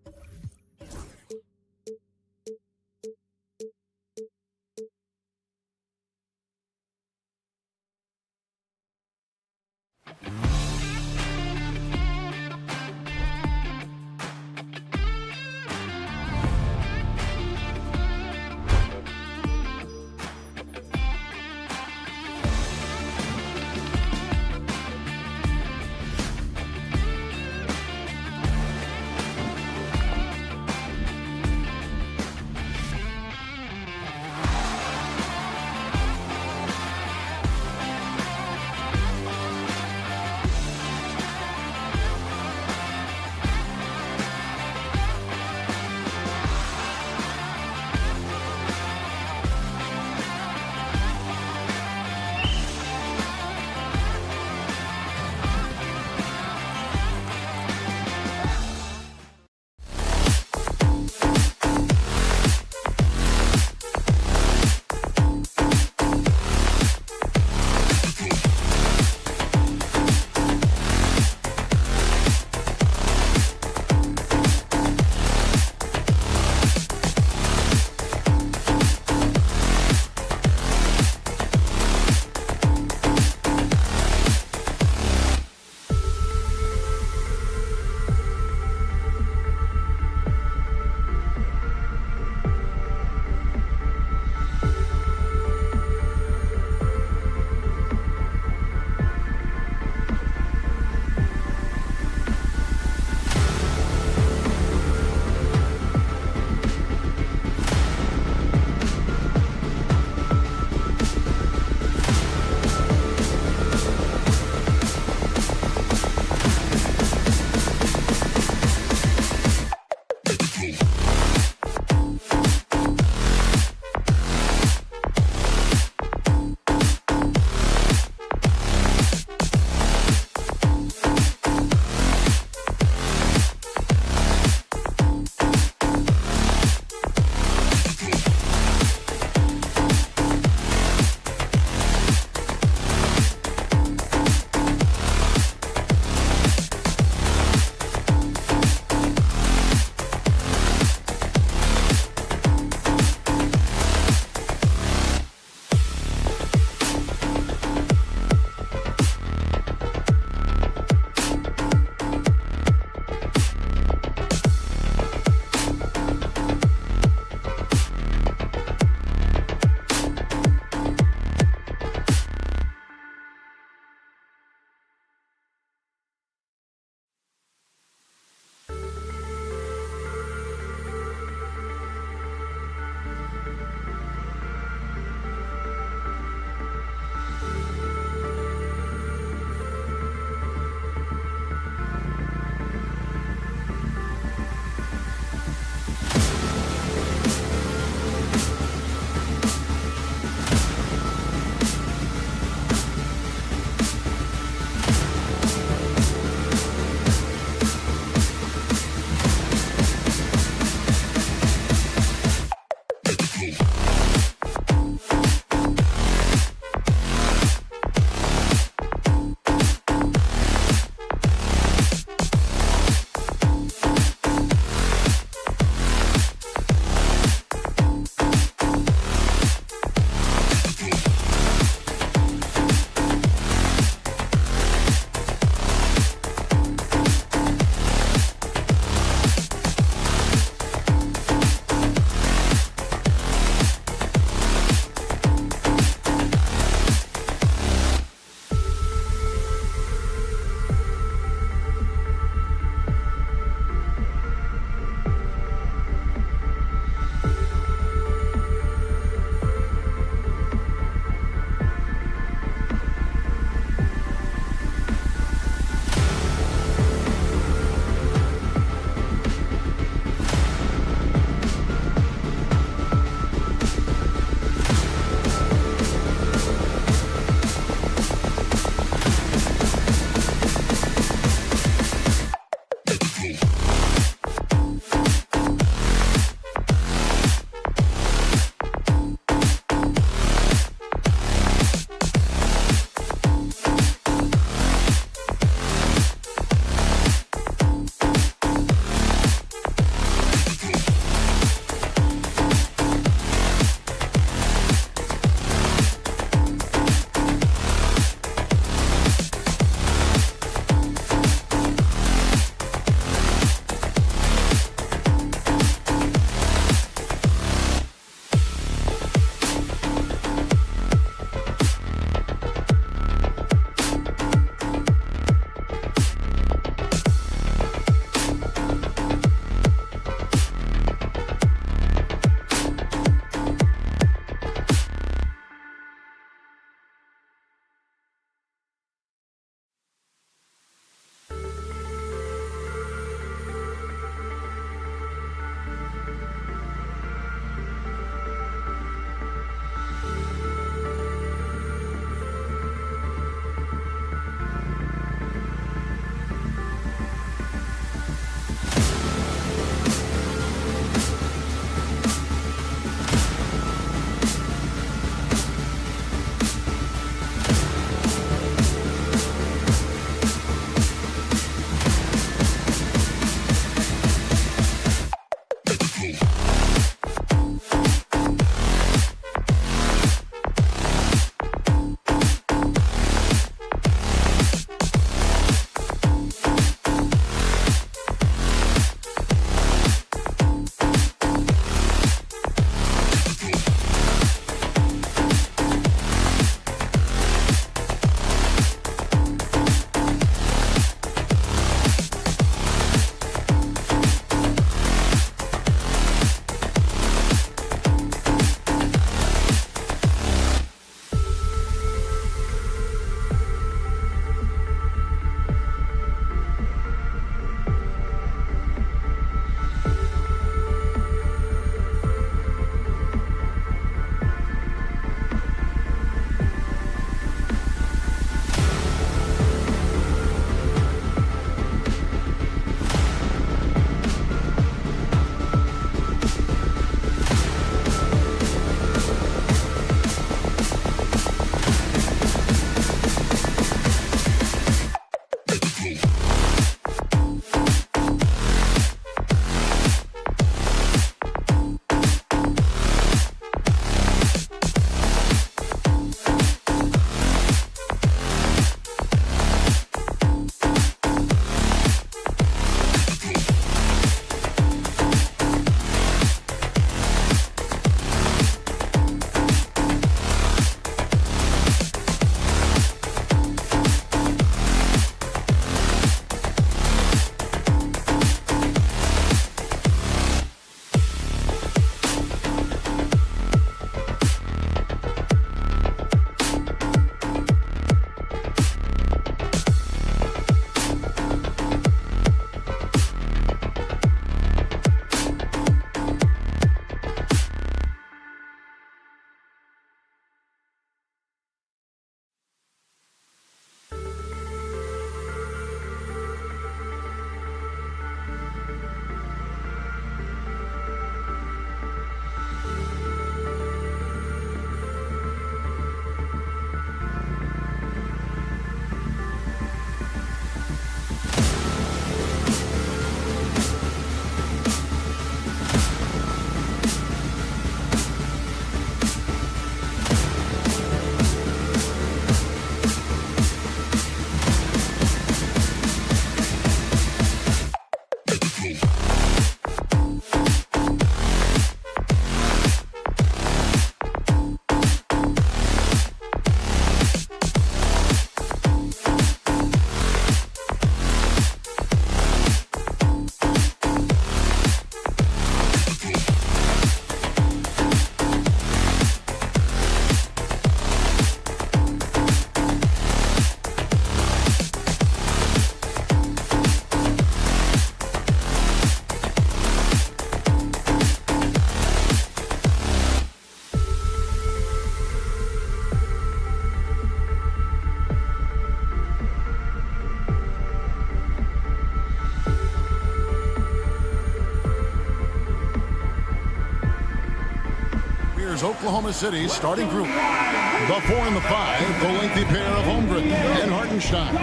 Speaker 1: Here's Oklahoma City's starting group. The 4 and the 5, the lengthy pair of Holmgren and Hartenstein.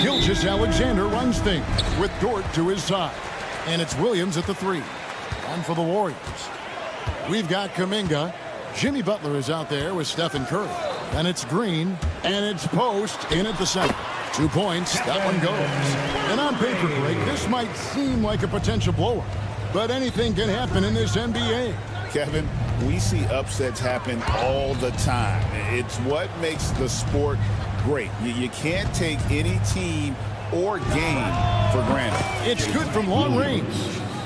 Speaker 1: Gilgeous-Alexander runs things with Dort to his side. And it's Williams at the 3. And for the Warriors, we've got Kuminga. Jimmy Butler is out there with Stephen Curry. And it's Green, and it's Post in at the center. 2 points, that one goes. And on paper, Greg, this might seem like a potential blowout, but anything can happen in this NBA.
Speaker 6: Kevin, we see upsets happen all the time. It's what makes the sport great. You can't take any team or game for granted.
Speaker 1: It's good from long range.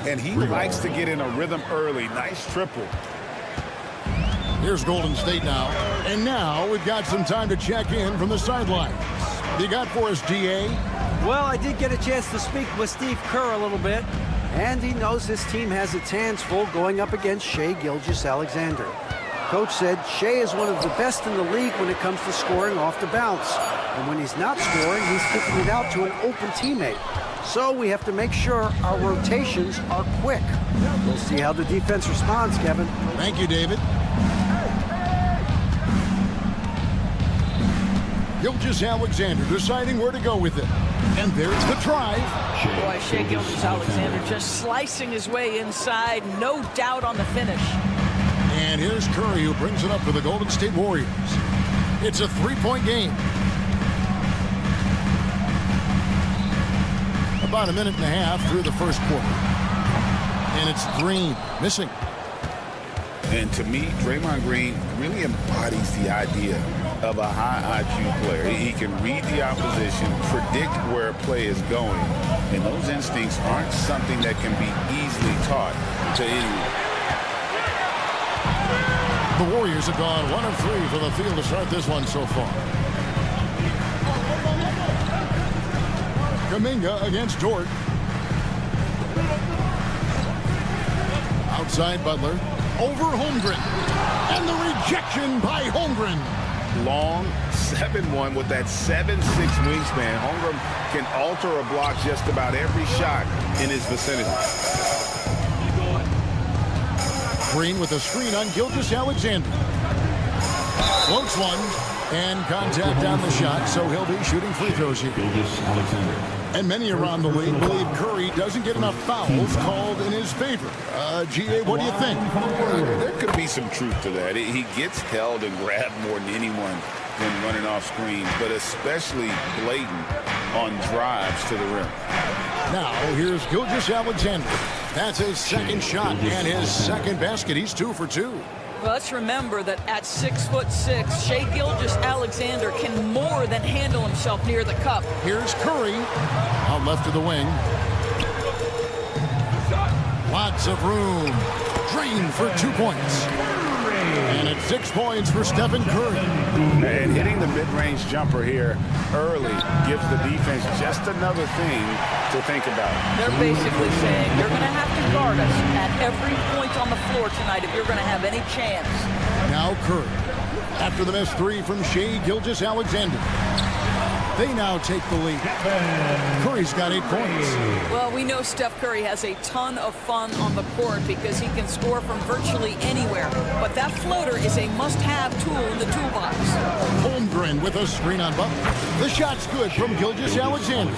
Speaker 2: And he likes to get in a rhythm early. Nice triple.
Speaker 1: Here's Golden State now. And now we've got some time to check in from the sidelines. You got for us, DA?
Speaker 4: Well, I did get a chance to speak with Steve Kerr a little bit, and he knows his team has its hands full going up against Shai Gilgeous-Alexander. Coach said Shai is one of the best in the league when it comes to scoring off the bounce. And when he's not scoring, he's kicking it out to an open teammate. So we have to make sure our rotations are quick. We'll see how the defense responds, Kevin.
Speaker 1: Thank you, David. Gilgeous-Alexander deciding where to go with it. And there's the drive.
Speaker 3: Boy, Shai Gilgeous-Alexander just slicing his way inside. No doubt on the finish.
Speaker 1: And here's Curry, who brings it up for the Golden State Warriors. It's a 3-point game. About a minute and a half through the first quarter. And it's Green missing.
Speaker 6: And to me, Draymond Green really embodies the idea of a high IQ player. He can read the opposition, predict where a play is going, and those instincts aren't something that can be easily taught to anyone.
Speaker 1: The Warriors have gone 1 of 3 from the field to start this one so far. Kuminga against Dort. Outside Butler. Over Holmgren. And the rejection by Holmgren.
Speaker 2: Long 7-1 with that 7'6" wingspan. Holmgren can alter a block just about every shot in his vicinity.
Speaker 1: Green with a screen on Gilgeous-Alexander. Floats one. And contact on the shot, so he'll be shooting free throws here. And many around the league believe Curry doesn't get enough fouls called in his favor. GA, what do you think?
Speaker 6: There could be some truth to that. He gets held and grabbed more than anyone when running off screens, but especially blatant on drives to the rim.
Speaker 1: Now, here's Gilgeous-Alexander. That's his second shot and his second basket. He's 2 for 2.
Speaker 3: Well, let's remember that at 6'6", Shai Gilgeous-Alexander can more than handle himself near the cup.
Speaker 1: Here's Curry out left of the wing. Lots of room. Green for 2 points. And it's 6 points for Stephen Curry.
Speaker 2: And hitting the mid-range jumper here early gives the defense just another thing to think about.
Speaker 3: They're basically saying you're going to have to guard us at every point on the floor tonight if you're going to have any chance.
Speaker 1: Now Curry. After the missed 3 from Shai Gilgeous-Alexander. They now take the lead. Curry's got 8 points.
Speaker 3: Well, we know Steph Curry has a ton of fun on the court because he can score from virtually anywhere. But that floater is a must-have tool in the toolbox.
Speaker 1: Holmgren with a screen on Butler. The shot's good from Gilgeous-Alexander.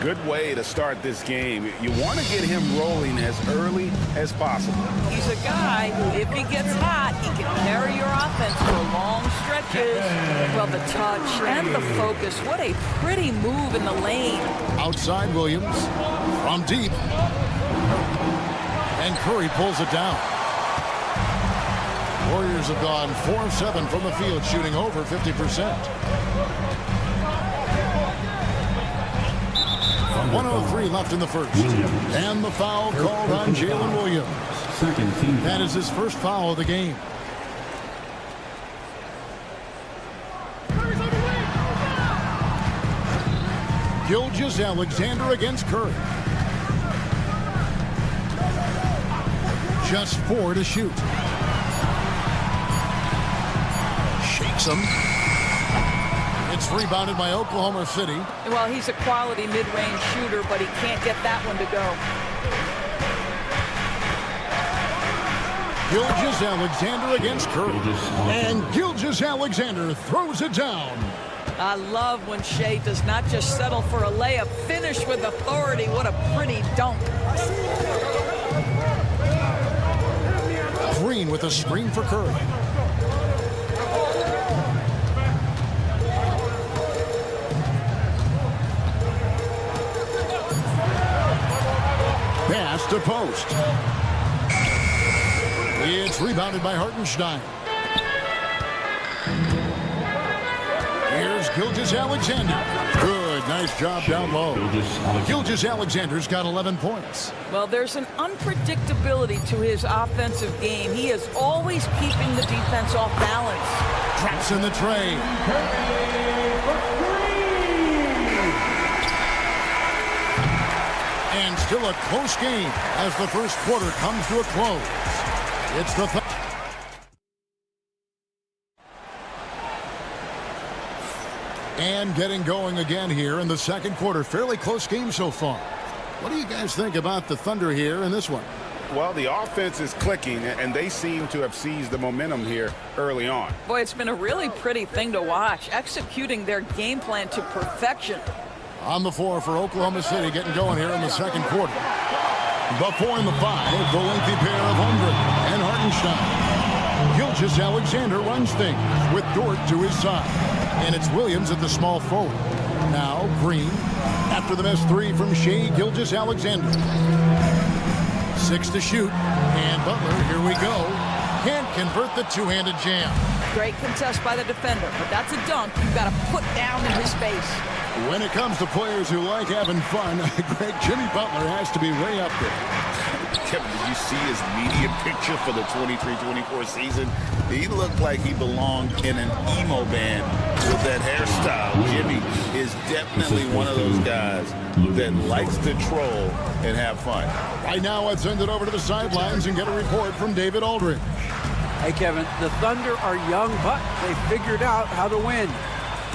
Speaker 2: Good way to start this game. You want to get him rolling as early as possible.
Speaker 3: He's a guy who, if he gets hot, he can carry your offense for long stretches. Well, the touch and the focus. What a pretty move in the lane.
Speaker 1: Outside Williams from deep. And Curry pulls it down. Warriors have gone 4 of 7 from the field, shooting over 50%. 1:03 left in the first. And the foul called on Jalen Williams. That is his first foul of the game. Gilgeous-Alexander against Curry. Just 4 to shoot. Shakes him. It's rebounded by Oklahoma City.
Speaker 3: Well, he's a quality mid-range shooter, but he can't get that one to go.
Speaker 1: Gilgeous-Alexander against Curry. And Gilgeous-Alexander throws it down.
Speaker 3: I love when Shea does not just settle for a layup, finish with authority. What a pretty dunk.
Speaker 1: Green with a screen for Curry. Pass to post. It's rebounded by Hartenstein. Here's Gilgeous-Alexander. Good, nice job down low. Gilgeous-Alexander's got 11 points.
Speaker 3: Well, there's an unpredictability to his offensive game. He is always keeping the defense off balance.
Speaker 1: Drops in the tray. And still a close game as the first quarter comes to a close. It's the and getting going again here in the second quarter. Fairly close game so far. What do you guys think about the Thunder here in this one?
Speaker 2: Well, the offense is clicking, and they seem to have seized the momentum here early on.
Speaker 3: Boy, it's been a really pretty thing to watch, executing their game plan to perfection.
Speaker 1: On the floor for Oklahoma City, getting going here in the second quarter. The 4 and the 5, the lengthy pair of Holmgren and Hartenstein. Gilgeous-Alexander runs things with Dort to his side. And it's Williams at the small forward. Now Green after the missed three from Shea Gilgeous-Alexander. 6 to shoot. And Butler, here we go. Can't convert the two-handed jam.
Speaker 3: Great contest by the defender, but that's a dunk you've got to put down in his face.
Speaker 1: When it comes to players who like having fun, Greg, Jimmy Butler has to be way up there.
Speaker 6: Kevin, did you see his media picture for the 23-24 season? He looked like he belonged in an emo band with that hairstyle. Jimmy is definitely one of those guys that likes to troll and have fun.
Speaker 1: Right now, let's send it over to the sidelines and get a report from David Aldridge.
Speaker 4: Hey, Kevin, the Thunder are young, but they figured out how to win.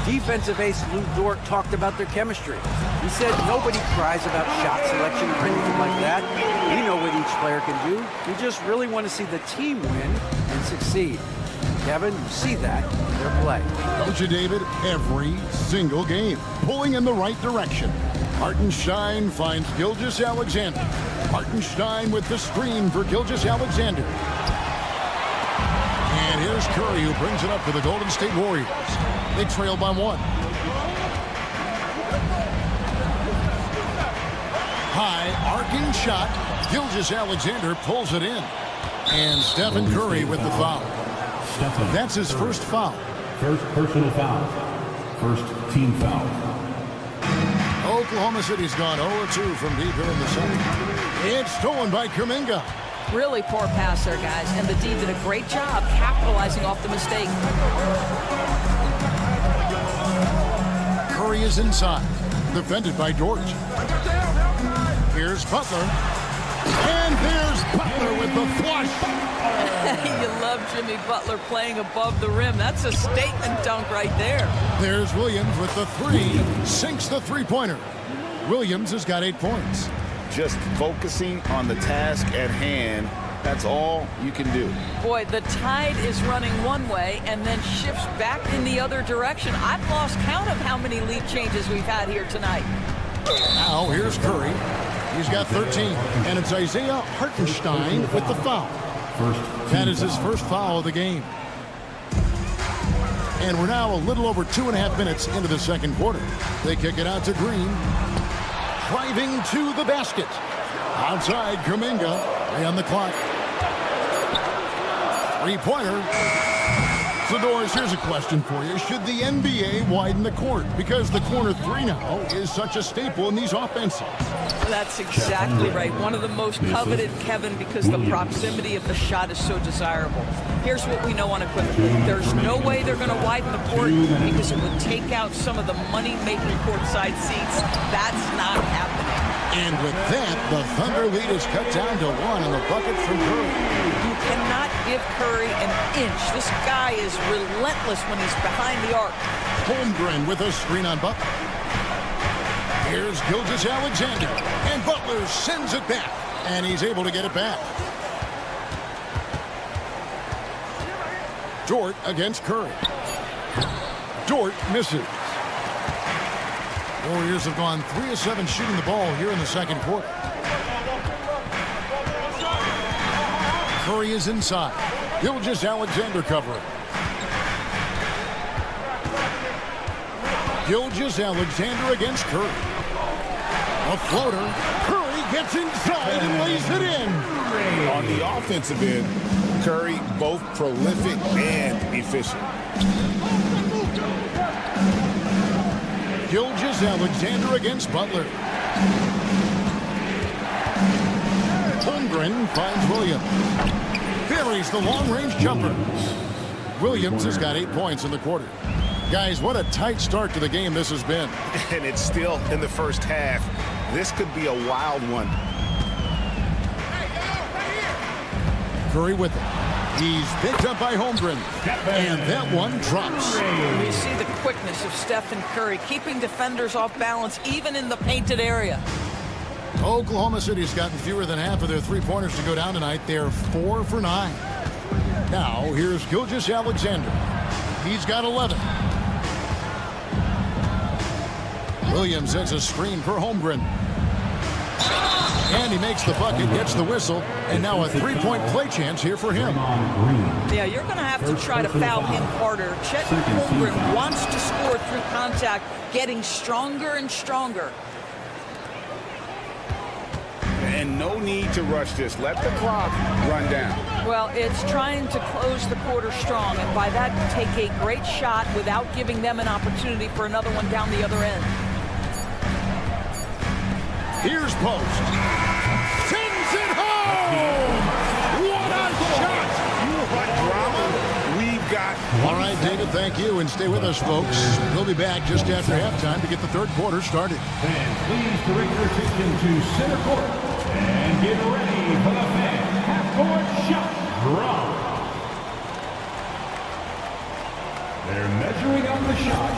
Speaker 4: Defensive ace Lou Dort talked about their chemistry. He said nobody cries about shot selection or anything like that. We know what each player can do. We just really want to see the team win and succeed. Kevin, you see that in their play.
Speaker 1: Don't you, David? Every single game, pulling in the right direction. Hartenstein finds Gilgeous-Alexander. Hartenstein with the screen for Gilgeous-Alexander. And here's Curry, who brings it up for the Golden State Warriors. They trail by 1. High arcing shot. Gilgeous-Alexander pulls it in. And Stephen Curry with the foul. That's his first foul.
Speaker 5: First personal foul. First team foul.
Speaker 1: Oklahoma City's gone 0-2 from deep here in the second. It's stolen by Kuminga.
Speaker 3: Really poor pass there, guys, and the D did a great job capitalizing off the mistake.
Speaker 1: Curry is inside, defended by Dort. Here's Butler. And there's Butler with the flush.
Speaker 3: You love Jimmy Butler playing above the rim. That's a statement dunk right there.
Speaker 1: There's Williams with the 3. Sinks the three-pointer. Williams has got 8 points.
Speaker 6: Just focusing on the task at hand, that's all you can do.
Speaker 3: Boy, the tide is running one way and then shifts back in the other direction. I've lost count of how many lead changes we've had here tonight.
Speaker 1: Now here's Curry. He's got 13. And it's Isaiah Hartenstein with the foul. That is his first foul of the game. And we're now a little over 2.5 minutes into the second quarter. They kick it out to Green. Driving to the basket. Outside, Kuminga. 3 on the clock. Three-pointer. Zadores, here's a question for you. Should the NBA widen the court? Because the corner 3 now is such a staple in these offenses.
Speaker 3: That's exactly right. One of the most coveted, Kevin, because the proximity of the shot is so desirable. Here's what we know unequivocally. There's no way they're going to widen the court because it would take out some of the money-making courtside seats. That's not happening.
Speaker 1: And with that, the Thunder lead is cut down to 1 on the bucket from Curry.
Speaker 3: You cannot give Curry an inch. This guy is relentless when he's behind the arc.
Speaker 1: Holmgren with a screen on Butler. Here's Gilgeous-Alexander. And Butler sends it back. And he's able to get it back. Dort against Curry. Dort misses. Warriors have gone 3 of 7 shooting the ball here in the second quarter. Curry is inside. Gilgeous-Alexander covering. Gilgeous-Alexander against Curry. A floater. Curry gets inside and lays it in.
Speaker 6: On the offensive end, Curry both prolific and efficient.
Speaker 1: Gilgeous-Alexander against Butler. Holmgren finds Williams. Buries the long-range jumper. Williams has got 8 points in the quarter. Guys, what a tight start to the game this has been.
Speaker 2: And it's still in the first half. This could be a wild one.
Speaker 1: Curry with it. He's picked up by Holmgren. And that one drops.
Speaker 3: You see the quickness of Stephen Curry, keeping defenders off balance even in the painted area.
Speaker 1: Oklahoma City's gotten fewer than half of their three-pointers to go down tonight. They're 4 for 9. Now, here's Gilgeous-Alexander. He's got 11. Williams sets a screen for Holmgren. And he makes the bucket, gets the whistle, and now a three-point play chance here for him.
Speaker 3: Yeah, you're going to have to try to foul him harder. Chet Holmgren wants to score through contact, getting stronger and stronger.
Speaker 2: And no need to rush this. Let the clock run down.
Speaker 3: Well, it's trying to close the quarter strong, and by that, take a great shot without giving them an opportunity for another one down the other end.
Speaker 1: Here's Post. Sends it home! What a shot!
Speaker 2: What drama we've got.
Speaker 1: All right, David, thank you, and stay with us, folks. We'll be back just after halftime to get the third quarter started.
Speaker 5: And please direct your attention to center court and get ready for the half-court shot drop. They're measuring on the shot.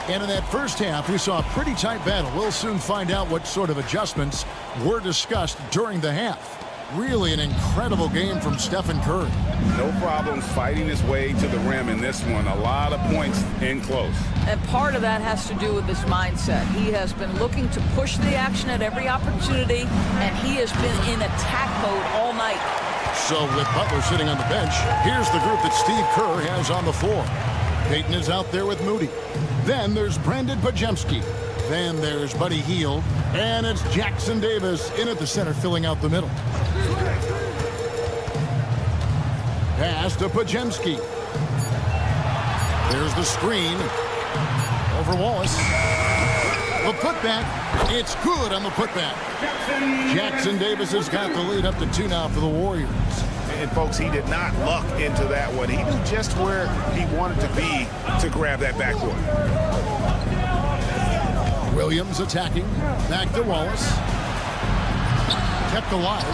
Speaker 1: And in that first half, we saw a pretty tight battle. We'll soon find out what sort of adjustments were discussed during the half. Really an incredible game from Stephen Curry.
Speaker 2: No problems fighting his way to the rim in this one. A lot of points in close.
Speaker 3: And part of that has to do with his mindset. He has been looking to push the action at every opportunity, and he has been in attack mode all night.
Speaker 1: So with Butler sitting on the bench, here's the group that Steve Kerr has on the floor. Payton is out there with Moody. Then there's Brandon Podziemski. Then there's Buddy Hield. And it's Jackson Davis in at the center, filling out the middle. Pass to Podziemski. There's the screen. Over Wallace. The putback. It's good on the putback. Jackson Davis has got the lead up to 2 now for the Warriors.
Speaker 2: And, folks, he did not luck into that one. He knew just where he wanted to be to grab that backboard.
Speaker 1: Williams attacking. Back to Wallace. Kept alive.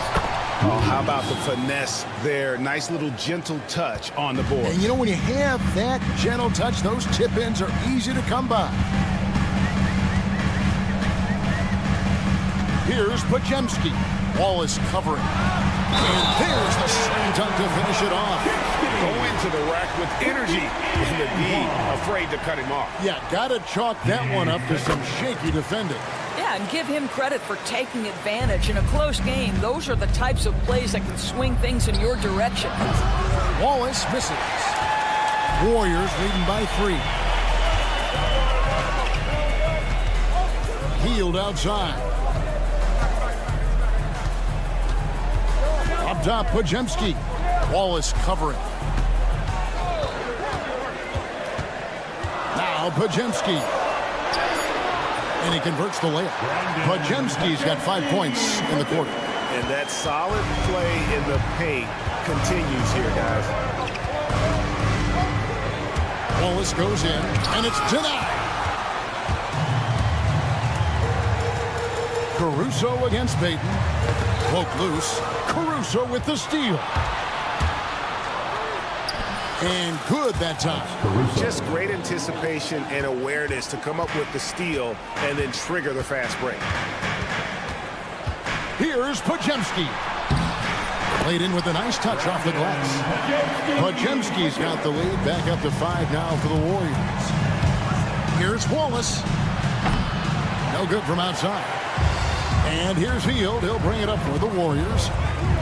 Speaker 2: Oh, how about the finesse there? Nice little gentle touch on the board.
Speaker 1: And, you know, when you have that gentle touch, those tip-ins are easy to come by. Here's Podziemski. Wallace covering. And there's the slam dunk to finish it off.
Speaker 2: Go into the rack with energy and to be afraid to cut him off.
Speaker 1: Yeah, got to chalk that one up to some shaky defending.
Speaker 3: Yeah, and give him credit for taking advantage. In a close game, those are the types of plays that can swing things in your direction.
Speaker 1: Wallace misses. Warriors leading by 3. Hield outside. Up top, Podziemski. Wallace covering. Now Podziemski. And he converts the layup. Podziemski's got 5 points in the quarter.
Speaker 2: And that solid play in the paint continues here, guys.
Speaker 1: Wallace goes in, and it's denied. Caruso against Payton. Poke loose. Caruso with the steal. And good that time.
Speaker 2: Just great anticipation and awareness to come up with the steal and then trigger the fast break.
Speaker 1: Here's Here's Podziemski. Played in with a nice touch off the glass. Podziemski's got the lead. Back up to 5 now for the Warriors. Here's Wallace. No good from outside. And here's Hield. He'll bring it up for the Warriors.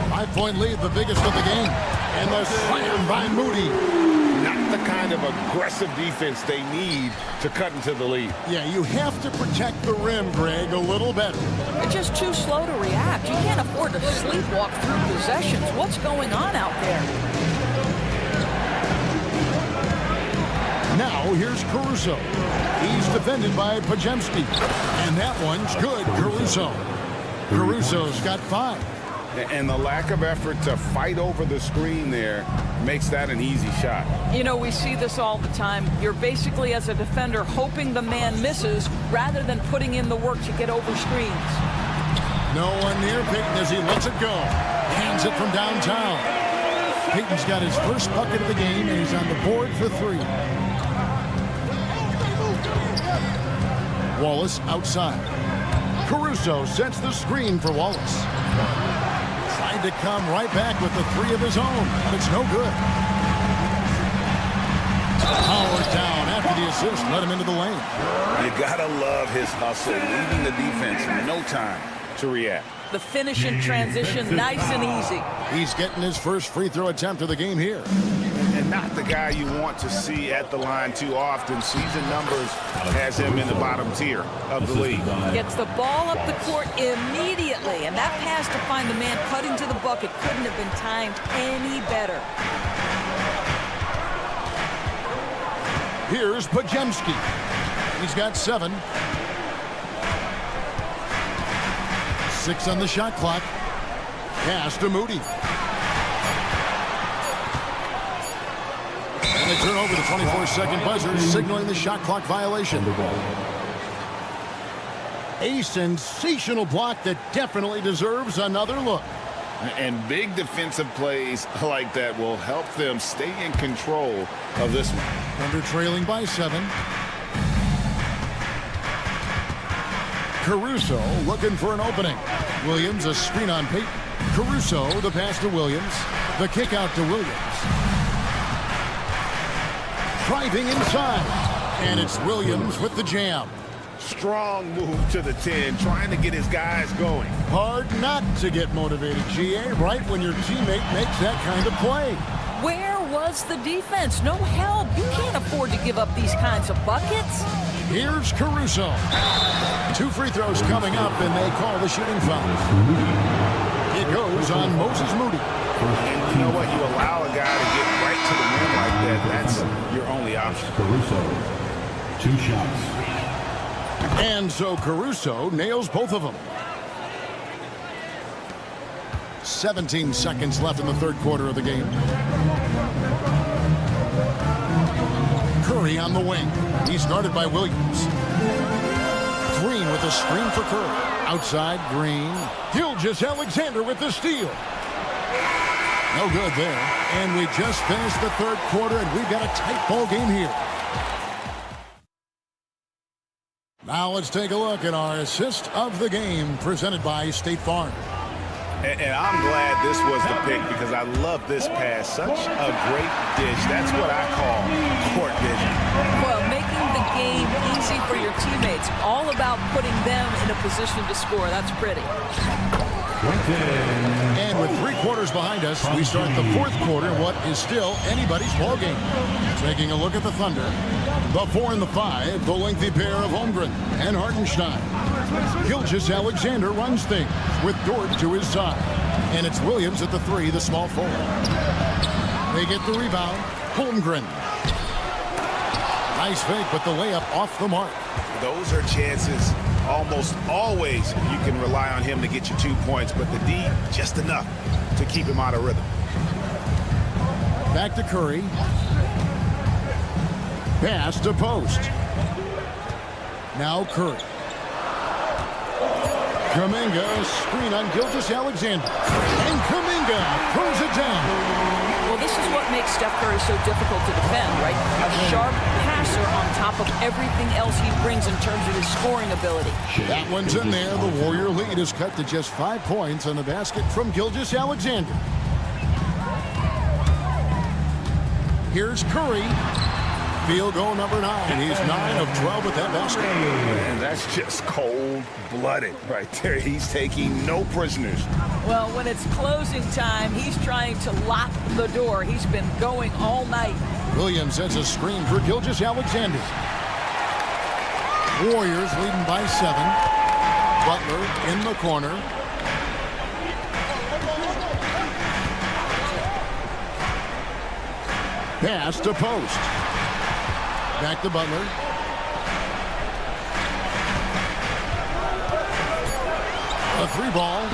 Speaker 1: 5-point lead, the biggest of the game. And the slam by Moody.
Speaker 2: Not the kind of aggressive defense they need to cut into the lead.
Speaker 1: Yeah, you have to protect the rim, Greg, a little better.
Speaker 3: They're just too slow to react. You can't afford to sleepwalk through possessions. What's going on out there?
Speaker 1: Now here's Caruso. He's defended by Podziemski. And that one's good, Caruso. Caruso's got 5.
Speaker 2: And the lack of effort to fight over the screen there makes that an easy shot.
Speaker 3: You know, we see this all the time. You're basically, as a defender, hoping the man misses rather than putting in the work to get over screens.
Speaker 1: No one near Payton as he lets it go. Hands it from downtown. Payton's got his first bucket of the game, and he's on the board for 3. Wallace outside. Caruso sets the screen for Wallace. Tried to come right back with the 3 of his own, but it's no good. Howard down after the assist, let him into the lane.
Speaker 2: You gotta love his hustle, leaving the defense no time to react.
Speaker 3: The finish in transition, nice and easy.
Speaker 1: He's getting his first free throw attempt of the game here.
Speaker 2: And not the guy you want to see at the line too often. Season numbers has him in the bottom tier of the league.
Speaker 3: Gets the ball up the court immediately, and that pass to find the man cutting to the bucket couldn't have been timed any better.
Speaker 1: Here's Podziemski. He's got 7. 6 on the shot clock. Pass to Moody. And they turn over the 24-second buzzer, signaling the shot clock violation. A sensational block that definitely deserves another look.
Speaker 2: And big defensive plays like that will help them stay in control of this one.
Speaker 1: Thunder trailing by 7. Caruso looking for an opening. Williams a screen on Payton. Caruso the pass to Williams. The kick out to Williams. Driving inside. And it's Williams with the jam.
Speaker 2: Strong move to the 10, trying to get his guys going.
Speaker 1: Hard not to get motivated, GA, right when your teammate makes that kind of play.
Speaker 3: Where was the defense? No help. You can't afford to give up these kinds of buckets.
Speaker 1: Here's Caruso. 2 free throws coming up, and they call the shooting foul. It goes on Moses Moody.
Speaker 2: And you know what? You allow a guy to get right to the rim like that. That's your only option.
Speaker 5: Caruso, 2 shots.
Speaker 1: And so Caruso nails both of them. 17 seconds left in the third quarter of the game. Curry on the wing. He's guarded by Williams. Green with a screen for Curry. Outside, Green. Gilgeous-Alexander with the steal. No good there. And we just finished the third quarter, and we've got a tight ball game here. Now let's take a look at our assist of the game presented by State Farm.
Speaker 2: And I'm glad this was the pick because I love this pass. Such a great dish. That's what I call court vision.
Speaker 3: Well, making the game easy for your teammates. All about putting them in a position to score. That's pretty.
Speaker 1: And with 3 quarters behind us, we start the fourth quarter, what is still anybody's ball game. Taking a look at the Thunder. The 4 and the 5, the lengthy pair of Holmgren and Hartenstein. Gilgeous-Alexander runs things with Dort to his side. And it's Williams at the 3, the small forward. They get the rebound. Holmgren. Nice fake, but the layup off the mark.
Speaker 2: Those are chances. Almost always you can rely on him to get you 2 points, but the D, just enough to keep him out of rhythm.
Speaker 1: Back to Curry. Pass to post. Now Curry. Kuminga, screen on Gilgeous-Alexander. And Kuminga throws it down.
Speaker 3: Well, this is what makes Steph Curry is so difficult to defend, right? A sharp passer on top of everything else he brings in terms of his scoring ability.
Speaker 1: That one's in there. The Warrior lead is cut to just 5 points on the basket from Gilgeous-Alexander. Here's Curry. Field goal number 9. He's 9 of 12 with that basket.
Speaker 2: And that's just cold-blooded right there. He's taking no prisoners.
Speaker 3: Well, when it's closing time, he's trying to lock the door. He's been going all night.
Speaker 1: Williams sets a screen for Gilgeous-Alexander. Warriors leading by 7. Butler in the corner. Pass to post. Back to Butler. A 3-ball.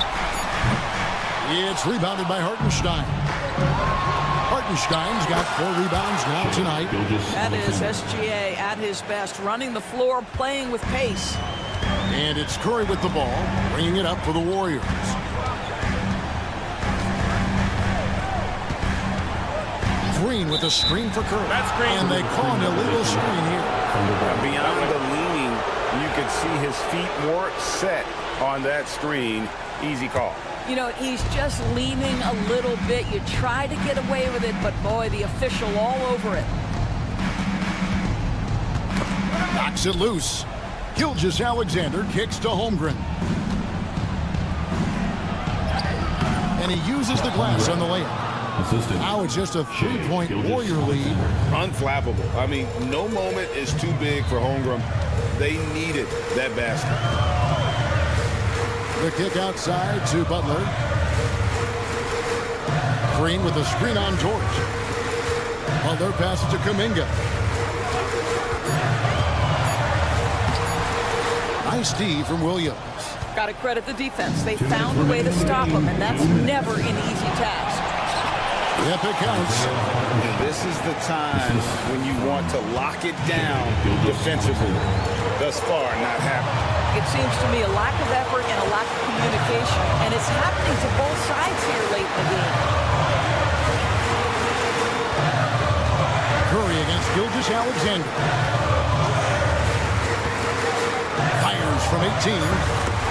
Speaker 1: It's rebounded by Hartenstein. Hartenstein's got 4 rebounds now tonight.
Speaker 3: That is SGA at his best, running the floor, playing with pace.
Speaker 1: And it's Curry with the ball, bringing it up for the Warriors. Green with a screen for Curry. And they call an illegal screen here.
Speaker 2: Beyond the leaning, you could see his feet more set on that screen. Easy call.
Speaker 3: You know, he's just leaning a little bit. You try to get away with it, but boy, the official all over it.
Speaker 1: Knocks it loose. Gilgeous-Alexander kicks to Holmgren. And he uses the glass on the layup. Now it's just a 3-point Warrior lead.
Speaker 2: Unflappable. I mean, no moment is too big for Holmgren. They needed that basket.
Speaker 1: The kick outside to Butler. Green with a screen on George. Butler passes to Kuminga. Nice D from Williams.
Speaker 3: Got to credit the defense. They found a way to stop him, and that's never an easy task.
Speaker 1: Yep, it counts.
Speaker 6: This is the time when you want to lock it down defensively. Thus far, not happening.
Speaker 3: It seems to me a lack of effort and a lack of communication, and it's happening to both sides here late in the game.
Speaker 1: Curry against Gilgeous-Alexander. Fires from 18.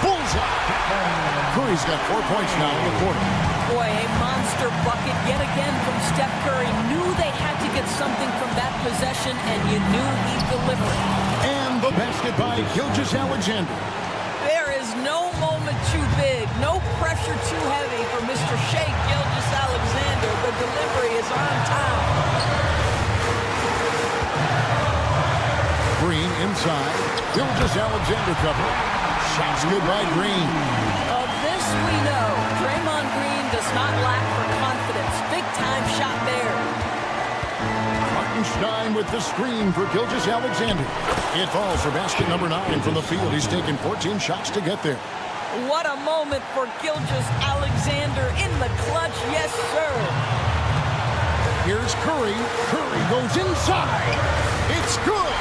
Speaker 1: Bullseye. Curry's got 4 points now in the quarter.
Speaker 3: Boy, a monster bucket yet again from Steph Curry. Knew they had to get something from that possession, and you knew he'd deliver.
Speaker 1: And the basket by Gilgeous-Alexander.
Speaker 3: There is no moment too big, no pressure too heavy for Mr. Shea Gilgeous-Alexander. The delivery is on time.
Speaker 1: Green inside. Gilgeous-Alexander cover. Shots good by Green.
Speaker 3: Of this we know. Draymond Green does not lack for confidence. Big time shot there.
Speaker 1: Hartenstein with the screen for Gilgeous-Alexander. It falls for basket number 9 from the field. He's taken 14 shots to get there.
Speaker 3: What a moment for Gilgeous-Alexander in the clutch. Yes, sir.
Speaker 1: Here's Curry. Curry goes inside. It's good.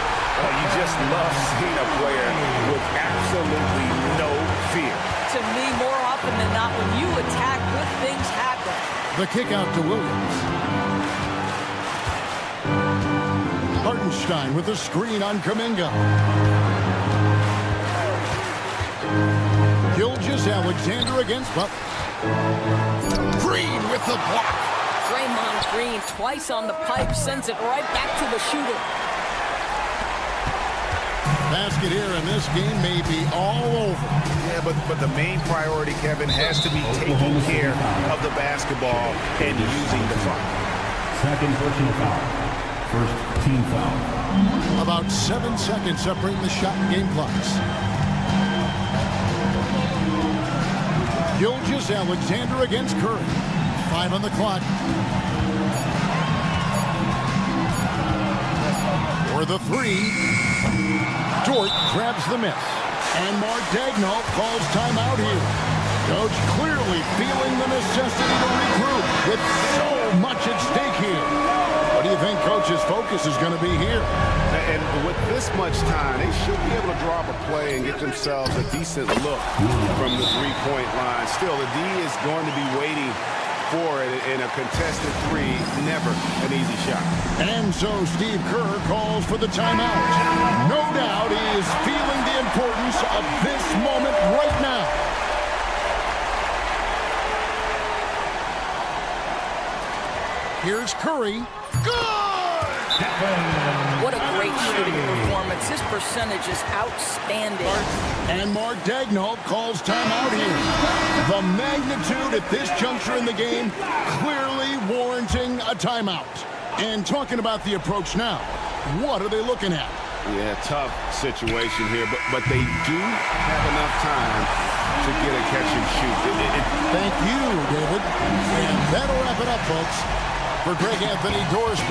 Speaker 2: Oh, you just love seeing a player with absolutely no fear.
Speaker 3: To me, more often than not, when you attack, good things happen.
Speaker 1: The kick out to Williams. Hartenstein with the screen on Kuminga. Gilgeous-Alexander against Butler. Green with the block.
Speaker 3: Draymond Green twice on the pipe, sends it right back to the shooter.
Speaker 1: Basket here in this game may be all over.
Speaker 2: Yeah, but the main priority, Kevin, has to be taking care of the basketball and using the front.
Speaker 5: Second personal foul. First team foul.
Speaker 1: About 7 seconds separating the shot and game clocks. Gilgeous-Alexander against Curry. 5 on the clock. For the 3. Dort grabs the miss. And Mark Daigneault calls timeout here. Coach clearly feeling the necessity to regroup with so much at stake here. What do you think Coach's focus is going to be here?
Speaker 2: And with this much time, they should be able to drop a play and get themselves a decent look from the three-point line. Still, the D is going to be waiting for it, and a contested three, never an easy shot.
Speaker 1: And so Steve Kerr calls for the timeout. No doubt he is feeling the importance of this moment right now. Here's Curry. Good!
Speaker 3: What a great shooting performance. His percentage is outstanding.
Speaker 1: And Mark Daigneault calls timeout here. The magnitude at this juncture in the game clearly warranting a timeout. And talking about the approach now, what are they looking at?
Speaker 2: Yeah, tough situation here, but they do have enough time to get a catch and shoot.
Speaker 1: Thank you, David. And that'll wrap it up, folks. For Greg Anthony, Doris.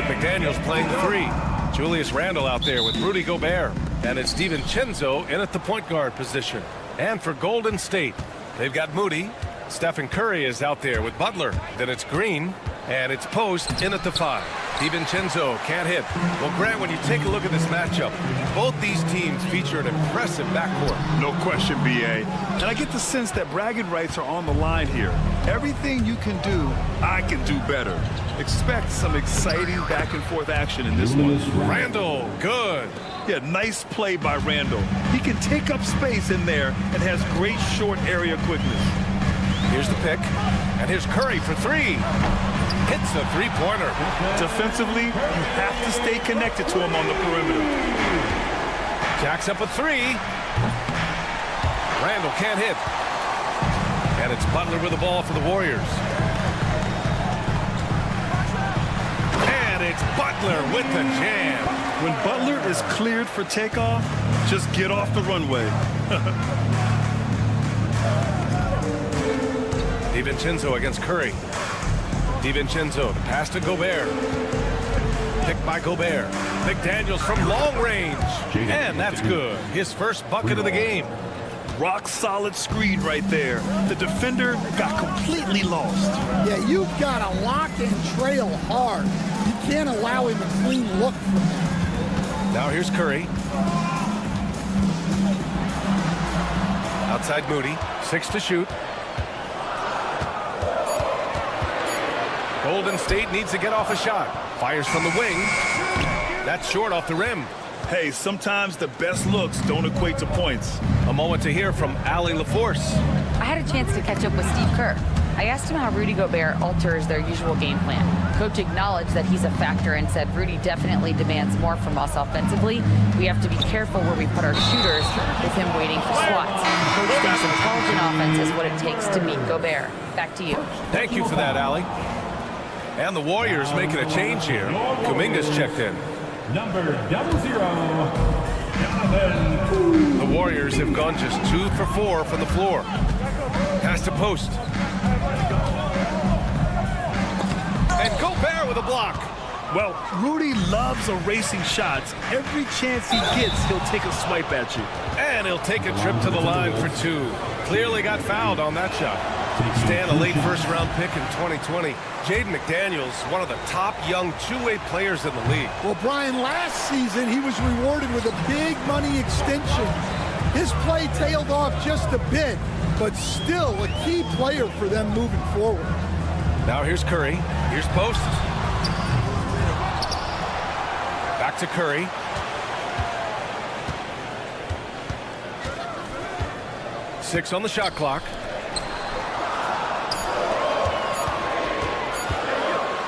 Speaker 7: with McDaniels playing the 3. Julius Randle out there with Rudy Gobert. And it's DiVincenzo in at the point guard position. And for Golden State, they've got Moody. Stephen Curry is out there with Butler. Then it's Green. And it's Post in at the 5. DiVincenzo can't hit. Well, Grant, when you take a look at this matchup, both these teams feature an impressive backcourt.
Speaker 8: No question, B.A. And I get the sense that bragging rights are on the line here. Everything you can do, I can do better. Expect some exciting back-and-forth action in this one.
Speaker 7: Randle, good.
Speaker 8: Yeah, nice play by Randle. He can take up space in there and has great short area quickness.
Speaker 7: Here's the pick. And here's Curry for 3. Hits a three-pointer.
Speaker 8: Defensively, you have to stay connected to him on the perimeter.
Speaker 7: Jacks up a 3. Randle can't hit. And it's Butler with the ball for the Warriors. And it's Butler with the jam.
Speaker 8: When Butler is cleared for takeoff, just get off the runway.
Speaker 7: DiVincenzo against Curry. DiVincenzo, the pass to Gobert. Picked by Gobert. McDaniels from long range. And that's good. His first bucket of the game.
Speaker 8: Rock solid screen right there. The defender got completely lost.
Speaker 14: Yeah, you've got to lock and trail hard. You can't allow him a clean look from there.
Speaker 7: Now here's Curry. Outside Moody. 6 to shoot. Golden State needs to get off a shot. Fires from the wing. That's short off the rim.
Speaker 8: Hey, sometimes the best looks don't equate to points.
Speaker 7: A moment to hear from Allie LaForce.
Speaker 10: I had a chance to catch up with Steve Kerr. I asked him how Rudy Gobert alters their usual game plan. Coach acknowledged that he's a factor and said Rudy definitely demands more from us offensively. We have to be careful where we put our shooters with him waiting for swats. Coach thinks intelligent offense is what it takes to meet Gobert. Back to you.
Speaker 7: Thank you for that, Allie. And the Warriors making a change here. Kuminga's checked in.
Speaker 5: Number 00,
Speaker 7: The Warriors have gone just 2 for 4 from the floor. Pass to Post. And Gobert with a block.
Speaker 8: Well, Rudy loves erasing shots. Every chance he gets, he'll take a swipe at you.
Speaker 7: And he'll take a trip to the line for 2. Clearly got fouled on that shot. Stan, a late first-round pick in 2020. Jaden McDaniels, one of the top young two-way players in the league.
Speaker 14: Well, Brian, last season he was rewarded with a big money extension. His play tailed off just a bit, but still a key player for them moving forward.
Speaker 7: Now here's Curry. Here's Post. Back to Curry. Six on the shot clock.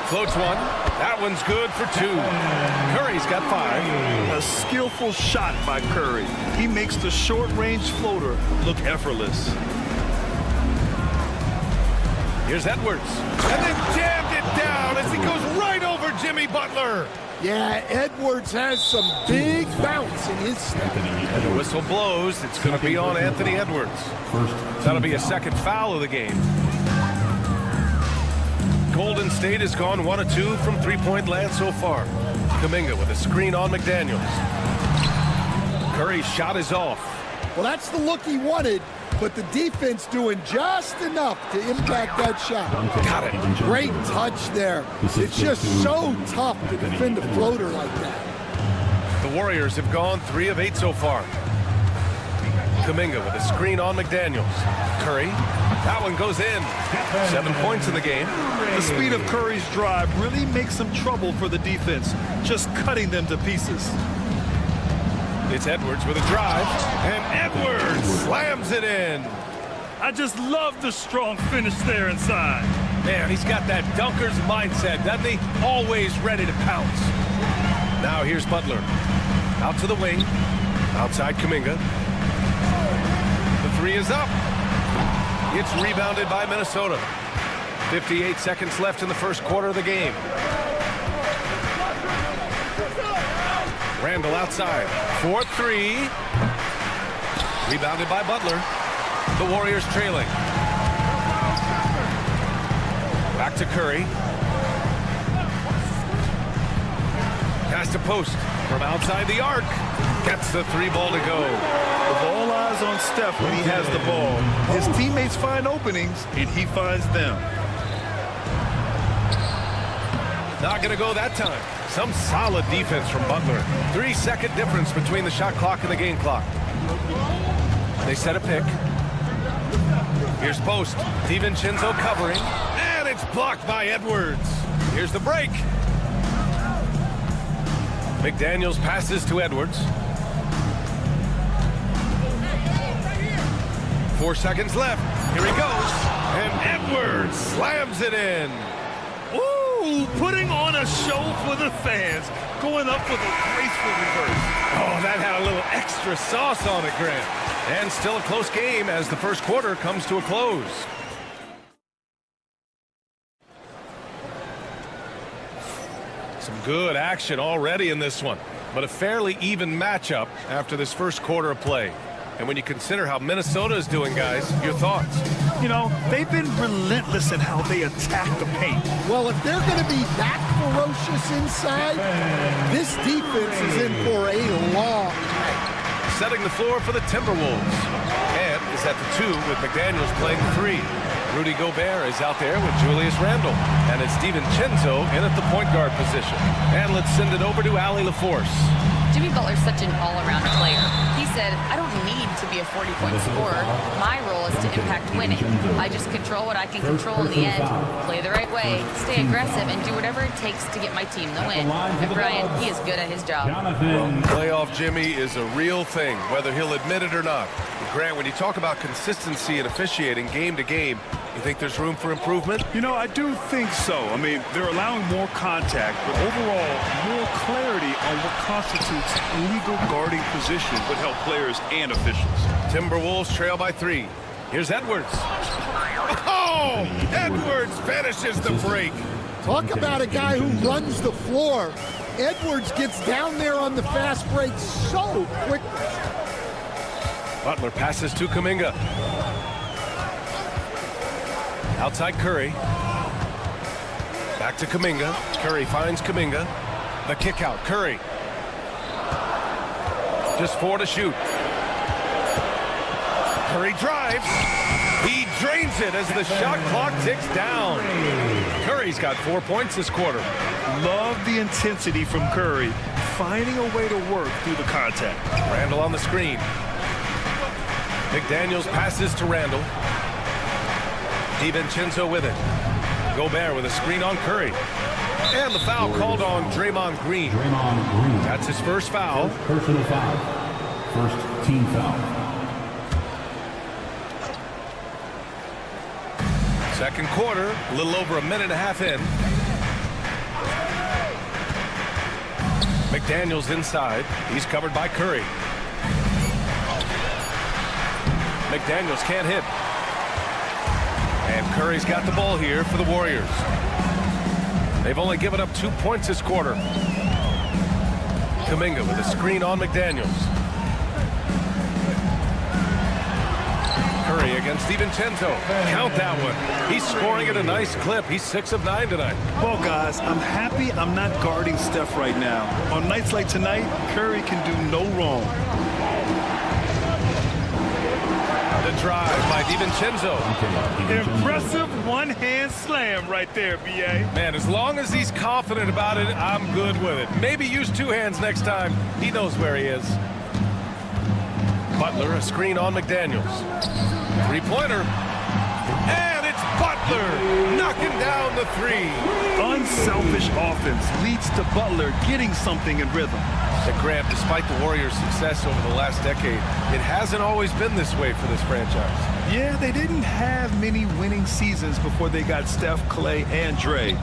Speaker 7: Floats one. That one's good for 2. Curry's got 5.
Speaker 8: A skillful shot by Curry. He makes the short-range floater look effortless.
Speaker 7: Here's Edwards. And then jammed it down as he goes right over Jimmy Butler.
Speaker 14: Yeah, Edwards has some big bounce in his step.
Speaker 7: And the whistle blows. It's going to be on Anthony Edwards. That'll be a second foul of the game. Golden State has gone 1 of 2 from three-point land so far. Kuminga with a screen on McDaniels. Curry's shot is off.
Speaker 14: Well, that's the look he wanted, but the defense doing just enough to impact that shot.
Speaker 7: Got it.
Speaker 14: Great touch there. It's just so tough to defend a floater like that.
Speaker 7: The Warriors have gone 3 of 8 so far. Kuminga with a screen on McDaniels. Curry. That one goes in. 7 points in the game.
Speaker 8: The speed of Curry's drive really makes some trouble for the defense, just cutting them to pieces.
Speaker 7: It's Edwards with a drive, and Edwards slams it in.
Speaker 8: I just love the strong finish there inside.
Speaker 7: Man, he's got that dunker's mindset, doesn't he? Always ready to pounce. Now here's Butler. Out to the wing. Outside Kuminga. The 3 is up. It's rebounded by Minnesota. 58 seconds left in the first quarter of the game. Randle outside. 4-3. Rebounded by Butler. The Warriors trailing. Back to Curry. Pass to post from outside the arc. Gets the 3 ball to go.
Speaker 8: With all eyes on Steph when he has the ball, his teammates find openings, and he finds them.
Speaker 7: Not going to go that time. Some solid defense from Butler. 3-second difference between the shot clock and the game clock. They set a pick. Here's post. DiVincenzo covering. And it's blocked by Edwards. Here's the break. McDaniels passes to Edwards. 4 seconds left. Here he goes. And Edwards slams it in.
Speaker 8: Ooh, putting on a show for the fans. Going up with a graceful reverse.
Speaker 7: Oh, that had a little extra sauce on it, Grant. And still a close game as the first quarter comes to a close. Some good action already in this one, but a fairly even matchup after this first quarter of play. And when you consider how Minnesota is doing, guys, your thoughts?
Speaker 8: You know, they've been relentless in how they attack the paint.
Speaker 14: Well, if they're going to be that ferocious inside, this defense is in for a long night.
Speaker 7: Setting the floor for the Timberwolves. And is at the 2 with McDaniels playing the 3. Rudy Gobert is out there with Julius Randle. And it's DiVincenzo in at the point guard position. And let's send it over to Allie LaForce.
Speaker 10: Jimmy Butler's such an all-around player. He said, I don't need to be a 40-point scorer. My role is to impact winning. I just control what I can control in the end, play the right way, stay aggressive, and do whatever it takes to get my team the win. And Brian, he is good at his job.
Speaker 7: Well, playoff Jimmy is a real thing, whether he'll admit it or not. Grant, when you talk about consistency and officiating game to game, you think there's room for improvement?
Speaker 8: You know, I do think so. I mean, they're allowing more contact, but overall, more clarity on what constitutes legal guarding position would help players and officials.
Speaker 7: Timberwolves trail by 3. Here's Edwards. Oh! Edwards finishes the break.
Speaker 14: Talk about a guy who runs the floor. Edwards gets down there on the fast break so quickly.
Speaker 7: Butler passes to Kuminga. Outside Curry. Back to Kuminga. Curry finds Kuminga. The kick out. Curry. Just 4 to shoot. Curry drives. He drains it as the shot clock ticks down. Curry's got 4 points this quarter.
Speaker 8: Love the intensity from Curry, finding a way to work through the contact.
Speaker 7: Randle on the screen. McDaniels passes to Randle. DiVincenzo with it. Gobert with a screen on Curry. And the foul called on Draymond Green. That's his first foul.
Speaker 5: Personal foul. First team foul.
Speaker 7: Second quarter, a little over a minute and a half in. McDaniels inside. He's covered by Curry. McDaniels can't hit. And Curry's got the ball here for the Warriors. They've only given up 2 points this quarter. Kuminga with a screen on McDaniels. Curry against DiVincenzo. Count that one. He's scoring at a nice clip. He's 6 of 9 tonight.
Speaker 8: Well, guys, I'm happy I'm not guarding Steph right now. On nights like tonight, Curry can do no wrong.
Speaker 7: The drive by DiVincenzo.
Speaker 8: Impressive one-hand slam right there, B.A.
Speaker 7: Man, as long as he's confident about it, I'm good with it. Maybe use 2 hands next time. He knows where he is. Butler, a screen on McDaniels. 3-pointer. And it's Butler knocking down the 3.
Speaker 8: Unselfish offense leads to Butler getting something in rhythm.
Speaker 7: Grant, despite the Warriors' success over the last decade, it hasn't always been this way for this franchise.
Speaker 8: Yeah, they didn't have many winning seasons before they got Steph, Clay, and Dre.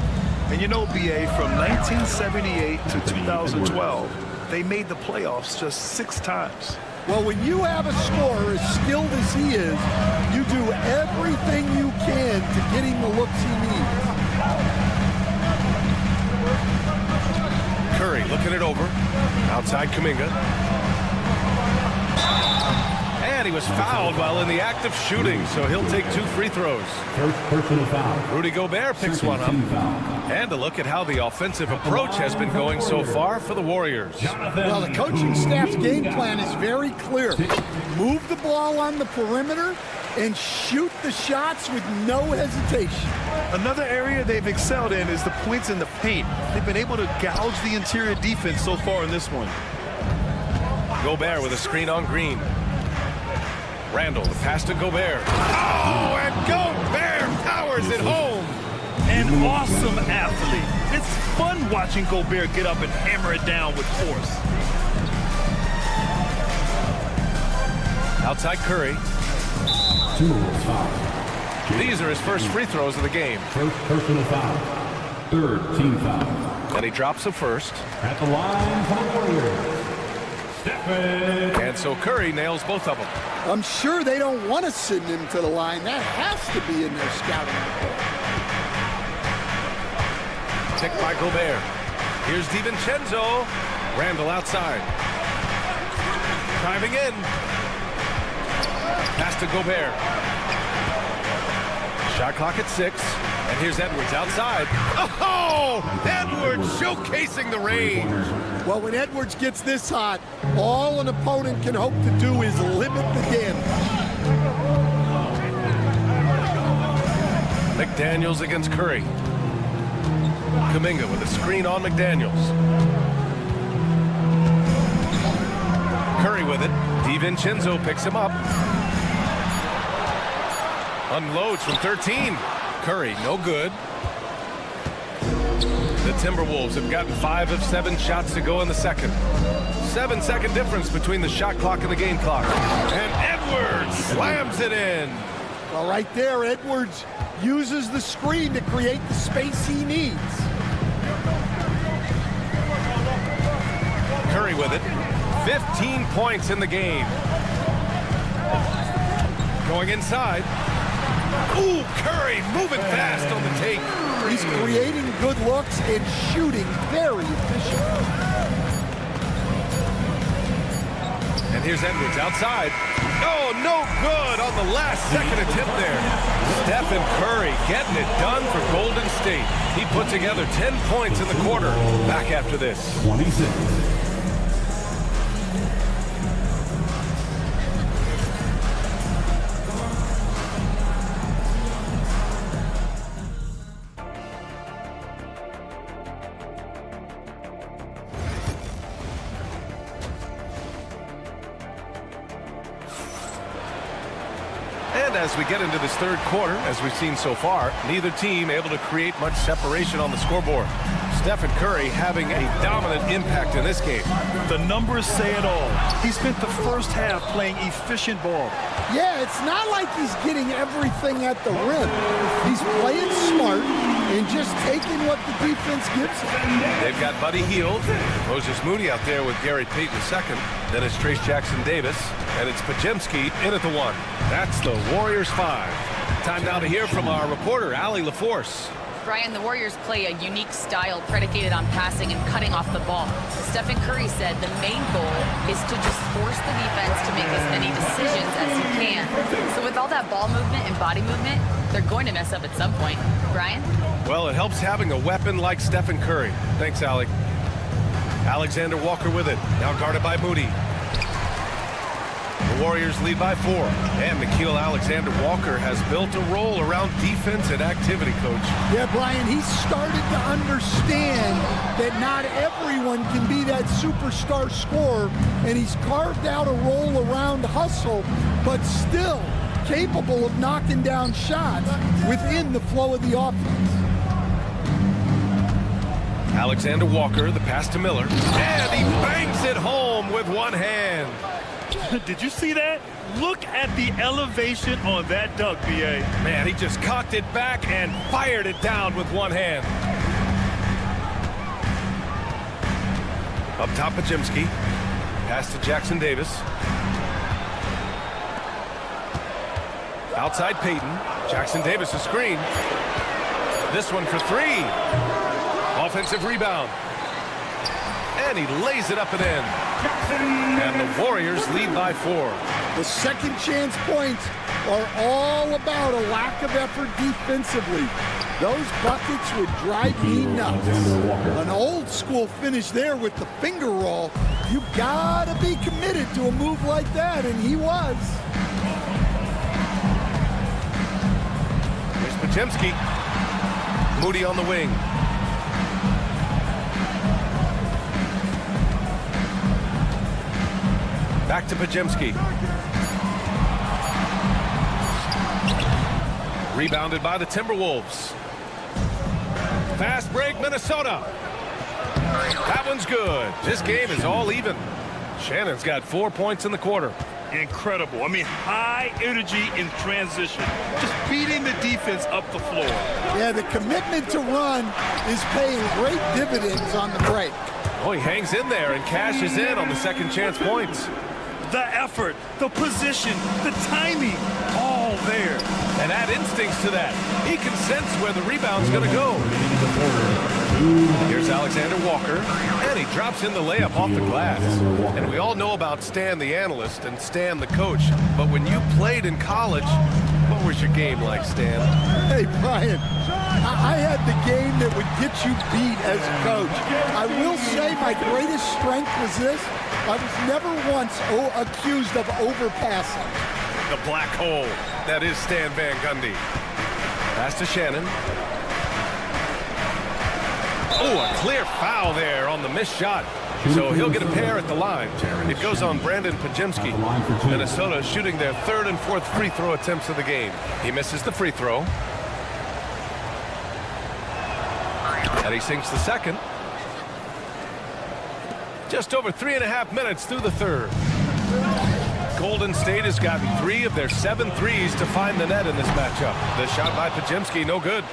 Speaker 8: And you know, B.A., from 1978 to 2012, they made the playoffs just 6 times.
Speaker 14: Well, when you have a scorer as skilled as he is, you do everything you can to get him the looks he needs.
Speaker 7: Curry looking it over. Outside Kuminga. And he was fouled while in the act of shooting, so he'll take 2 free throws.
Speaker 5: First personal foul.
Speaker 7: Rudy Gobert picks one up. And a look at how the offensive approach has been going so far for the Warriors.
Speaker 14: Well, the coaching staff's game plan is very clear. Move the ball on the perimeter and shoot the shots with no hesitation.
Speaker 8: Another area they've excelled in is the points in the paint. They've been able to gouge the interior defense so far in this one.
Speaker 7: Gobert with a screen on Green. Randall, the pass to Gobert. Oh, and Gobert powers it home.
Speaker 8: An awesome athlete. It's fun watching Gobert get up and hammer it down with force.
Speaker 7: Outside Curry.
Speaker 5: Foul.
Speaker 7: These are his first free throws of the game.
Speaker 5: First personal foul. Third team foul.
Speaker 7: And he drops the first.
Speaker 5: At the line for the Warriors.
Speaker 7: And so Curry nails both of them.
Speaker 14: I'm sure they don't want to send him to the line. That has to be in their scouting report.
Speaker 7: Picked by Gobert. Here's DiVincenzo. Randall outside. Driving in. Pass to Gobert. Shot clock at 6. And here's Edwards outside. Oh! Edwards showcasing the range.
Speaker 14: Well, when Edwards gets this hot, all an opponent can hope to do is limit the damage.
Speaker 7: McDaniels against Curry. Kuminga with a screen on McDaniels. Curry with it. DiVincenzo picks him up. Unloads from 13. Curry, no good. The Timberwolves have gotten 5 of 7 shots to go in the second. 7-second difference between the shot clock and the game clock. And Edwards slams it in.
Speaker 14: Well, right there, Edwards uses the screen to create the space he needs.
Speaker 7: Curry with it. 15 points in the game. Going inside. Ooh, Curry moving fast on the take.
Speaker 14: He's creating good looks and shooting very efficient.
Speaker 7: And here's Edwards outside. Oh, no good on the last second attempt there. Stephen Curry getting it done for Golden State. He put together 10 points in the quarter. Back after this.
Speaker 5: 26.
Speaker 7: And as we get into this third quarter, as we've seen so far, neither team able to create much separation on the scoreboard. Stephen Curry having a dominant impact in this game.
Speaker 8: The numbers say it all. He spent the first half playing efficient ball.
Speaker 14: Yeah, it's not like he's getting everything at the rim. He's playing smart and just taking what the defense gives him.
Speaker 7: They've got Buddy Hield, Moses Moody out there with Gary Payton II. Then it's Trace Jackson-Davis, and it's Pajemski in at the 1. That's the Warriors 5. Time now to hear from our reporter, Allie LaForce.
Speaker 10: Brian, the Warriors play a unique style predicated on passing and cutting off the ball. Stephen Curry said the main goal is to just force the defense to make as many decisions as he can. So with all that ball movement and body movement, they're going to mess up at some point. Brian?
Speaker 7: Well, it helps having a weapon like Stephen Curry. Thanks, Allie. Alexander Walker with it. Now guarded by Moody. The Warriors lead by 4. And Nickeil Alexander-Walker has built a role around defense and activity, Coach.
Speaker 14: Yeah, Brian, he's started to understand that not everyone can be that superstar scorer, and he's carved out a role around hustle, but still capable of knocking down shots within the flow of the offense.
Speaker 7: Alexander Walker, the pass to Miller. And he bangs it home with one hand.
Speaker 8: Did you see that? Look at the elevation on that dunk, B.A.
Speaker 7: Man, he just cocked it back and fired it down with one hand. Up top, Pajemski. Pass to Jackson-Davis. Outside Payton. Jackson-Davis a screen. This one for 3. Offensive rebound. And he lays it up and in. And the Warriors lead by 4.
Speaker 14: The second chance points are all about a lack of effort defensively. Those buckets would drive me nuts. An old school finish there with the finger roll. You gotta be committed to a move like that, and he was.
Speaker 7: Here's Podziemski. Moody on the wing. Back to Podziemski. Rebounded by the Timberwolves. Fast break, Minnesota. That one's good. This game is all even. Shannon's got 4 points in the quarter.
Speaker 8: Incredible. I mean, high energy in transition. Just beating the defense up the floor.
Speaker 14: Yeah, the commitment to run is paying great dividends on the break.
Speaker 7: Oh, he hangs in there and cashes in on the second chance points.
Speaker 8: The effort, the position, the timing, all there.
Speaker 7: And add instincts to that. He can sense where the rebound's going to go. Here's Alexander Walker, and he drops in the layup off the glass. And we all know about Stan the analyst and Stan the coach, but when you played in college, what was your game like, Stan?
Speaker 14: Hey, Brian, I had the game that would get you beat as a coach. I will say my greatest strength was this. I was never once accused of overpassing.
Speaker 7: The black hole. That is Stan Van Gundy. Pass to Shannon. Oh, a clear foul there on the missed shot. So he'll get a pair at the line. It goes on Brandon Podziemski. Minnesota shooting their third and fourth free throw attempts of the game. He misses the free throw. And he sinks the second. Just over 3.5 minutes through the third. Golden State has gotten 3 of their 7 threes to find the net in this matchup. The shot by Podziemski, no good.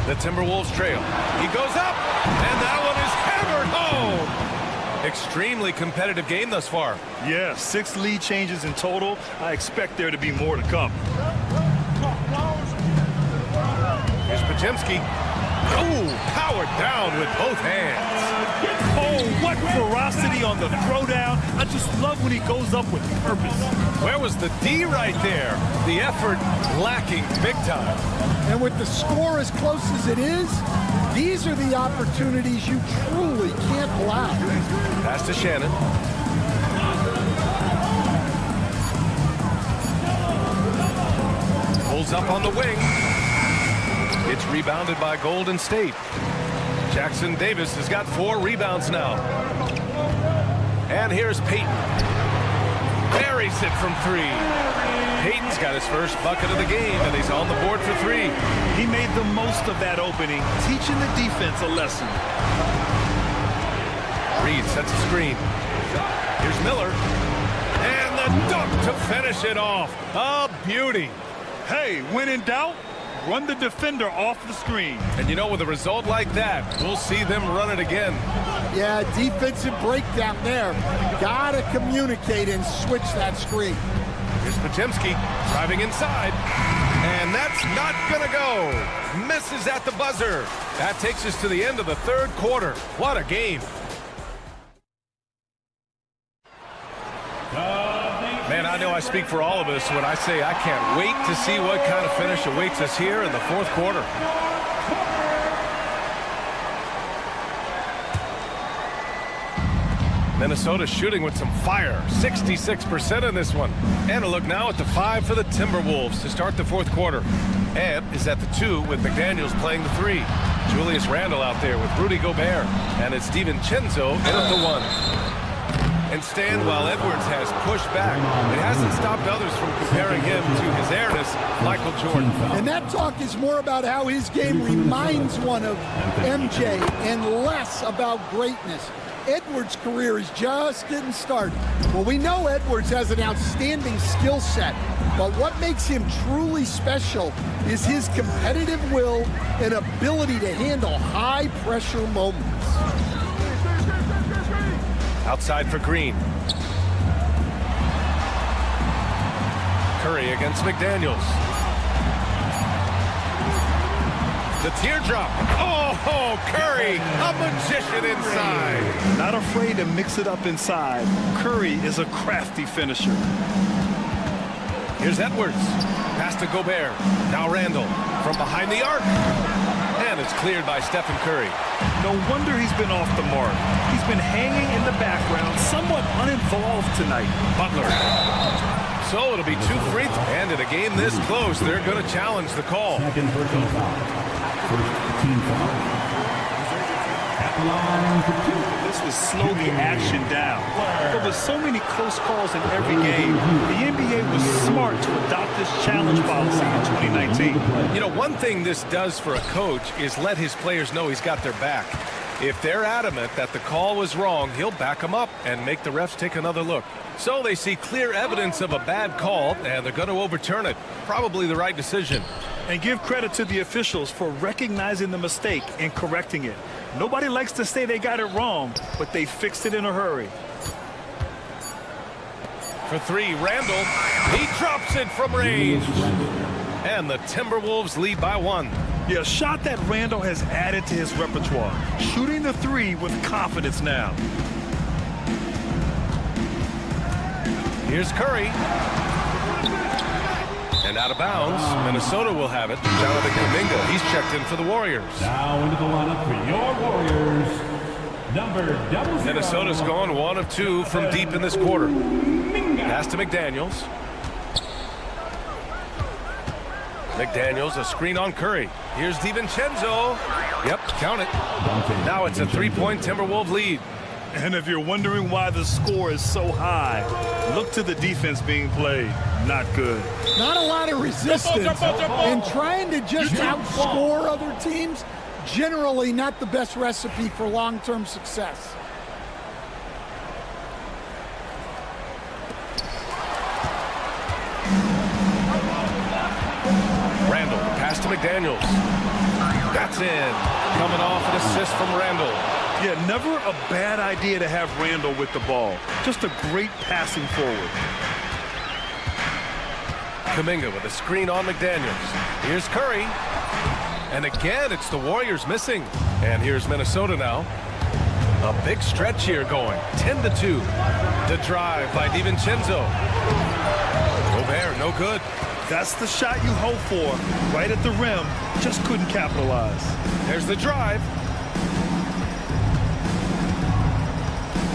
Speaker 7: The Timberwolves trail. He goes up, and that one is hammered home. Extremely competitive game thus far.
Speaker 8: Yeah, 6 lead changes in total. I expect there to be more to come.
Speaker 7: Here's Podziemski. Oh, powered down with both hands.
Speaker 8: Oh, what ferocity on the throwdown. I just love when he goes up with purpose.
Speaker 7: Where was the D right there? The effort lacking big time.
Speaker 14: And with the score as close as it is, these are the opportunities you truly can't allow.
Speaker 7: Pass to Shannon. Pulls up on the wing. It's rebounded by Golden State. Jackson Davis has got 4 rebounds now. And here's Payton. Buries it from 3. Payton's got his first bucket of the game, and he's on the board for 3.
Speaker 8: He made the most of that opening, teaching the defense a lesson.
Speaker 7: Reed sets a screen. Here's Miller. And the dunk to finish it off. A beauty.
Speaker 8: Hey, when in doubt, run the defender off the screen.
Speaker 7: And you know, with a result like that, we'll see them run it again.
Speaker 14: Yeah, defensive breakdown there. Gotta communicate and switch that screen.
Speaker 7: Here's Podziemski driving inside. And that's not gonna go. Misses at the buzzer. That takes us to the end of the third quarter. What a game. Man, I know I speak for all of us when I say I can't wait to see what kind of finish awaits us here in the fourth quarter. Minnesota shooting with some fire, 66% in this one. And a look now at the 5 for the Timberwolves to start the fourth quarter. Ant is at the 2 with McDaniels playing the 3. Julius Randle out there with Rudy Gobert. And it's DiVincenzo in at the 1. And Stan, while Edwards has pushed back, it hasn't stopped others from comparing him to his heiress, Michael Jordan.
Speaker 14: And that talk is more about how his game reminds one of MJ and less about greatness. Edwards' career is just getting started. Well, we know Edwards has an outstanding skill set, but what makes him truly special is his competitive will and ability to handle high-pressure moments.
Speaker 7: Outside for Green. Curry against McDaniels. The teardrop. Oh, Curry, a magician inside.
Speaker 8: Not afraid to mix it up inside. Curry is a crafty finisher.
Speaker 7: Here's Edwards. Pass to Gobert. Now Randall from behind the arc. And it's cleared by Stephen Curry.
Speaker 8: No wonder he's been off the mark. He's been hanging in the background, somewhat uninvolved tonight.
Speaker 7: Butler. So it'll be 2 free throws. And in a game this close, they're going to challenge the call.
Speaker 5: Second personal foul. First team foul. At the line for 2.
Speaker 8: This was slow the action down. There were so many close calls in every game. The NBA was smart to adopt this challenge policy in 2019.
Speaker 7: You know, one thing this does for a coach is let his players know he's got their back. If they're adamant that the call was wrong, he'll back them up and make the refs take another look. So they see clear evidence of a bad call, and they're going to overturn it. Probably the right decision.
Speaker 8: And give credit to the officials for recognizing the mistake and correcting it. Nobody likes to say they got it wrong, but they fixed it in a hurry.
Speaker 7: For 3, Randall. He drops it from range. And the Timberwolves lead by 1.
Speaker 8: Yeah, a shot that Randall has added to his repertoire. Shooting the 3 with confidence now.
Speaker 7: Here's Curry. And out of bounds. Minnesota will have it. Jonathan Kuminga, he's checked in for the Warriors.
Speaker 5: Now into the lineup for your Warriors. Number 00.
Speaker 7: Minnesota's gone 1 of 2 from deep in this quarter. Pass to McDaniels. McDaniels, a screen on Curry. Here's DiVincenzo. Yep, count it. Now it's a 3-point Timberwolves lead.
Speaker 8: And if you're wondering why the score is so high, look to the defense being played. Not good.
Speaker 14: Not a lot of resistance. And trying to just outscore other teams, generally not the best recipe for long-term success.
Speaker 7: Randall, pass to McDaniels. That's in. Coming off an assist from Randall.
Speaker 8: Yeah, never a bad idea to have Randall with the ball. Just a great passing forward.
Speaker 7: Kuminga with a screen on McDaniels. Here's Curry. And again, it's the Warriors missing. And here's Minnesota now. A big stretch here going. 10-2. The drive by DiVincenzo. Gobert, no good.
Speaker 8: That's the shot you hope for. Right at the rim. Just couldn't capitalize.
Speaker 7: There's the drive.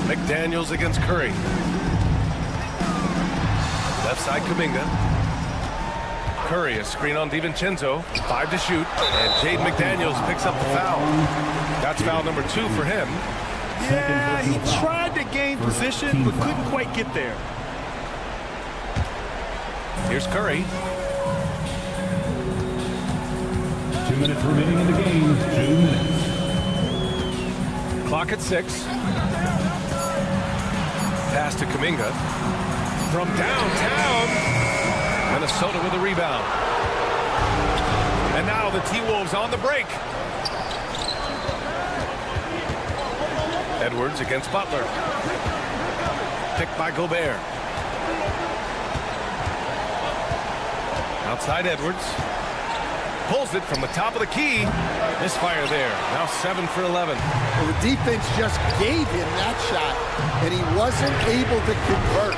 Speaker 7: McDaniels against Curry. Left side Kuminga. Curry, a screen on DiVincenzo. 5 to shoot. And Jaden McDaniels picks up the foul. That's foul number 2 for him.
Speaker 8: Yeah, he tried to gain position, but couldn't quite get there.
Speaker 7: Here's Curry.
Speaker 5: 2 minutes remaining in the game. 2 minutes.
Speaker 7: Clock at 6. Pass to Kuminga. From downtown. Minnesota with a rebound. And now the T-Wolves on the break. Edwards against Butler. Picked by Gobert. Outside Edwards. Pulls it from the top of the key. Misfire there. Now 7 for 11.
Speaker 14: Well, the defense just gave him that shot, and he wasn't able to convert.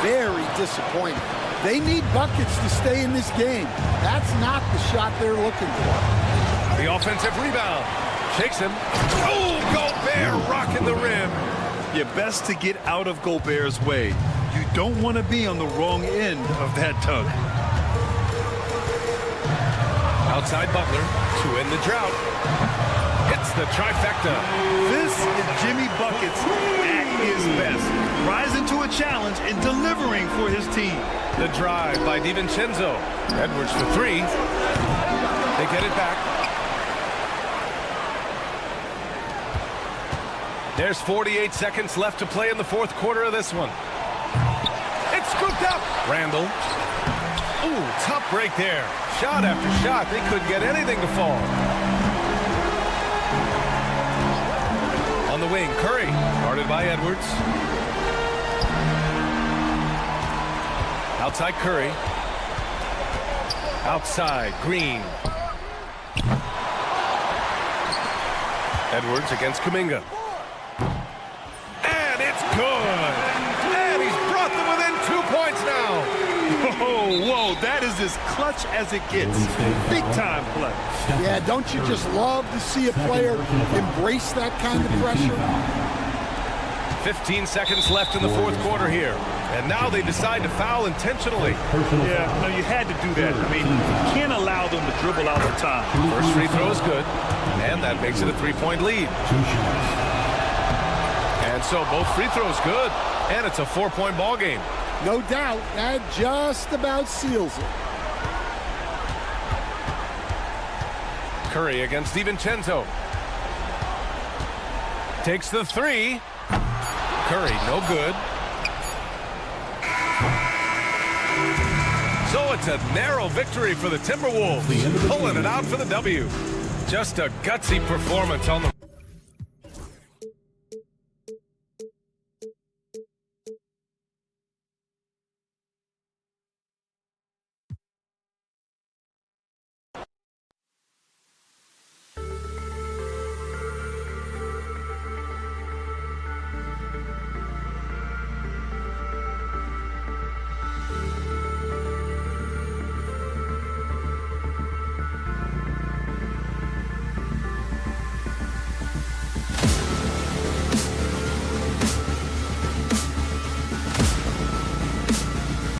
Speaker 14: Very disappointing. They need buckets to stay in this game. That's not the shot they're looking for.
Speaker 7: The offensive rebound. Shakes him. Oh, Gobert rocking the rim.
Speaker 8: You're best to get out of Gobert's way. You don't want to be on the wrong end of that tug.
Speaker 7: Outside Butler to end the drought. Hits the trifecta.
Speaker 8: This is Jimmy Buckets at his best. Rising to a challenge and delivering for his team.
Speaker 7: The drive by DiVincenzo. Edwards for 3. They get it back. There's 48 seconds left to play in the fourth quarter of this one. It's scooped up. Randall. Ooh, tough break there. Shot after shot. They couldn't get anything to fall. On the wing, Curry. Guarded by Edwards. Outside Curry. Outside Green. Edwards against Kuminga. And it's good. And he's brought them within 2 points now.
Speaker 8: Oh, that is as clutch as it gets. Big time play.
Speaker 14: Yeah, don't you just love to see a player embrace that kind of pressure?
Speaker 7: 15 seconds left in the fourth quarter here. And now they decide to foul intentionally.
Speaker 8: Yeah, no, you had to do that. I mean, you can't allow them to dribble out the time.
Speaker 7: First free throw is good, and that makes it a 3-point lead. And so both free throws good, and it's a 4-point ball game.
Speaker 14: No doubt, that just about seals it.
Speaker 7: Curry against DiVincenzo. Takes the three. Curry, no good. So it's a narrow victory for the Timberwolves, pulling it out for the W. Just a gutsy performance on the